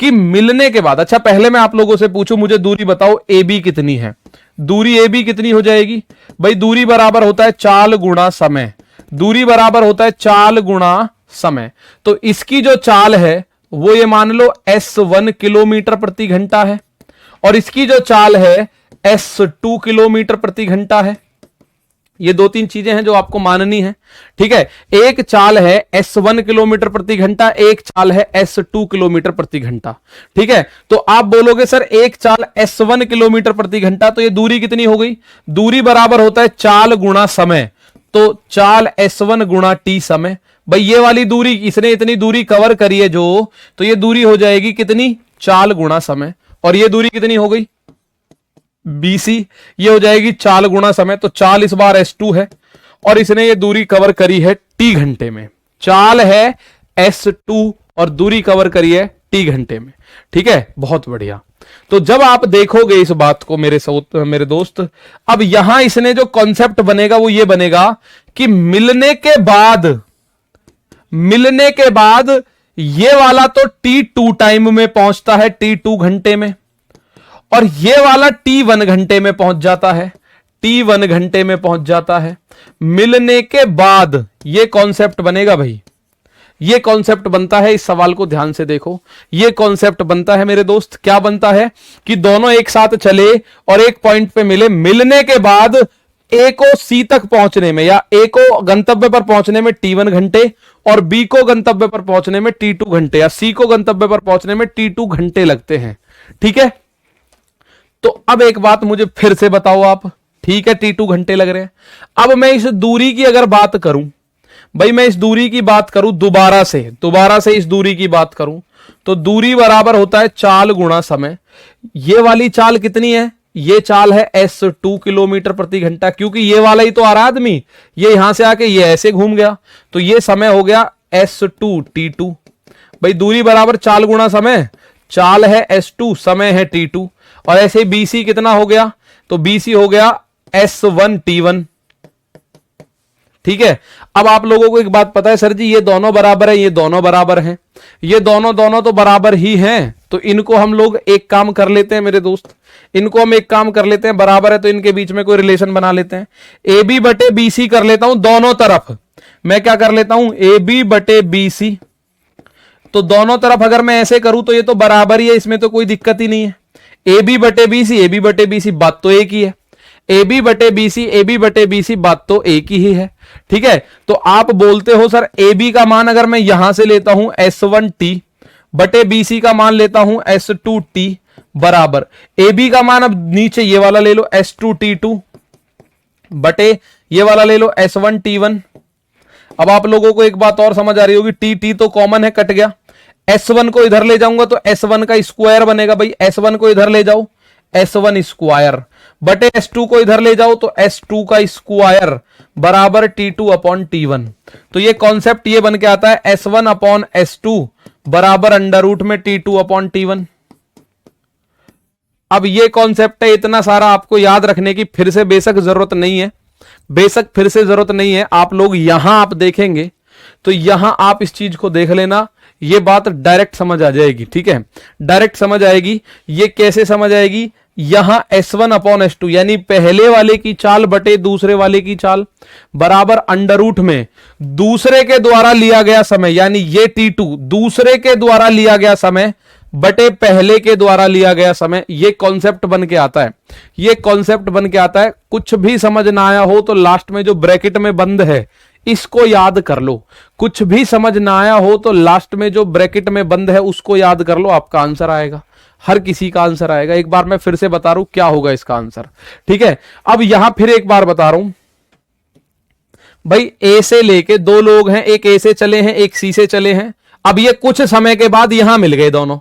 कि मिलने के बाद, अच्छा पहले मैं आप लोगों से पूछूं, मुझे दूरी बताओ ए बी कितनी है। दूरी ए बी कितनी हो जाएगी भाई? दूरी बराबर होता है चाल गुणा समय। दूरी बराबर होता है चाल गुणा समय। तो इसकी जो चाल है वो ये मान लो S1 किलोमीटर प्रति घंटा है, और इसकी जो चाल है S2 किलोमीटर प्रति घंटा है। ये 2-3 चीजें हैं जो आपको माननी है। ठीक है, एक चाल है S1 किलोमीटर प्रति घंटा, एक चाल है S2 किलोमीटर प्रति घंटा। ठीक है, तो आप बोलोगे सर एक चाल S1 किलोमीटर प्रति घंटा, तो ये दूरी कितनी हो गई? दूरी बराबर होता है चाल गुणा समय, तो चाल S1 गुणा T समय। भाई ये वाली दूरी, इसने इतनी दूरी कवर करी है जो, तो ये दूरी हो जाएगी कितनी? चाल गुणा समय। और ये दूरी कितनी हो गई? BC, ये हो जाएगी चाल गुणा समय। तो चाल इस बार S2 है और इसने ये दूरी कवर करी है T घंटे में। चाल है S2 और दूरी कवर करी है T घंटे में। ठीक है, बहुत बढ़िया। तो जब आप देखोगे इस बात को मेरे दोस्त, अब यहां इसने जो कॉन्सेप्ट बनेगा वो ये बनेगा कि मिलने के बाद ये वाला तो T2 टाइम में पहुंचता है, T2 घंटे में, और ये वाला T1 घंटे में पहुंच जाता है, T1 घंटे में पहुंच जाता है। मिलने के बाद ये कॉन्सेप्ट बनेगा भाई, ये कॉन्सेप्ट बनता है। इस सवाल को ध्यान से देखो, ये कॉन्सेप्ट बनता है मेरे दोस्त। क्या बनता है कि दोनों एक साथ चले और एक पॉइंट पे मिले, मिलने के बाद ए को सी तक पहुंचने में, या ए को गंतव्य पर पहुंचने में T1 घंटे और बी को गंतव्य पर पहुंचने में T2 घंटे, या सी को गंतव्य पर पहुंचने में T2 घंटे लगते हैं। ठीक है, तो अब एक बात मुझे फिर से बताओ आप, ठीक है T2 घंटे लग रहे हैं। अब मैं इस दूरी की अगर बात करूं भाई, मैं इस दूरी की बात करूं दोबारा से इस दूरी की बात करूं, तो दूरी बराबर होता है चाल गुणा समय। ये वाली चाल कितनी है? ये चाल है S2 किलोमीटर प्रति घंटा, क्योंकि ये वाला ही तो आ रहा आदमी, ये यहां से आके ये ऐसे घूम गया, तो ये समय हो गया S2 T2। भाई दूरी बराबर चाल गुणा समय, चाल है S2, समय है T2, और ऐसे BC कितना हो गया? तो BC हो गया S1 T1। ठीक है, अब आप लोगों को एक बात पता है सर जी, ये दोनों बराबर है, ये दोनों बराबर हैं, ये दोनों तो बराबर ही हैं, तो इनको हम लोग एक काम कर लेते हैं मेरे दोस्त, इनको हम एक काम कर लेते हैं, बराबर है तो इनके बीच में कोई रिलेशन बना लेते हैं। AB बटे BC कर लेता हूं दोनों तरफ, मैं क्या कर लेता हूं AB बटे BC, तो दोनों तरफ अगर मैं ऐसे करूं तो ये तो बराबर ही है, इसमें तो कोई दिक्कत ही नहीं है। AB बटे BC बात तो एक ही है, AB बटे BC बात तो एक ही है। ठीक है, तो आप बोलते हो सर AB का मान अगर मैं यहां से लेता हूं S1T बटे BC का मान लेता हूं S2T बराबर AB का मान, अब नीचे ये वाला ले लो S2T2 बटे ये वाला ले लो S1T1। अब आप लोगों को एक बात और समझ आ रही होगी, T तो कॉमन है, कट गया, S1 को इधर ले जाऊंगा तो S1 का स्क्वायर बनेगा भाई, S1 को इधर ले जाओ S1 स्क्वायर बटे S2 को इधर ले जाओ तो S2 का स्क्वायर बराबर T2 अपॉन T1। तो ये कॉन्सेप्ट ये बन के आता है S1 अपॉन S2 बराबर अंडर रूट में T2 अपॉन T1। अब ये कॉन्सेप्ट है, इतना सारा आपको याद रखने की फिर से बेशक जरूरत नहीं है, आप लोग यहां आप देखेंगे तो यहां आप इस चीज को देख लेना, ये बात डायरेक्ट समझ आ जाएगी। ठीक है, डायरेक्ट समझ आएगी। ये कैसे समझ आएगी? यहां S1 अपॉन S2 यानी पहले वाले की चाल बटे दूसरे वाले की चाल बराबर अंडर रूट में दूसरे के द्वारा लिया गया समय, यानी ये T2 दूसरे के द्वारा लिया गया समय बटे पहले के द्वारा लिया गया समय। ये कॉन्सेप्ट बन के आता है, कुछ भी समझ ना आया हो तो लास्ट में जो ब्रैकेट में बंद है इसको याद कर लो, कुछ भी समझ ना आया हो तो लास्ट में जो ब्रैकेट में बंद है उसको याद कर लो, आपका आंसर आएगा, हर किसी का आंसर आएगा। एक बार मैं फिर से बता रहा हूं क्या होगा इसका आंसर। ठीक है, अब यहां फिर एक बार बता रहा हूं भाई, ए से लेके दो लोग हैं, एक ए से चले हैं, एक सी से चले हैं। अब ये कुछ समय के बाद यहां मिल गए दोनों,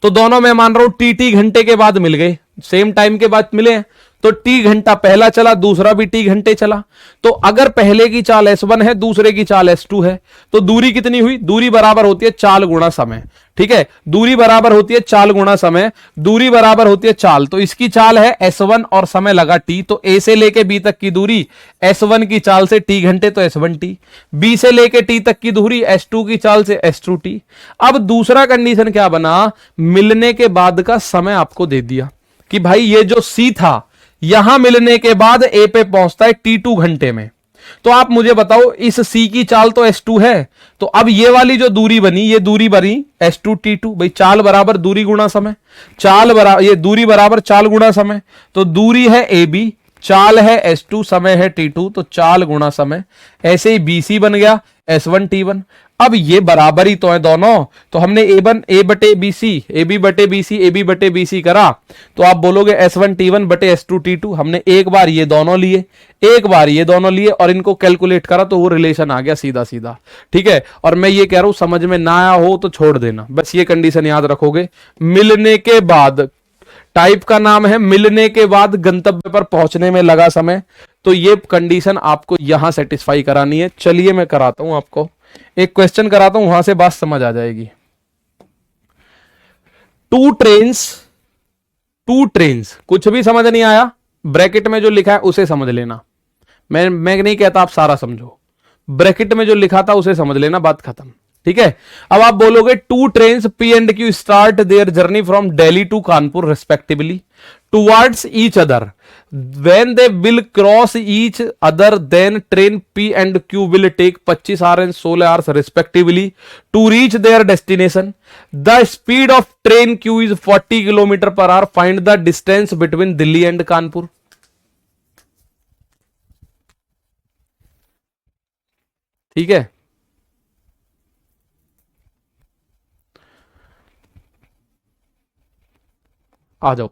तो दोनों मैं मान रहा हूं टी घंटे के बाद मिल गए, सेम टाइम के बाद मिले हैं, तो T घंटा पहला चला, दूसरा भी T घंटे चला। तो अगर पहले की चाल S1 है, दूसरे की चाल S2 है, तो दूरी कितनी हुई? दूरी बराबर होती है चाल गुणा समय। ठीक है, दूरी बराबर होती है चाल गुणा समय, दूरी बराबर होती है चाल। तो इसकी चाल है S1 और समय लगा T, तो A से लेके B तक की दूरी S1 की चाल से T घंटे तो S1T, B से लेके T तक की दूरी S2 की चाल से S2T। अब दूसरा कंडीशन क्या बना? मिलने के बाद का समय आपको दे दिया कि भाई ये जो C था यहां मिलने के बाद A पे पहुंचता है T2 घंटे में। तो आप मुझे बताओ, इस C की चाल तो S2 है, तो अब ये वाली जो दूरी बनी, ये दूरी बनी S2 T2। भाई चाल बराबर दूरी गुणा समय, ये दूरी बराबर चाल गुणा समय, तो दूरी है AB, चाल है S2, समय है T2, तो चाल गुणा समय। ऐसे ही BC बन गया S1 T1। अब ये बराबर ही तो है दोनों, तो हमने A बटे BC करा, तो आप बोलोगे S1 T1 बटे S2 T2। हमने एक बार ये दोनों लिए और इनको कैलकुलेट करा, तो वो रिलेशन आ गया सीधा सीधा। ठीक है, और मैं ये कह रहा हूं समझ में ना आया हो तो छोड़ देना, बस ये कंडीशन याद रखोगे। मिलने के बाद, टाइप का नाम है मिलने के बाद गंतव्य पर पहुंचने में लगा समय, तो ये कंडीशन आपको यहां सेटिस्फाई करानी है। चलिए मैं कराता हूं आपको, एक क्वेश्चन कराता हूं, वहां से बात समझ आ जाएगी। टू ट्रेन्स, टू ट्रेन्स, कुछ भी समझ नहीं आया, ब्रैकेट में जो लिखा है उसे समझ लेना। मैं नहीं कहता आप सारा समझो, ब्रैकेट में जो लिखा था उसे समझ लेना, बात खत्म। ठीक है, अब आप बोलोगे two trains P and Q start their journey from Delhi to Kanpur respectively towards each other, when they will cross each other then train P and Q will take 25 hours and 16 hours respectively to reach their destination. The speed of train Q is 40 km per hour. Find the distance between Delhi and Kanpur. ठीक है, आ जाओ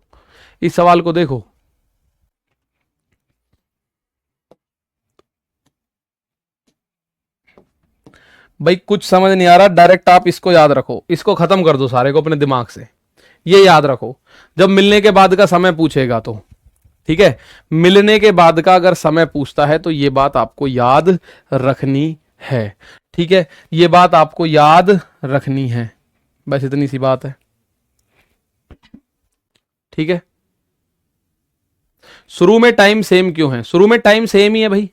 इस सवाल को देखो। भाई कुछ समझ नहीं आ रहा, डायरेक्ट आप इसको याद रखो, इसको खत्म कर दो सारे को अपने दिमाग से। ये याद रखो, जब मिलने के बाद का समय पूछेगा तो, ठीक है, मिलने के बाद का अगर समय पूछता है तो ये बात आपको याद रखनी है। ठीक है, ये बात आपको याद रखनी है, बस इतनी सी बात है। ठीक है, शुरू में टाइम सेम क्यों है? शुरू में टाइम सेम ही है भाई,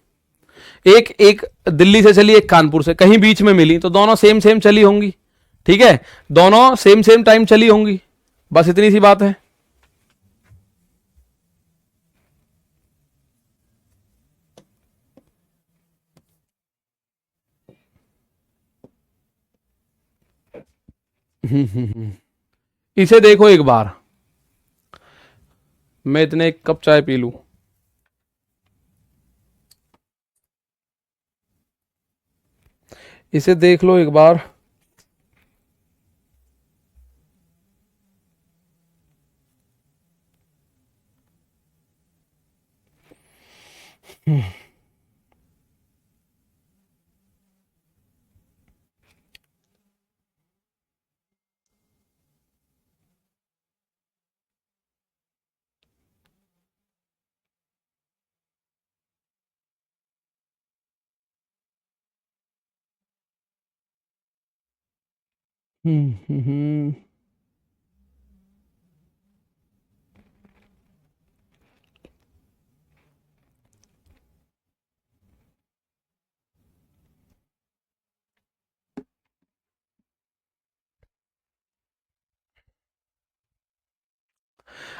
एक दिल्ली से चली, एक कानपुर से, कहीं बीच में मिली तो दोनों सेम सेम चली होंगी। ठीक है, दोनों सेम सेम टाइम चली होंगी, बस इतनी सी बात है। इसे देखो एक बार, मैं इतने एक कप चाय पी लूं। इसे देख लो एक बार,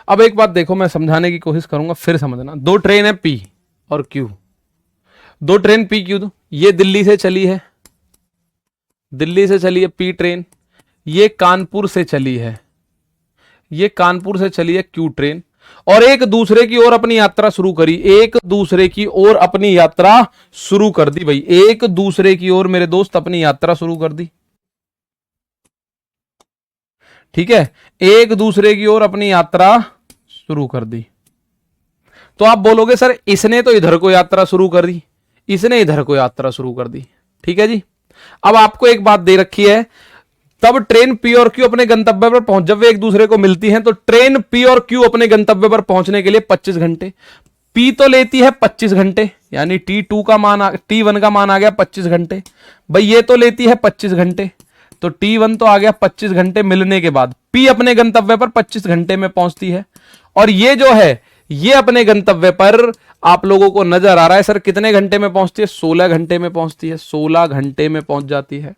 अब एक बात देखो, मैं समझाने की कोशिश करूंगा, फिर समझना। दो ट्रेन है पी और क्यू, दो ट्रेन पी क्यू, ये दिल्ली से चली है, दिल्ली से चली है पी ट्रेन, ये कानपुर से चली है, ये कानपुर से चली है क्यू ट्रेन, और एक दूसरे की ओर अपनी यात्रा शुरू करी, एक दूसरे की ओर अपनी यात्रा शुरू कर दी भाई, एक दूसरे की ओर मेरे दोस्त अपनी यात्रा शुरू कर दी। ठीक है, एक दूसरे की ओर अपनी यात्रा शुरू कर दी। तो आप बोलोगे सर इसने तो इधर को यात्रा शुरू कर दी, इसने इधर को यात्रा शुरू कर दी। ठीक है जी, अब आपको एक बात दे रखी है, तब ट्रेन पी और क्यू अपने गंतव्य पर पहुंच, जब वे एक दूसरे को मिलती हैं तो ट्रेन पी और क्यू अपने गंतव्य पर पहुंचने के लिए 25 घंटे, पी तो लेती है 25 घंटे, यानी T2 का मान T1 का मान आ गया 25 घंटे, भाई ये तो लेती है 25 घंटे, तो T1 तो आ गया 25 घंटे मिलने के बाद, पी अपने गंतव्य पर 25 घंटे में पहुंचती है, और ये जो है ये अपने गंतव्य पर आप लोगों को नजर आ रहा है सर कितने घंटे में पहुंचती है? 16 घंटे में पहुंचती है, 16 घंटे में पहुंच जाती है।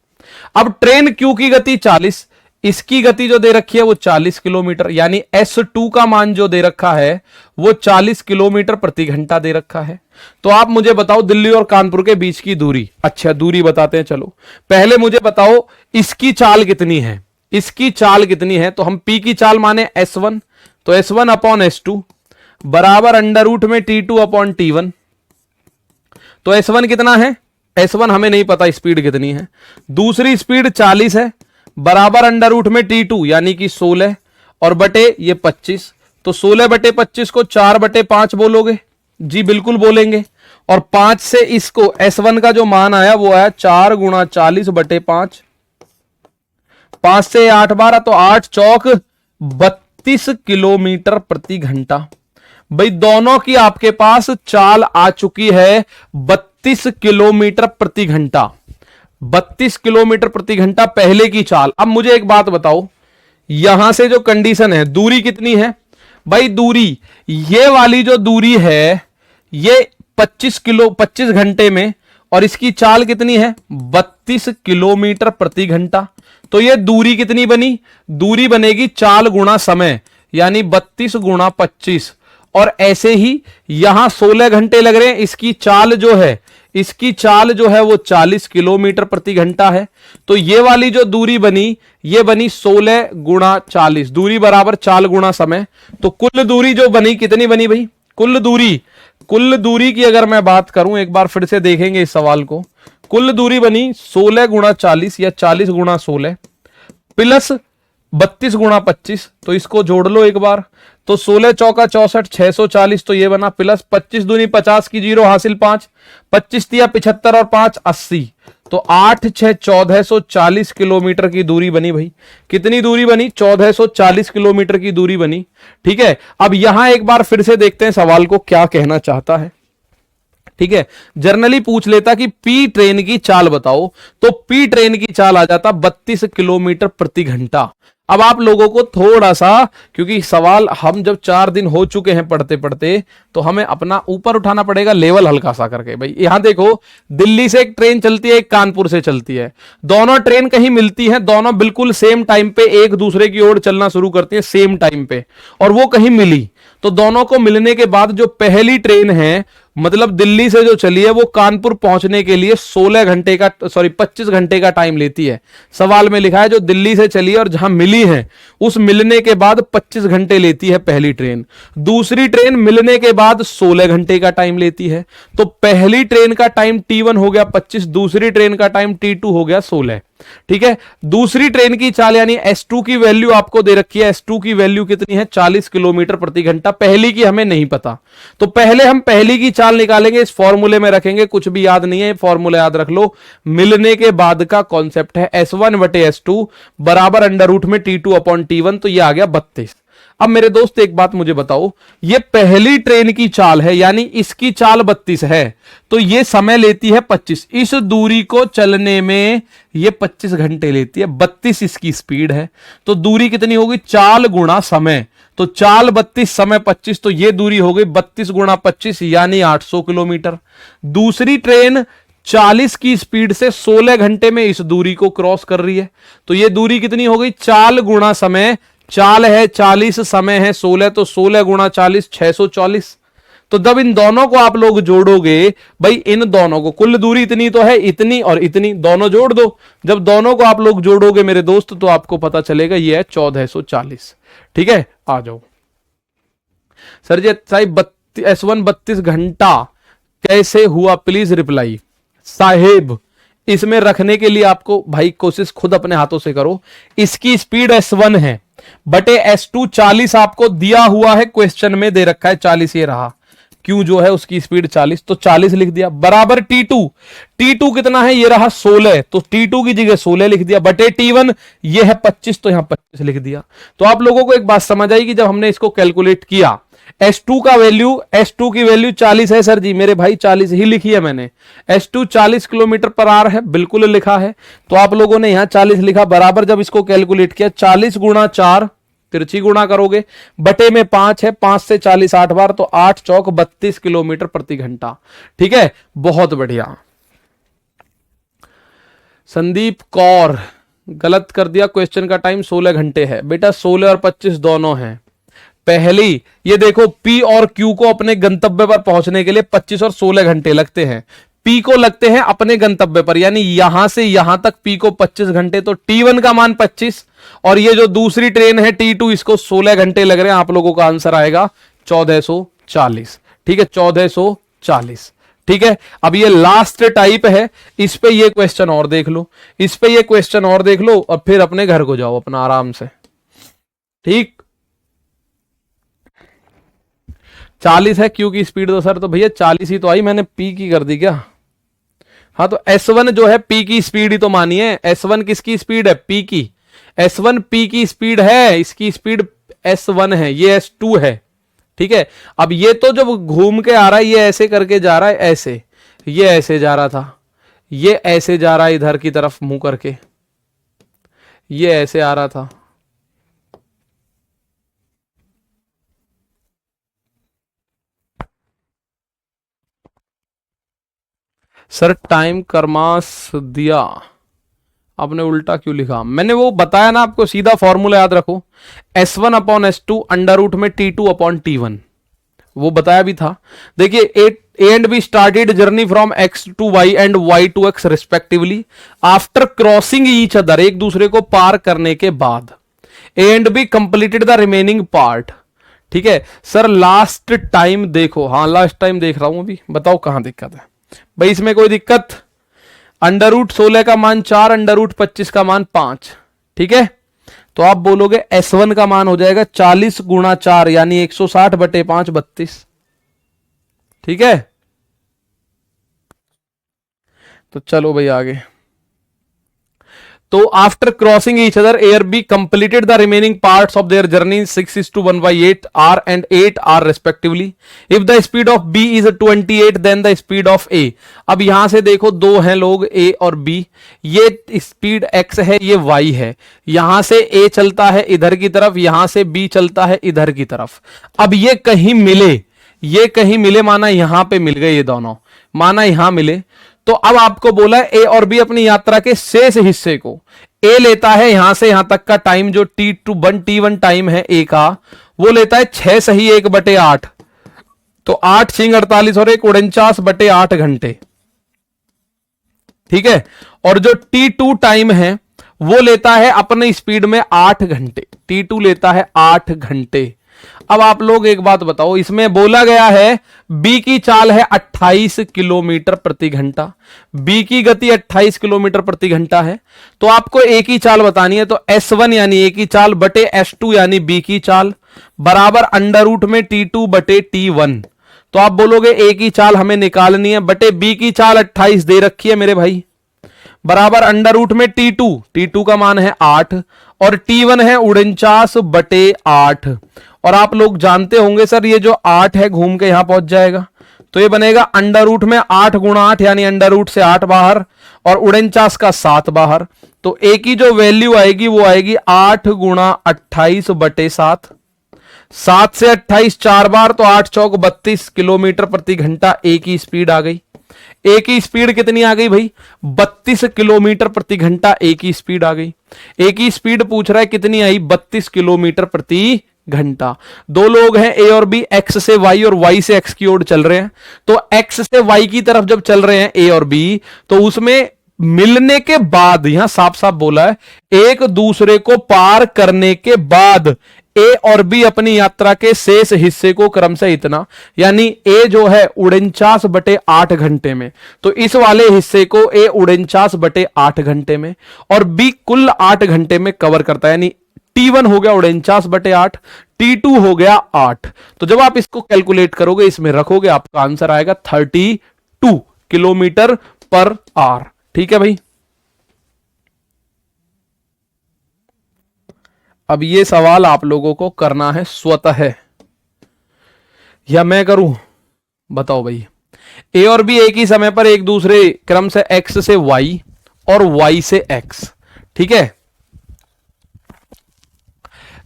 अब ट्रेन क्यू की गति 40, इसकी गति जो दे रखी है वो 40 किलोमीटर, यानी S2 का मान जो दे रखा है वो 40 किलोमीटर प्रति घंटा दे रखा है। तो आप मुझे बताओ दिल्ली और कानपुर के बीच की दूरी, अच्छा दूरी बताते हैं, चलो पहले मुझे बताओ इसकी चाल कितनी है, इसकी चाल कितनी है? तो हम P की चाल माने S1, तो S1 अपॉन S2 बराबर अंडर रूट में T2 अपॉन T1, तो S1 कितना है? S1 हमें नहीं पता स्पीड कितनी है, दूसरी स्पीड 40 है, बराबर अंडर रूट में T2 यानी कि 16 और बटे ये 25, तो 16 बटे 25 को 4 बटे 5 बोलोगे? जी बिल्कुल बोलेंगे, और 5 से इसको S1 का जो मान आया वो आया 4 गुणा 40 बटे 5, 5 से 8 12, तो 8 चौक 32 किलोमीटर प्रति घंटा। भाई दोनों की आपके पास चाल आ चुकी है 32 किलोमीटर प्रति घंटा। 32 किलोमीटर प्रति घंटा पहले की चाल। अब मुझे एक बात बताओ, यहां से जो कंडीशन है, दूरी कितनी है भाई? दूरी, ये वाली जो दूरी है ये 25 घंटे में, और इसकी चाल कितनी है? 32 किलोमीटर प्रति घंटा। तो ये दूरी कितनी बनी? दूरी बनेगी चाल गुणा समय, यानी 32 गुणा 25। और ऐसे ही यहां 16 घंटे लग रहे हैं, इसकी चाल जो है वो 40 किलोमीटर प्रति घंटा है। तो ये वाली जो दूरी बनी, ये बनी 16 गुणा 40, दूरी बराबर चाल गुणा समय। तो कुल दूरी जो बनी कितनी बनी भाई? कुल दूरी की अगर मैं बात करूं, एक बार फिर से देखेंगे इस सवाल को, कुल दूरी बनी 16 गुणा 40 या 40 गुणा 16 प्लस 32 गुणा 25। तो इसको जोड़ लो एक बार, तो 16 चौका 64, 640। तो ये बना प्लस 25 दूनी 50 की 0 हासिल 5, 25 तिया 75 और 5 80। तो 8 6 1440 किलोमीटर की दूरी बनी भाई। कितनी दूरी बनी? 1440 किलोमीटर की दूरी बनी। ठीक है, अब यहां एक बार फिर से देखते हैं सवाल को क्या कहना चाहता है। ठीक है, जर्नली पूछ लेता कि पी ट्रेन की चाल बताओ, तो पी ट्रेन की चाल आ जाता 32 किलोमीटर प्रति घंटा। अब आप लोगों को थोड़ा सा, क्योंकि सवाल हम जब 4 दिन हो चुके हैं पढ़ते पढ़ते, तो हमें अपना ऊपर उठाना पड़ेगा लेवल हल्का सा करके। भाई यहां देखो, दिल्ली से एक ट्रेन चलती है, एक कानपुर से चलती है, दोनों ट्रेन कहीं मिलती हैं, दोनों बिल्कुल सेम टाइम पे एक दूसरे की ओर चलना शुरू करती हैं सेम टाइम पे, और वो कहीं मिली। तो दोनों को मिलने के बाद जो पहली ट्रेन है, मतलब दिल्ली से जो चली है, वो कानपुर पहुंचने के लिए 25 घंटे का टाइम लेती है। सवाल में लिखा है जो दिल्ली से चली है और जहां मिली है, उस मिलने के बाद 25 घंटे लेती है पहली ट्रेन। दूसरी ट्रेन मिलने के बाद 16 घंटे का टाइम लेती है। तो पहली ट्रेन का टाइम T1 हो गया 25, दूसरी ट्रेन का टाइम T2 हो गया 16। ठीक है, दूसरी ट्रेन की चाल यानी S2 की वैल्यू आपको दे रखी है। S2 की वैल्यू कितनी है? 40 किलोमीटर प्रति घंटा। पहली की हमें नहीं पता, तो पहले हम पहली की चाल निकालेंगे, इस फॉर्मूले में रखेंगे, कुछ भी याद नहीं है, फॉर्मूला याद रख लो। मिलने के बाद का कॉन्सेप्ट है S1 बटे S2 बराबर अंडर रूट में T2 अपॉन T1, तो ये आ गया 32। अब मेरे दोस्त एक बात मुझे बताओ, ये पहली ट्रेन की चाल है, यानी इसकी चाल 32 है, तो ये समय लेती है 25। इस दूरी को चलने में ये 25 घंटे लेती है, 32 इसकी स्पीड है। तो दूरी कितनी होगी? चाल गुणा समय। तो चाल 32, समय 25, तो ये दूरी हो गई 32 गुणा 25 यानी 800 किलोमीटर। दूसरी ट्रेन 40 की स्पीड से 16 घंटे में इस दूरी को क्रॉस कर रही है, तो ये दूरी कितनी हो गई? चाल गुणा समय। चाल है 40, समय है 16, तो 16 गुणा 40 640। तो जब इन दोनों को आप लोग जोड़ोगे, भाई इन दोनों को, कुल दूरी इतनी तो है, इतनी और इतनी, दोनों जोड़ दो। जब दोनों को आप लोग जोड़ोगे मेरे दोस्त, तो आपको पता चलेगा ये है 1440। ठीक है, आ जाओ सर जी साहिब। S1 32 घंटा कैसे हुआ? प्लीज रिप्लाई साहेब। इसमें रखने के लिए आपको भाई कोशिश खुद अपने हाथों से करो। इसकी स्पीड S1 है बटे S2 40 आपको दिया हुआ है, क्वेश्चन में दे रखा है 40, ये रहा। क्यों जो है उसकी स्पीड 40, तो 40 लिख दिया बराबर T2 कितना है? ये रहा 16, तो T2 की जगह 16 लिख दिया बटे T1 ये है 25, तो यहां 25 लिख दिया। तो आप लोगों को एक बात समझ आई कि जब हमने इसको कैलकुलेट किया, S2 की वैल्यू 40 है सर जी, मेरे भाई 40 ही लिखी है मैंने। S2 40 किलोमीटर पर आवर है, बिल्कुल लिखा है। तो आप लोगों ने यहां 40 लिखा बराबर, जब इसको कैलकुलेट किया 40 गुणा 4, तिरछी गुणा करोगे, बटे में 5 है, 5 से 40 8 बार, तो 8 चौक 32 किलोमीटर प्रति घंटा। ठीक है, बहुत बढ़िया। संदीप कौर गलत कर दिया, क्वेश्चन का टाइम 16 घंटे है बेटा, 16 और 25 दोनों हैं। पहली ये देखो, P और Q को अपने गंतव्य पर पहुंचने के लिए 25 और 16 घंटे लगते हैं। P को लगते हैं अपने गंतव्य पर, यानी यहां से यहां तक P को 25 घंटे, तो T1 का मान 25, और ये जो दूसरी ट्रेन है T2 इसको 16 घंटे लग रहे हैं। आप लोगों का आंसर आएगा 1440। ठीक है, 1440। ठीक है, अब ये लास्ट टाइप है, इस पे ये क्वेश्चन और देख लो, इस पे ये क्वेश्चन और देख लो, और फिर अपने घर को जाओ अपना आराम से। ठीक, 40 है Q की स्पीड, तो सर तो भैया 40 ही तो आई, मैंने P की कर दी क्या? हाँ, तो S1 जो है P की स्पीड ही तो मानी है। S1 किसकी स्पीड है? P की। S1 P की स्पीड है, इसकी स्पीड S1 है, ये S2 है। ठीक है, अब ये तो जब घूम के आ रहा है, ये ऐसे करके जा रहा है, ऐसे, ये ऐसे जा रहा था, ये ऐसे जा रहा है इधर की तरफ मुंह करके, ये ऐसे आ रहा था, सर टाइम कर्मास दिया, आपने उल्टा क्यों लिखा? मैंने वो बताया ना आपको, सीधा फॉर्मूला याद रखो, S1/S2 अंडर रूट में T2/T1, वो बताया भी था। देखिए A and B started journey from X to Y and Y to X respectively after crossing each other, एक दूसरे को पार करने के बाद। A and B completed the remaining part. ठीक है सर, लास्ट टाइम देखो, हाँ लास्ट टाइम देख रहा हूं अभी, बताओ कहां दिक्कत है भाई? इसमें कोई दिक्कत? अंडर रूट 16 का मान 4, अंडर रूट 25 का मान 5, ठीक है। तो आप बोलोगे S1 का मान हो जाएगा 40 गुणा 4 यानी 160/5 32, ठीक है। तो चलो भाई आगे। तो after crossing each other A B completed the remaining parts of their journey 6:1/8 R and 8 R respectively. If the speed of B is 28 then the speed of A। अब यहां से देखो दो हैं लोग A और B, ये स्पीड X है, ये Y है, यहां से A चलता है इधर की तरफ, यहां से B चलता है इधर की तरफ। अब ये कहीं मिले, ये कहीं मिले, माना यहां पे मिल गए ये दोनों, माना यहां मिले, तो अब आपको बोला है ए और बी अपनी यात्रा के शेष हिस्से को, ए लेता है यहां से यहां तक का टाइम जो T1 टाइम है ए का, वो लेता है 6 सही 1/8, तो 8 6 48 और 1 49/8 घंटे, ठीक है। और जो T2 टाइम है वो लेता है अपने स्पीड में 8 घंटे, T2 लेता है 8 घंटे। अब आप लोग एक बात बताओ, इसमें बोला गया है बी की चाल है 28 किलोमीटर प्रति घंटा, बी की गति 28 किलोमीटर प्रति घंटा है, तो आपको ए की चाल बतानी है। तो S1 यानी ए की चाल बटे S2 यानी बी की चाल बराबर अंडर रूट में T2/T1। तो आप बोलोगे ए की चाल हमें निकालनी है बटे बी की चाल 28 दे रखी है मेरे भाई, बराबर अंडर रूट में T2 का मान है 8 और T1 है 49/8। और आप लोग जानते होंगे सर ये जो 8 है घूम के यहां पहुंच जाएगा, तो ये बनेगा अंडर रूट में 8 गुणा 8 यानी अंडर रूट से 8 बाहर और 49 का 7 बाहर। तो ए की जो वैल्यू आएगी वो आएगी 8 गुणा 28/7, 7 से 28 4 बार, तो 8 चौक 32 किलोमीटर प्रति घंटा ए की स्पीड आ गई। ए की स्पीड कितनी आ गई भाई? 32 किलोमीटर प्रति घंटा ए की स्पीड आ गई। ए की स्पीड पूछ रहा है कितनी आई? 32 किलोमीटर प्रति घंटा। दो लोग हैं ए और बी, एक्स से वाई और वाई से एक्स की ओर चल रहे हैं, तो एक्स से वाई की तरफ जब चल रहे हैं ए और बी, तो उसमें मिलने के बाद, यहां साफ साफ बोला है, एक दूसरे को पार करने के बाद ए और बी अपनी यात्रा के शेष हिस्से को क्रमशः इतना, यानी ए जो है 49/8 घंटे में, तो इस वाले हिस्से को ए 49/8 घंटे में और बी कुल 8 घंटे में कवर करता है, यानी T1 हो गया 49/8, T2 हो गया 8। तो जब आप इसको कैलकुलेट करोगे, इसमें रखोगे, आपका आंसर आएगा 32 किलोमीटर पर आवर। ठीक है भाई। अब ये सवाल आप लोगों को करना है स्वतः या मैं करूं? बताओ भाई। ए और बी एक ही समय पर एक दूसरे क्रम से एक्स से वाई और वाई से एक्स, ठीक है।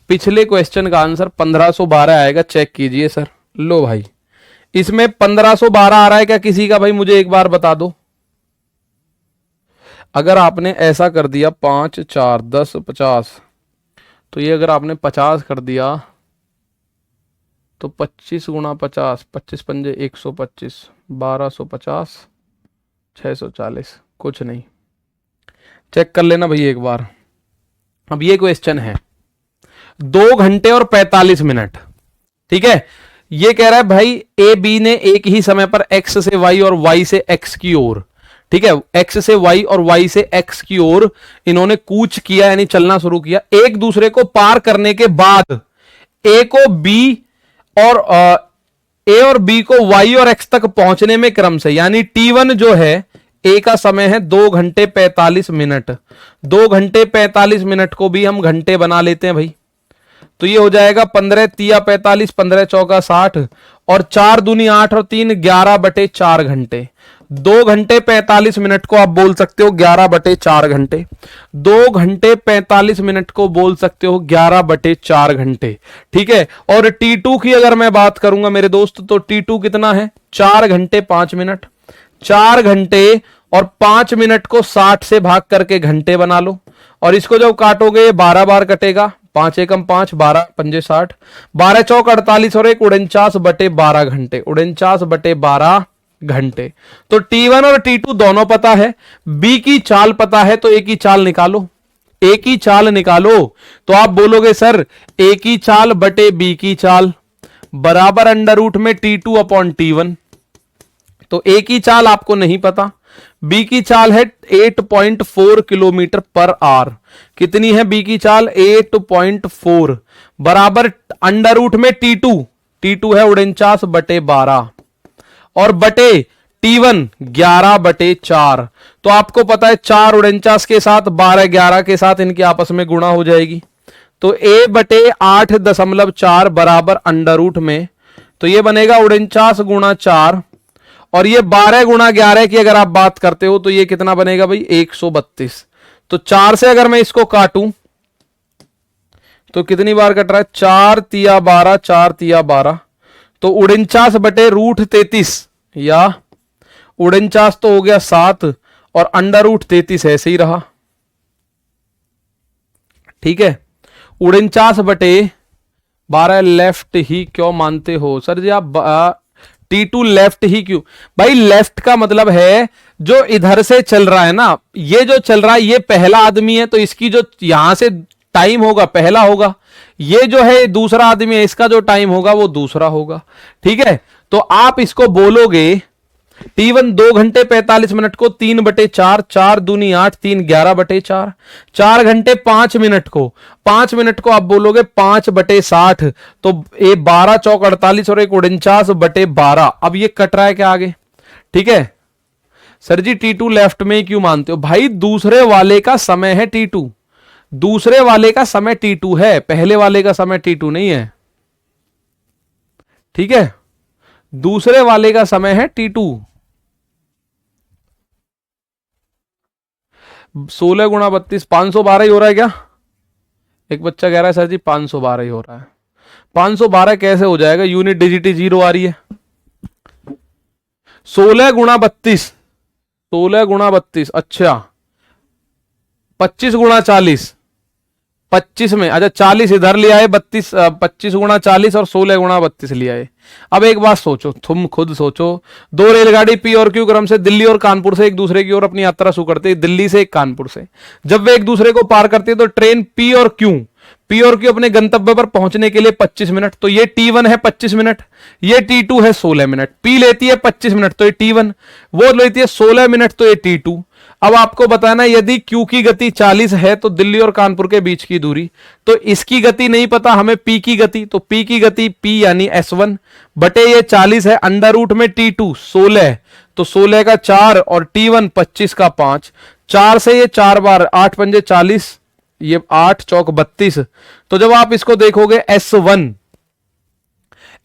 पिछले क्वेश्चन का आंसर 1512 आएगा, चेक कीजिए सर। लो भाई, इसमें 1512 आ रहा है क्या किसी का? भाई मुझे एक बार बता दो। अगर आपने ऐसा कर दिया 5 4 10 50, तो ये अगर आपने 50 कर दिया तो 25 गुणा 50, 25 पंजे 125, 1250, 640, कुछ नहीं। चेक कर लेना भाई एक बार। अब ये क्वेश्चन है 2 घंटे और 45 मिनट, ठीक है। ये कह रहा है भाई ए बी ने एक ही समय पर एक्स से वाई और वाई से एक्स की ओर, ठीक है, एक्स से वाई और वाई से एक्स की ओर इन्होंने कूच किया, यानी चलना शुरू किया। एक दूसरे को पार करने के बाद ए को बी और ए और बी को वाई और एक्स तक पहुंचने में क्रम से, यानी T1 जो है ए का समय है 2 घंटे 45 मिनट। 2 घंटे 45 मिनट को भी हम घंटे बना लेते हैं भाई, तो ये हो जाएगा 15 तिया 45, 15 चौका 60 और 4 दूनी 8 और 3 11/4 घंटे। 2 घंटे 45 मिनट को आप बोल सकते हो 11/4 घंटे। 2 घंटे 45 मिनट को बोल सकते हो 11/4 घंटे। ठीक है, और T2 की अगर मैं बात करूंगा मेरे दोस्त, तो T2 कितना है? 4 घंटे 5 मिनट। 4 घंटे और 5 मिनट को 60 से भाग करके घंटे बना लो, और इसको जब काटोगे 12 बार कटेगा। 5 एकम 5, 12 पंजे 60, 12 चौक 48 और 1 49/12 घंटे। 49/12 घंटे। तो T1 और T2 दोनों पता है, बी की चाल पता है, तो ए की चाल निकालो। ए की चाल निकालो तो आप बोलोगे सर ए की चाल बटे बी की चाल बराबर अंडर रूट में T2/T1। तो ए की चाल आपको नहीं पता, बी की चाल है 8.4 किलोमीटर पर आवर। कितनी है बी की चाल? 8.4 बराबर अंडर रूट में T2। T2 है 49/12 और बटे T1 11/4। तो आपको पता है 4 49 के साथ 12 11 के साथ इनके आपस में गुणा हो जाएगी। तो A/8.4 बराबर अंडर रूट में, तो ये बनेगा 49 गुणा 4, और ये 12 गुणा 11 की अगर आप बात करते हो तो ये कितना बनेगा भाई? 132। तो 4 से अगर मैं इसको काटूं तो कितनी बार कट रहा है? 4 तिया 12, 4 तिया 12, तो 49/√33 या 49 तो हो गया 7 और अंडर रूट 33 ऐसे ही रहा। ठीक है, 49/12 लेफ्ट ही क्यों मानते हो सर जी आप? T2 लेफ्ट ही क्यों भाई? लेफ्ट का मतलब है जो इधर से चल रहा है ना, ये जो चल रहा है ये पहला आदमी है, तो इसकी जो यहां से टाइम होगा पहला होगा। ये जो है दूसरा आदमी है, इसका जो टाइम होगा वो दूसरा होगा। ठीक है, तो आप इसको बोलोगे T1 2 घंटे 45 मिनट को 3/4, 4 दूनी 8, 3 11/4। 4 घंटे 5 मिनट को, 5 मिनट को आप बोलोगे 5/60, तो ये 12 चौक 48 और 1 49/12। अब ये कट रहा है क्या आगे? ठीक है सर जी T2 लेफ्ट में ही क्यों मानते हो भाई? दूसरे वाले का समय है T2, दूसरे वाले का समय T2 है, पहले वाले का समय T2 नहीं है। ठीक है, दूसरे वाले का समय है T2। 16 गुणा 32 512 ही हो रहा है क्या? एक बच्चा कह रहा है सर जी 512 ही हो रहा है। 512 कैसे हो जाएगा? यूनिट डिजिट 0 आ रही है। 16 गुणा 32, 16 गुणा 32, अच्छा 25 गुणा 40, 25 में, अच्छा 40 इधर ले आए, 32 25 गुणा 40 और 16 गुणा 32 ले आए। अब एक बात सोचो, तुम खुद सोचो, दो रेलगाड़ी पी और क्यू क्रम से दिल्ली और कानपुर से एक दूसरे की ओर अपनी यात्रा शुरू करते हैं, दिल्ली से एक कानपुर से। जब वे एक दूसरे को पार करते हैं तो ट्रेन पी और क्यू अपने गंतव्य पर पहुंचने के लिए 25 मिनट, तो ये T1 है 25 मिनट, ये T2 है 16 मिनट। पी लेती है 25 मिनट तो ये T1, वो लेती है 16 मिनट तो ये T2। अब आपको बताना यदि Q की गति 40 है तो दिल्ली और कानपुर के बीच की दूरी, तो इसकी गति नहीं पता हमें P की गति, तो P की गति P यानी S1 बटे ये 40 है अंडर रूट में T2 16, तो 16 का 4 और T1 25 का 5, 4 से ये 4 बार 8 पंजे 40, ये 8 चौक 32। तो जब आप इसको देखोगे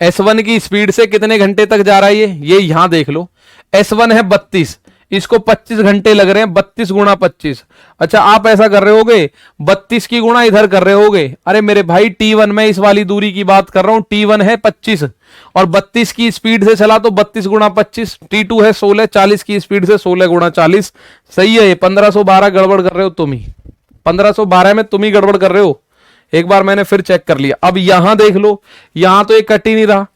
S1 की स्पीड से कितने घंटे तक जा रहा है ये यहां देख लो। S1 है 32, इसको 25 घंटे लग रहे हैं, 32 गुणा 25। अच्छा आप ऐसा कर रहे होगे 32 की गुणा इधर कर रहे होगे, अरे मेरे भाई T1 में इस वाली दूरी की बात कर रहा हूं, T1 है 25 और 32 की स्पीड से चला तो 32 गुणा 25, T2 है 16, 40 की स्पीड से 16 गुणा 40। सही है, 1512 गड़बड़ कर रहे हो तुम ही, 1512 में तुम ही गड़बड़ कर रहे हो। एक बार मैंने फिर चेक कर लिया। अब यहां देख लो, यहां तो ये कट ही नहीं रहा,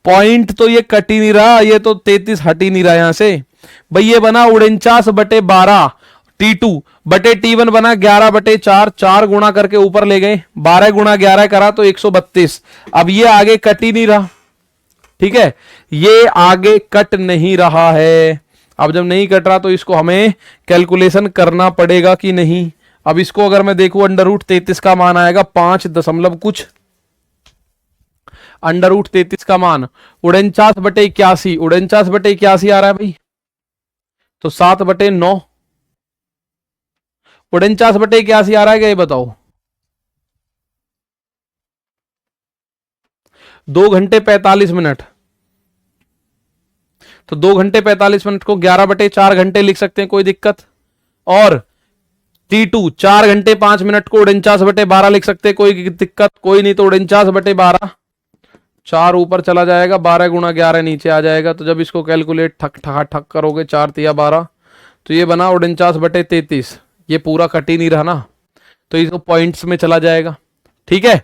पॉइंट तो ये कट ही नहीं रहा, ये तो 33 हट ही नहीं रहा यहां से भाई। ये बना 49/12 T2 बटे T1 बना 11/4, 4 गुणा करके ऊपर ले गए, 12 गुणा 11 करा तो 132। अब ये आगे कट ही नहीं रहा, ठीक है, ये आगे कट नहीं रहा है। अब जब नहीं कट रहा तो इसको हमें कैलकुलेशन करना पड़ेगा कि नहीं। अब इसको अगर मैं देखूं अंडर रूट 33 का मान आएगा 5 दशमलव कुछ, अंडर रूट 33 का मान 49/81, 49/81 आ रहा है भाई, तो 7/9, 49/81 आ रहा है क्या ये बताओ? 2 घंटे 45 मिनट, तो 2 घंटे 45 मिनट को 11/4 घंटे लिख सकते हैं, कोई दिक्कत। और T2 4 घंटे 5 मिनट को 49/12 लिख सकते हैं, कोई दिक्कत कोई नहीं। तो 49/12, 4 ऊपर चला जाएगा, 12 × 11 नीचे आ जाएगा। तो जब इसको कैलकुलेट ठक ठका ठक करोगे 4 तिया 12, तो ये बना 49/33। ये पूरा कट ही नहीं रहा ना, तो इसको पॉइंट्स में चला जाएगा। ठीक है,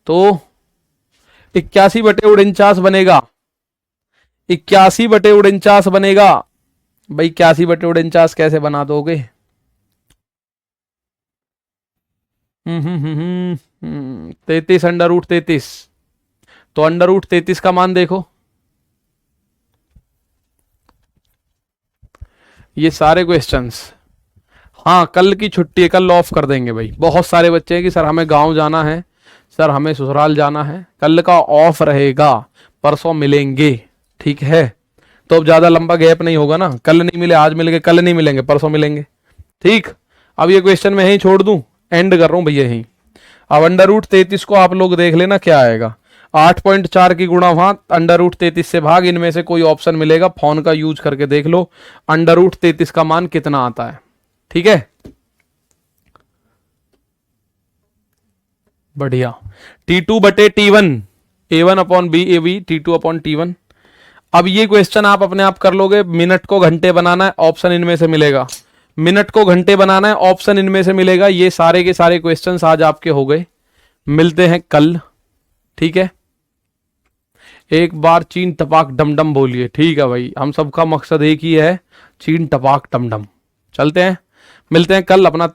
तो 81/49 बनेगा। 81/49 बनेगा भाई। 81/49 कैसे बना दोगे? 33 √33। तो √33 का मान देखो, ये सारे क्वेश्चंस। हाँ, कल की छुट्टी है, कल ऑफ कर देंगे भाई। बहुत सारे बच्चे हैं कि सर हमें गांव जाना है, सर हमें ससुराल जाना है, कल का ऑफ रहेगा, परसों मिलेंगे। ठीक है, तो अब ज्यादा लंबा गैप नहीं होगा ना, कल नहीं मिले आज मिलेंगे, कल नहीं मिलेंगे परसों मिलेंगे। ठीक, अब ये क्वेश्चन मैं यहीं छोड़ दूं, एंड कर रहा हूं भैया यहीं। अब √33 को आप लोग देख लेना क्या आएगा। 8.4 की गुणा वहां, √33 से भाग, इनमें से कोई ऑप्शन मिलेगा, फोन का यूज करके देख लो √33 का मान कितना आता है। ठीक है, बढ़िया। T2/T1, A1/B T2/T1। अब ये क्वेश्चन आप अपने आप कर लोगे। मिनट को घंटे बनाना है, ऑप्शन इनमें से मिलेगा। मिनट को घंटे बनाना है, ऑप्शन इनमें से मिलेगा। ये सारे के सारे क्वेश्चंस आज आपके हो गए। मिलते हैं कल। ठीक है, एक बार चीन टपाक डमडम बोलिए। ठीक है भाई, हम सबका मकसद एक ही है, चीन टपाक डमडम। चलते हैं, मिलते हैं कल। अपना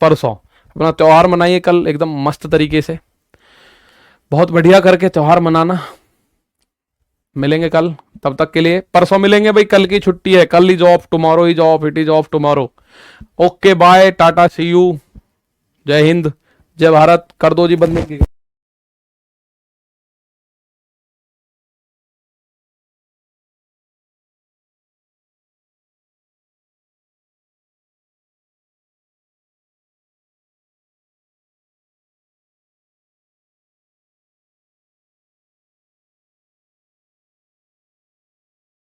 परसों अपना त्योहार मनाइए कल एकदम मस्त तरीके से, बहुत बढ़िया करके त्योहार मनाना। मिलेंगे कल, तब तक के लिए परसों मिलेंगे भाई। कल की छुट्टी है, कल is off, tomorrow is off, it is off tomorrow. Okay bye, tata, see you, जय हिंद, जय भारत। कर दो जी बंदे की।